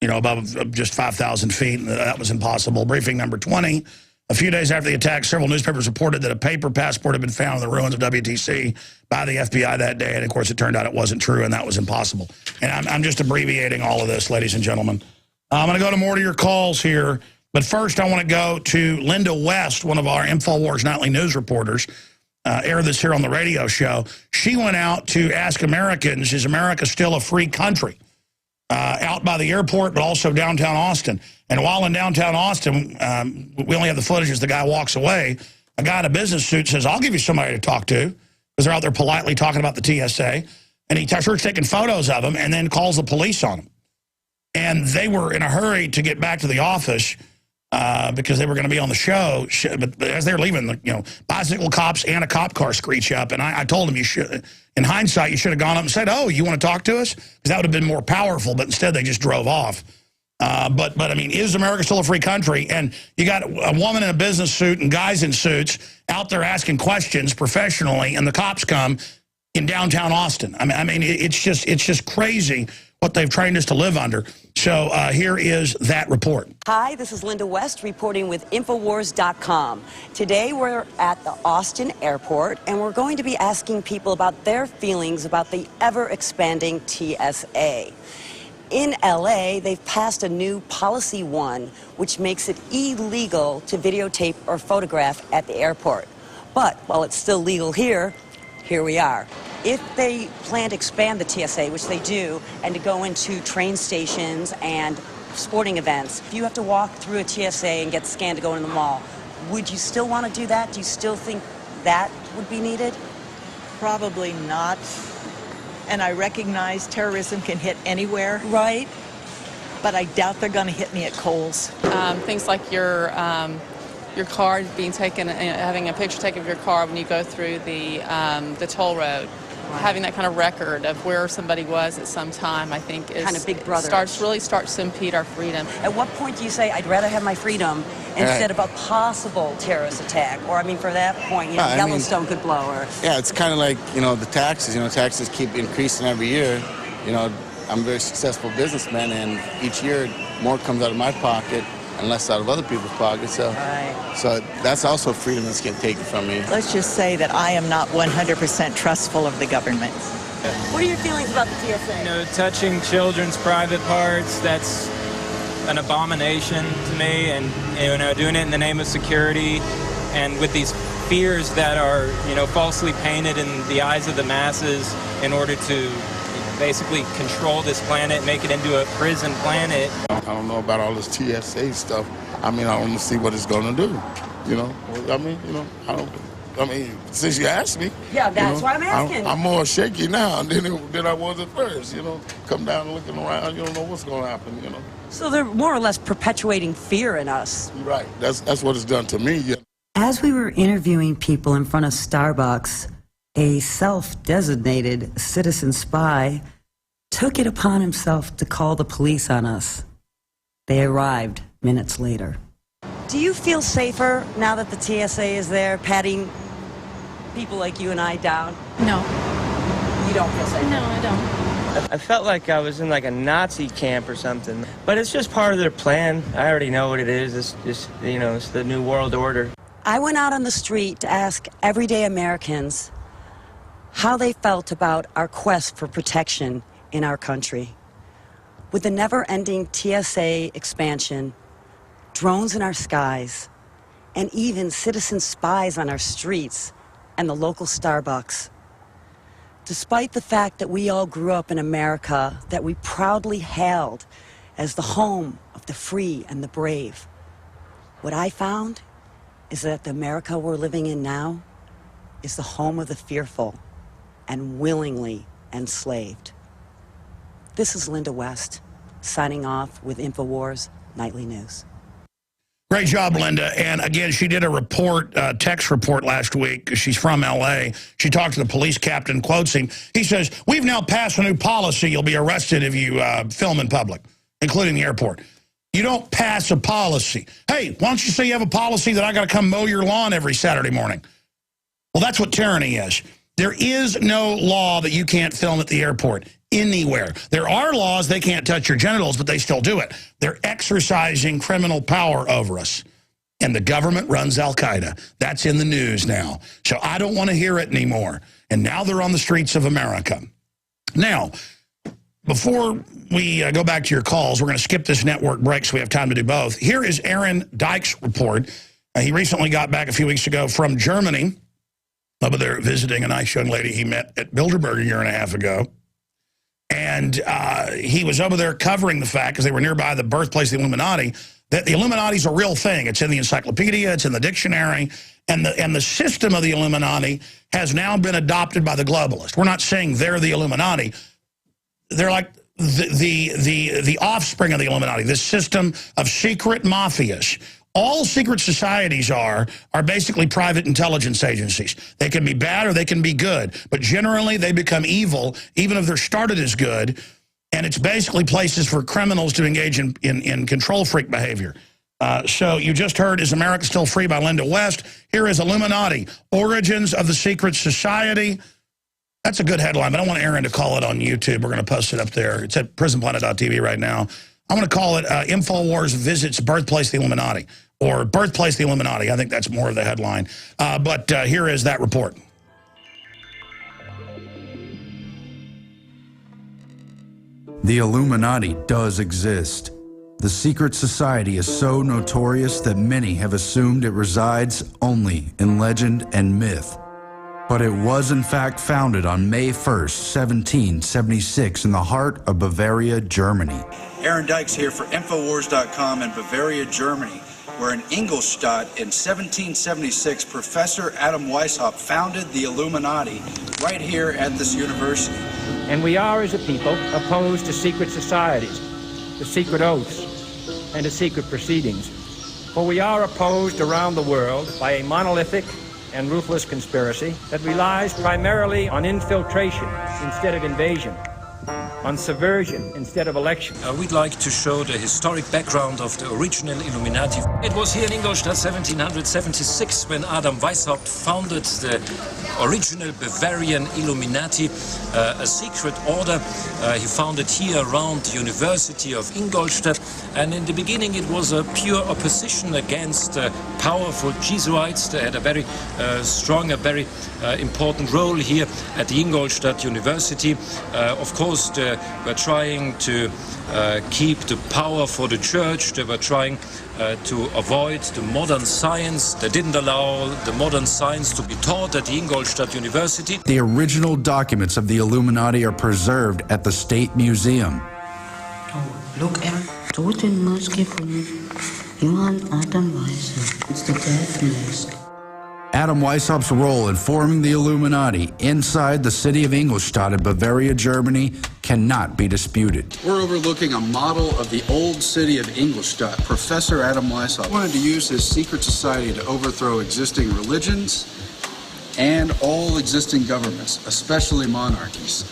above just 5,000 feet. That was impossible. Briefing number 20, a few days after the attack, several newspapers reported that a paper passport had been found in the ruins of WTC by the FBI that day. And, of course, it turned out it wasn't true, and that was impossible. And I'm just abbreviating all of this, ladies and gentlemen. I'm going to go to more of your calls here. But first, I want to go to Linda West, one of our InfoWars Nightly News reporters, aired this here on the radio show. She went out to ask Americans, is America still a free country? Out by the airport, but also downtown Austin. And while in downtown Austin, we only have the footage as the guy walks away. A guy in a business suit says, I'll give you somebody to talk to, because they're out there politely talking about the TSA. And he starts taking photos of them and then calls the police on them. And they were in a hurry to get back to the office because they were going to be on the show. But as they're leaving, bicycle cops and a cop car screech up. And I told them, in hindsight, you should have gone up and said, oh, you want to talk to us? Because that would have been more powerful, but instead they just drove off. But I mean, is America still a free country? And you got a woman in a business suit and guys in suits out there asking questions professionally, and the cops come in downtown Austin. I mean, it's just crazy what they've trained us to live under. So here is that report. Hi, this is Linda West reporting with Infowars.com. Today we're at the Austin airport, and we're going to be asking people about their feelings about the ever-expanding TSA. In LA, they've passed a new Policy 1, which makes it illegal to videotape or photograph at the airport. But while it's still legal here we are. If they plan to expand the TSA, which they do, and to go into train stations and sporting events, if you have to walk through a TSA and get scanned to go into the mall, would you still want to do that? Do you still think that would be needed? Probably not. And I recognize terrorism can hit anywhere. Right. But I doubt they're going to hit me at Kohl's. Things like your card being taken, having a picture taken of your car when you go through the toll road. Right. Having that kind of record of where somebody was at some time, I think, is kind of big brother. starts to impede our freedom. At what point do you say, I'd rather have my freedom instead of a possible terrorist attack? Or, I mean, for that point, Yellowstone could blow her. Yeah, it's kind of like, the taxes. Taxes keep increasing every year. I'm a very successful businessman, and each year more comes out of my pocket and less out of other people's pockets. So that's also freedom that's getting taken from me. Let's just say that I am not 100% trustful of the government. What are your feelings about the TSA? Touching children's private parts, that's an abomination to me, and doing it in the name of security and with these fears that are falsely painted in the eyes of the masses in order to basically control this planet, make it into a prison planet. I don't know about all this TSA stuff. I want to see what it's going to do. Since you asked me. Yeah, that's why I'm asking. I'm more shaky now than I was at first. Come down and looking around, you don't know what's going to happen. So they're more or less perpetuating fear in us. Right. That's what it's done to me. Yeah. As we were interviewing people in front of Starbucks, a self-designated citizen spy took it upon himself to call the police on us. They arrived minutes later. Do you feel safer now that the TSA is there, patting people like you and I down? No. You don't feel safer? No, I don't. I felt like I was in like a Nazi camp or something. But it's just part of their plan. I already know what it is. It's just, it's the New World Order. I went out on the street to ask everyday Americans how they felt about our quest for protection in our country. With the never-ending TSA expansion, drones in our skies, and even citizen spies on our streets and the local Starbucks. Despite the fact that we all grew up in America that we proudly hailed as the home of the free and the brave, what I found is that the America we're living in now is the home of the fearful and willingly enslaved. This is Linda West, signing off with Infowars Nightly News. Great job, Linda. And again, she did a report, text report last week. She's from L.A. She talked to the police captain, quotes him. He says, we've now passed a new policy. You'll be arrested if you film in public, including the airport. You don't pass a policy. Hey, why don't you say you have a policy that I got to come mow your lawn every Saturday morning? Well, that's what tyranny is. There is no law that you can't film at the airport anywhere. There are laws they can't touch your genitals, but they still do it. They're exercising criminal power over us. And the government runs Al-Qaeda. That's in the news now. So I don't want to hear it anymore. And now they're on the streets of America. Now, before we go back to your calls, we're going to skip this network break so we have time to do both. Here is Aaron Dyke's report. He recently got back a few weeks ago from Germany. Over there visiting a nice young lady he met at Bilderberg a year and a half ago. And he was over there covering the fact, because they were nearby the birthplace of the Illuminati, that the Illuminati is a real thing. It's in the encyclopedia, it's in the dictionary, and the system of the Illuminati has now been adopted by the globalists. We're not saying they're the Illuminati. They're like the offspring of the Illuminati, this system of secret mafias all secret societies are basically private intelligence agencies. They can be bad or they can be good, but generally they become evil, even if they're started as good, and it's basically places for criminals to engage in control freak behavior. So you just heard Is America Still Free by Linda West. Here is Illuminati, Origins of the Secret Society. That's a good headline, but I want Aaron to call it on YouTube. We're going to post it up there. It's at prisonplanet.tv right now. I'm going to call it InfoWars Visits Birthplace the Illuminati, or Birthplace the Illuminati. I think that's more of the headline. But here is that report. The Illuminati does exist. The secret society is so notorious that many have assumed it resides only in legend and myth. But it was in fact founded on May 1st, 1776 in the heart of Bavaria, Germany. Aaron Dykes here for Infowars.com in Bavaria, Germany, where in Ingolstadt in 1776, Professor Adam Weishaupt founded the Illuminati right here at this university. And we are, as a people, opposed to secret societies, to secret oaths, and to secret proceedings. For we are opposed around the world by a monolithic and ruthless conspiracy that relies primarily on infiltration instead of invasion, on subversion instead of election. We'd like to show the historic background of the original Illuminati. It was here in Ingolstadt 1776 when Adam Weishaupt founded the original Bavarian Illuminati, a secret order he founded here around the University of Ingolstadt. And in the beginning it was a pure opposition against powerful Jesuits. They had a very strong, a very important role here at the Ingolstadt University. Of course, they were trying to keep the power for the church. They were trying to avoid the modern science. They didn't allow the modern science to be taught at the Ingolstadt University. The original documents of the Illuminati are preserved at the State Museum. Look, Aaron. Tote Maske von Johann Adam Weishaupt. It's the death mask. Adam Weishaupt's role in forming the Illuminati inside the city of Ingolstadt in Bavaria, Germany, cannot be disputed. We're overlooking a model of the old city of Ingolstadt. Professor Adam Weishaupt wanted to use his secret society to overthrow existing religions and all existing governments, especially monarchies.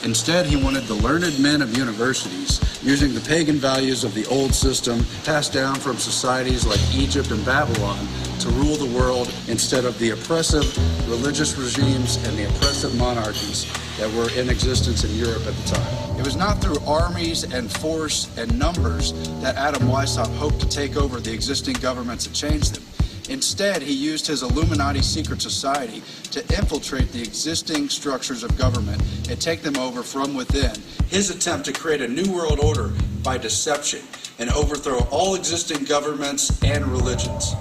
Instead, he wanted the learned men of universities, using the pagan values of the old system passed down from societies like Egypt and Babylon, to rule the world instead of the oppressive religious regimes and the oppressive monarchies that were in existence in Europe at the time. It was not through armies and force and numbers that Adam Weishaupt hoped to take over the existing governments and change them. Instead, he used his Illuminati secret society to infiltrate the existing structures of government and take them over from within. His attempt to create a new world order by deception and overthrow all existing governments and religions.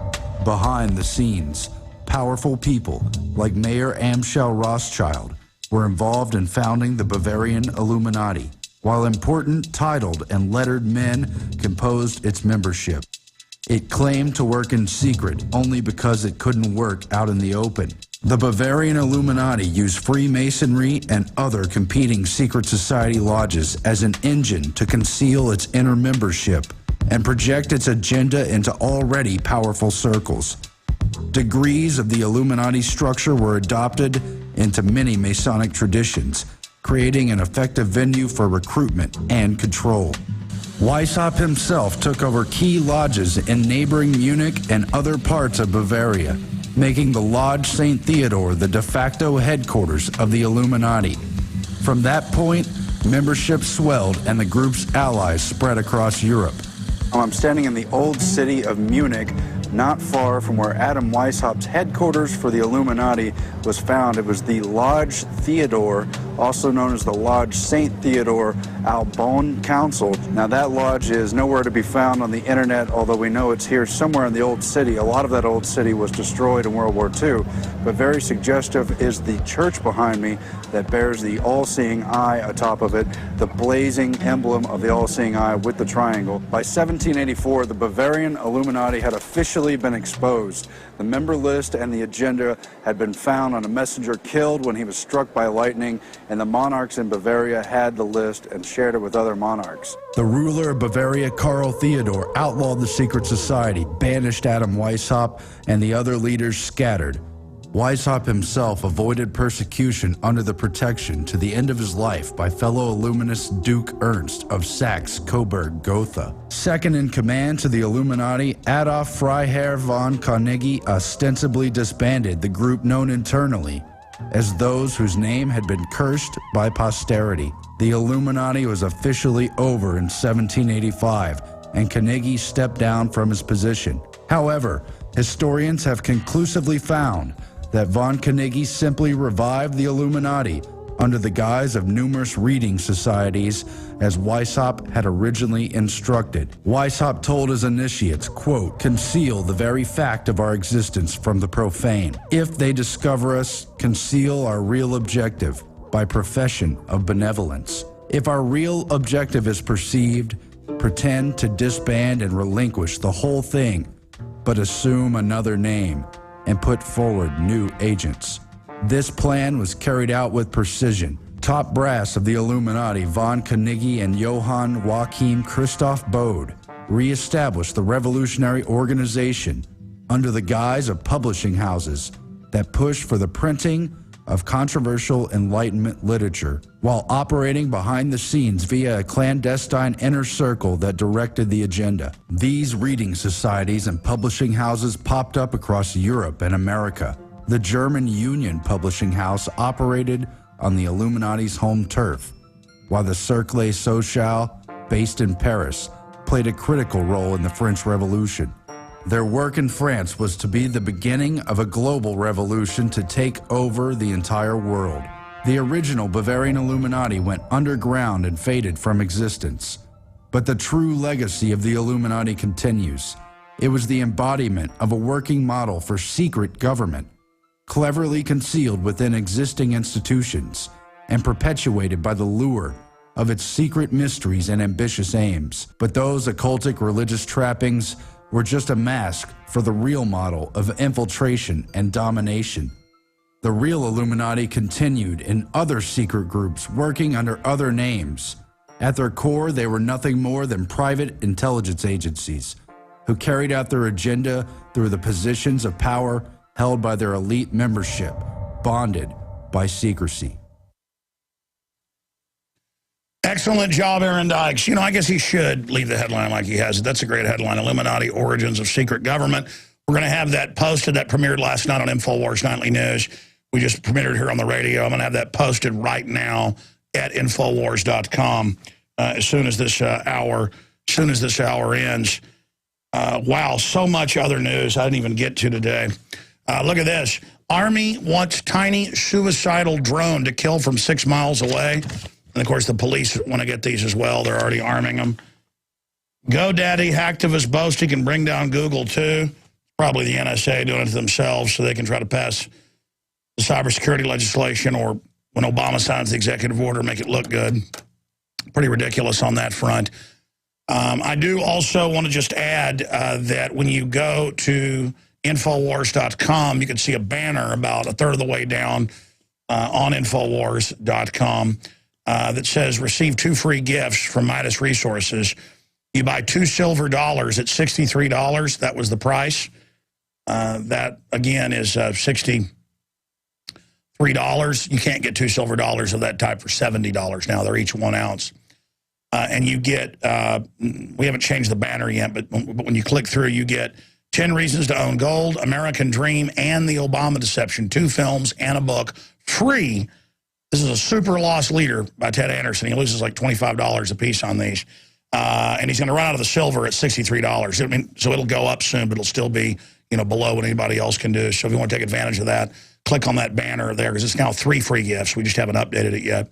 Behind the scenes, powerful people like Mayor Amschel Rothschild were involved in founding the Bavarian Illuminati, while important titled and lettered men composed its membership. It claimed to work in secret only because it couldn't work out in the open. The Bavarian Illuminati used Freemasonry and other competing secret society lodges as an engine to conceal its inner membership and project its agenda into already powerful circles. Degrees of the Illuminati structure were adopted into many Masonic traditions, creating an effective venue for recruitment and control. Weishaupt himself took over key lodges in neighboring Munich and other parts of Bavaria, making the Lodge St. Theodore the de facto headquarters of the Illuminati. From that point, membership swelled and the group's allies spread across Europe. I'm standing in the old city of Munich, not far from where Adam Weishaupt's headquarters for the Illuminati was found. It was the Lodge Theodore, also known as the Lodge St. Theodore Albon Council. Now that lodge is nowhere to be found on the internet, although we know it's here somewhere in the old city. A lot of that old city was destroyed in World War II, but very suggestive is the church behind me that bears the all-seeing eye atop of it, the blazing emblem of the all-seeing eye with the triangle. By 1784, the Bavarian Illuminati had officially been exposed. The member list and the agenda had been found on a messenger killed when he was struck by lightning and the monarchs in Bavaria had the list and shared it with other monarchs. The ruler of Bavaria, Karl Theodor, outlawed the secret society, banished Adam Weishaupt, and the other leaders scattered. Weishaupt himself avoided persecution under the protection to the end of his life by fellow Illuminist Duke Ernst of Saxe-Coburg-Gotha. Second in command to the Illuminati, Adolf Freiherr von Carnegie ostensibly disbanded the group known internally as those whose name had been cursed by posterity. The Illuminati was officially over in 1785, and Carnegie stepped down from his position. However, historians have conclusively found that von Carnegie simply revived the Illuminati under the guise of numerous reading societies as Weishaupt had originally instructed. Weishaupt told his initiates, quote, "Conceal the very fact of our existence from the profane. If they discover us, conceal our real objective by profession of benevolence. If our real objective is perceived, pretend to disband and relinquish the whole thing, but assume another name and put forward new agents." This plan was carried out with precision. Top brass of the Illuminati, von Carnegie and Johann Joachim Christoph Bode, re-established the revolutionary organization under the guise of publishing houses that pushed for the printing of controversial Enlightenment literature, while operating behind the scenes via a clandestine inner circle that directed the agenda. These reading societies and publishing houses popped up across Europe and America. The German Union Publishing House operated on the Illuminati's home turf, while the Cercle Social, based in Paris, played a critical role in the French Revolution. Their work in France was to be the beginning of a global revolution to take over the entire world. The original Bavarian Illuminati went underground and faded from existence. But the true legacy of the Illuminati continues. It was the embodiment of a working model for secret government, cleverly concealed within existing institutions and perpetuated by the lure of its secret mysteries and ambitious aims. But those occultic religious trappings were just a mask for the real model of infiltration and domination. The real Illuminati continued in other secret groups working under other names. At their core, they were nothing more than private intelligence agencies who carried out their agenda through the positions of power held by their elite membership, bonded by secrecy. Excellent job, Aaron Dykes. You know, I guess he should leave the headline like he has it. That's a great headline, Illuminati Origins of Secret Government. We're going to have that posted. That premiered last night on InfoWars Nightly News. We just premiered it here on the radio. I'm going to have that posted right now at Infowars.com as soon as this hour ends. Wow, so much other news I didn't even get to today. Look at this. Army wants tiny suicidal drone to kill from 6 miles away. And, of course, the police want to get these as well. They're already arming them. GoDaddy hacktivists boast he can bring down Google, too. Probably the NSA doing it to themselves so they can try to pass the cybersecurity legislation, or when Obama signs the executive order, make it look good. Pretty ridiculous on that front. I do also want to just add that when you go to Infowars.com, you can see a banner about a third of the way down on Infowars.com that says, receive 2 free gifts from Midas Resources. You buy 2 silver dollars at $63. That was the price. That, again, is $63. You can't get 2 silver dollars of that type for $70 now. They're each 1 ounce. And you get, we haven't changed the banner yet, but when you click through, you get 10 Reasons to Own Gold, American Dream, and The Obama Deception, 2 films and a book, free. This is a super lost leader by Ted Anderson. He loses like $25 a piece on these. And he's going to run out of the silver at $63. I mean, so it'll go up soon, but it'll still be, below what anybody else can do. So if you want to take advantage of that, click on that banner there, because it's now 3 free gifts. We just haven't updated it yet.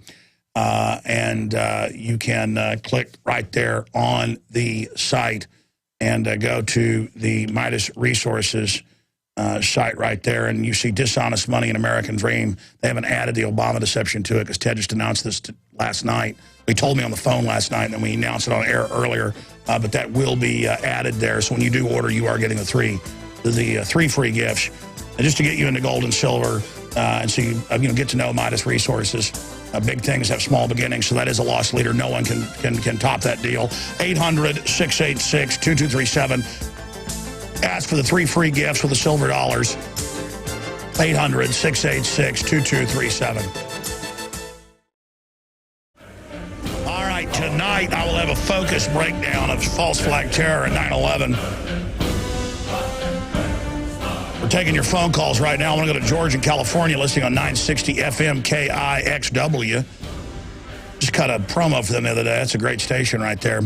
And you can click right there on the site and go to the Midas Resources site right there, and you see Dishonest Money and American Dream. They haven't added the Obama Deception to it because Ted just announced this last night. He told me on the phone last night, and then we announced it on air earlier, but that will be added there. So when you do order, you are getting the 3 free gifts, and just to get you into gold and silver, and so you get to know Midas Resources. Big things have small beginnings, so that is a loss leader. No one can top that deal. 800-686-2237. Ask for the 3 free gifts with the silver dollars. 800-686-2237. All right, tonight I will have a focused breakdown of false flag terror and 9/11. We're taking your phone calls right now. I want to go to George in California, listening on 960 FM KIXW. Just cut a promo for them the other day. That's a great station right there.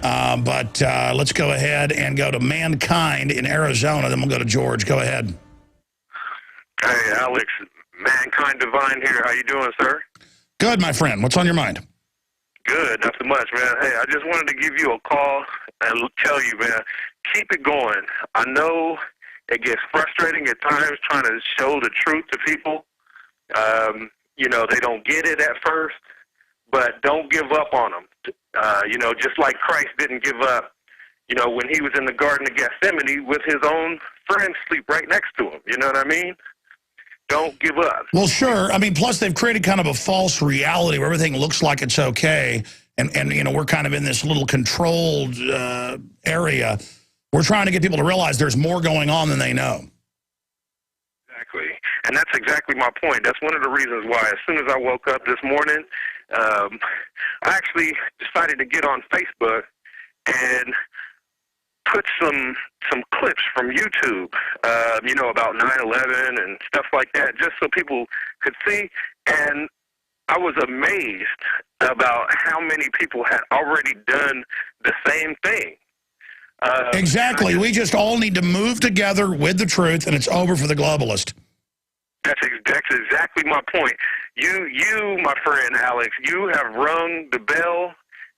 But let's go ahead and go to Mankind in Arizona. Then we'll go to George. Go ahead. Hey, Alex. Mankind Divine here. How you doing, sir? Good, my friend. What's on your mind? Good. Nothing much, man. Hey, I just wanted to give you a call and tell you, man, keep it going. I know it gets frustrating at times trying to show the truth to people. You know, they don't get it at first, but don't give up on them. You know, just like Christ didn't give up, you know, when he was in the Garden of Gethsemane with his own friends sleep right next to him. You know what I mean? Don't give up. Well, sure. I mean, plus they've created kind of a false reality where everything looks like it's okay. And you know, we're kind of in this little controlled area. We're trying to get people to realize there's more going on than they know. Exactly. And that's exactly my point. That's one of the reasons why as soon as I woke up this morning, I actually decided to get on Facebook and put some clips from YouTube, you know, about 9/11 and stuff like that, just so people could see. And I was amazed about how many people had already done the same thing. Exactly. We just all need to move together with the truth, and it's over for the globalist. That's exactly my point. You, my friend Alex, you have rung the bell,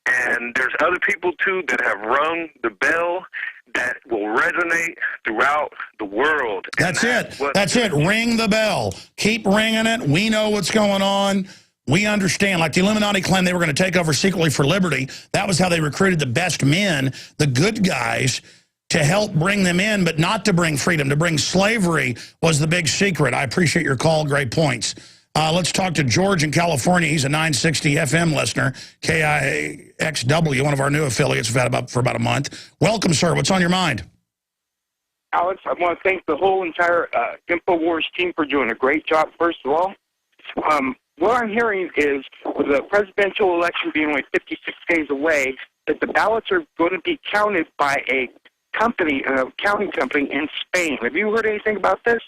and there's other people, too, that have rung the bell that will resonate throughout the world. That's it. That's it. Ring the bell. Keep ringing it. We know what's going on. We understand. Like the Illuminati claimed they were going to take over secretly for liberty. That was how they recruited the best men, the good guys, to help bring them in, but not to bring freedom. To bring slavery was the big secret. I appreciate your call. Great points. Let's talk to George in California. He's a 960 FM listener, KIXW, one of our new affiliates we've had for about a month. Welcome, sir. What's on your mind? Alex, I want to thank the whole entire InfoWars team for doing a great job, first of all. What I'm hearing is, with the presidential election being only 56 days away, that the ballots are going to be counted by a company, an accounting company in Spain. Have you heard anything about this?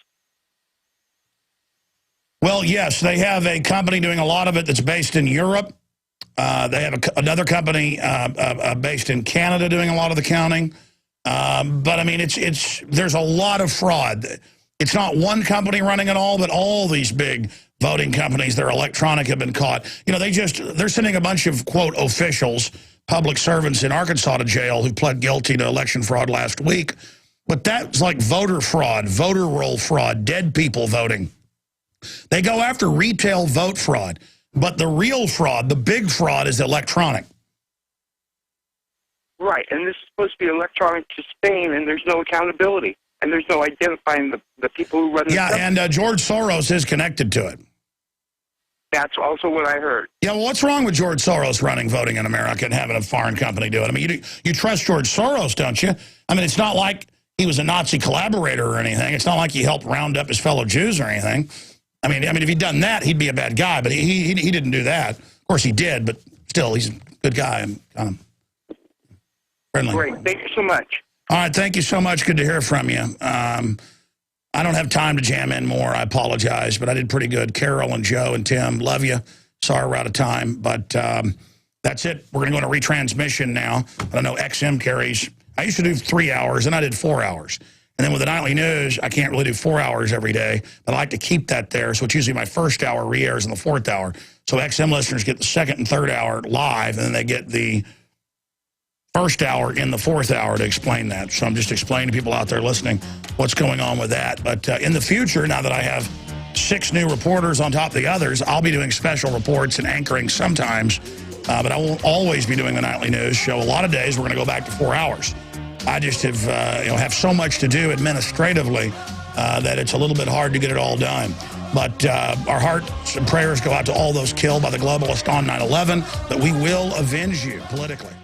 Well, yes, they have a company doing a lot of it that's based in Europe. They have another company based in Canada doing a lot of the counting. But, I mean, there's a lot of fraud. It's not one company running it all, but all these big voting companies that are electronic have been caught. You know, they're sending a bunch of, quote, officials, public servants in Arkansas to jail who pled guilty to election fraud last week. But that's like voter fraud, voter roll fraud, dead people voting. They go after retail vote fraud. But the real fraud, the big fraud, is electronic. Right, and this is supposed to be electronic to Spain, and there's no accountability. And there's no identifying the people who run the Yeah, and George Soros is connected to it. That's also what I heard. Yeah, well, what's wrong with George Soros running voting in America and having a foreign company do it? I mean, you trust George Soros, don't you? I mean, it's not like he was a Nazi collaborator or anything. It's not like he helped round up his fellow Jews or anything. I mean, if he'd done that, he'd be a bad guy. But he didn't do that. Of course, he did, but still, he's a good guy and kind of friendly. Great. Thank you so much. All right, thank you so much. Good to hear from you. I don't have time to jam in more. I apologize, but I did pretty good. Carol and Joe and Tim, love you. Sorry we're out of time, but that's it. We're going to go into retransmission now. I don't know, XM carries. I used to do 3 hours, and I did 4 hours. And then with the nightly news, I can't really do 4 hours every day, but I like to keep that there. So it's usually my first hour re-airs in the 4th hour. So XM listeners get the 2nd and 3rd hour live, and then they get the first hour in the 4th hour to explain that. So I'm just explaining to people out there listening what's going on with that. But in the future, now that I have 6 new reporters on top of the others, I'll be doing special reports and anchoring sometimes. But I won't always be doing the nightly news show. A lot of days we're going to go back to 4 hours. I just have so much to do administratively that it's a little bit hard to get it all done. But our hearts and prayers go out to all those killed by the globalists on 9/11, that we will avenge you politically.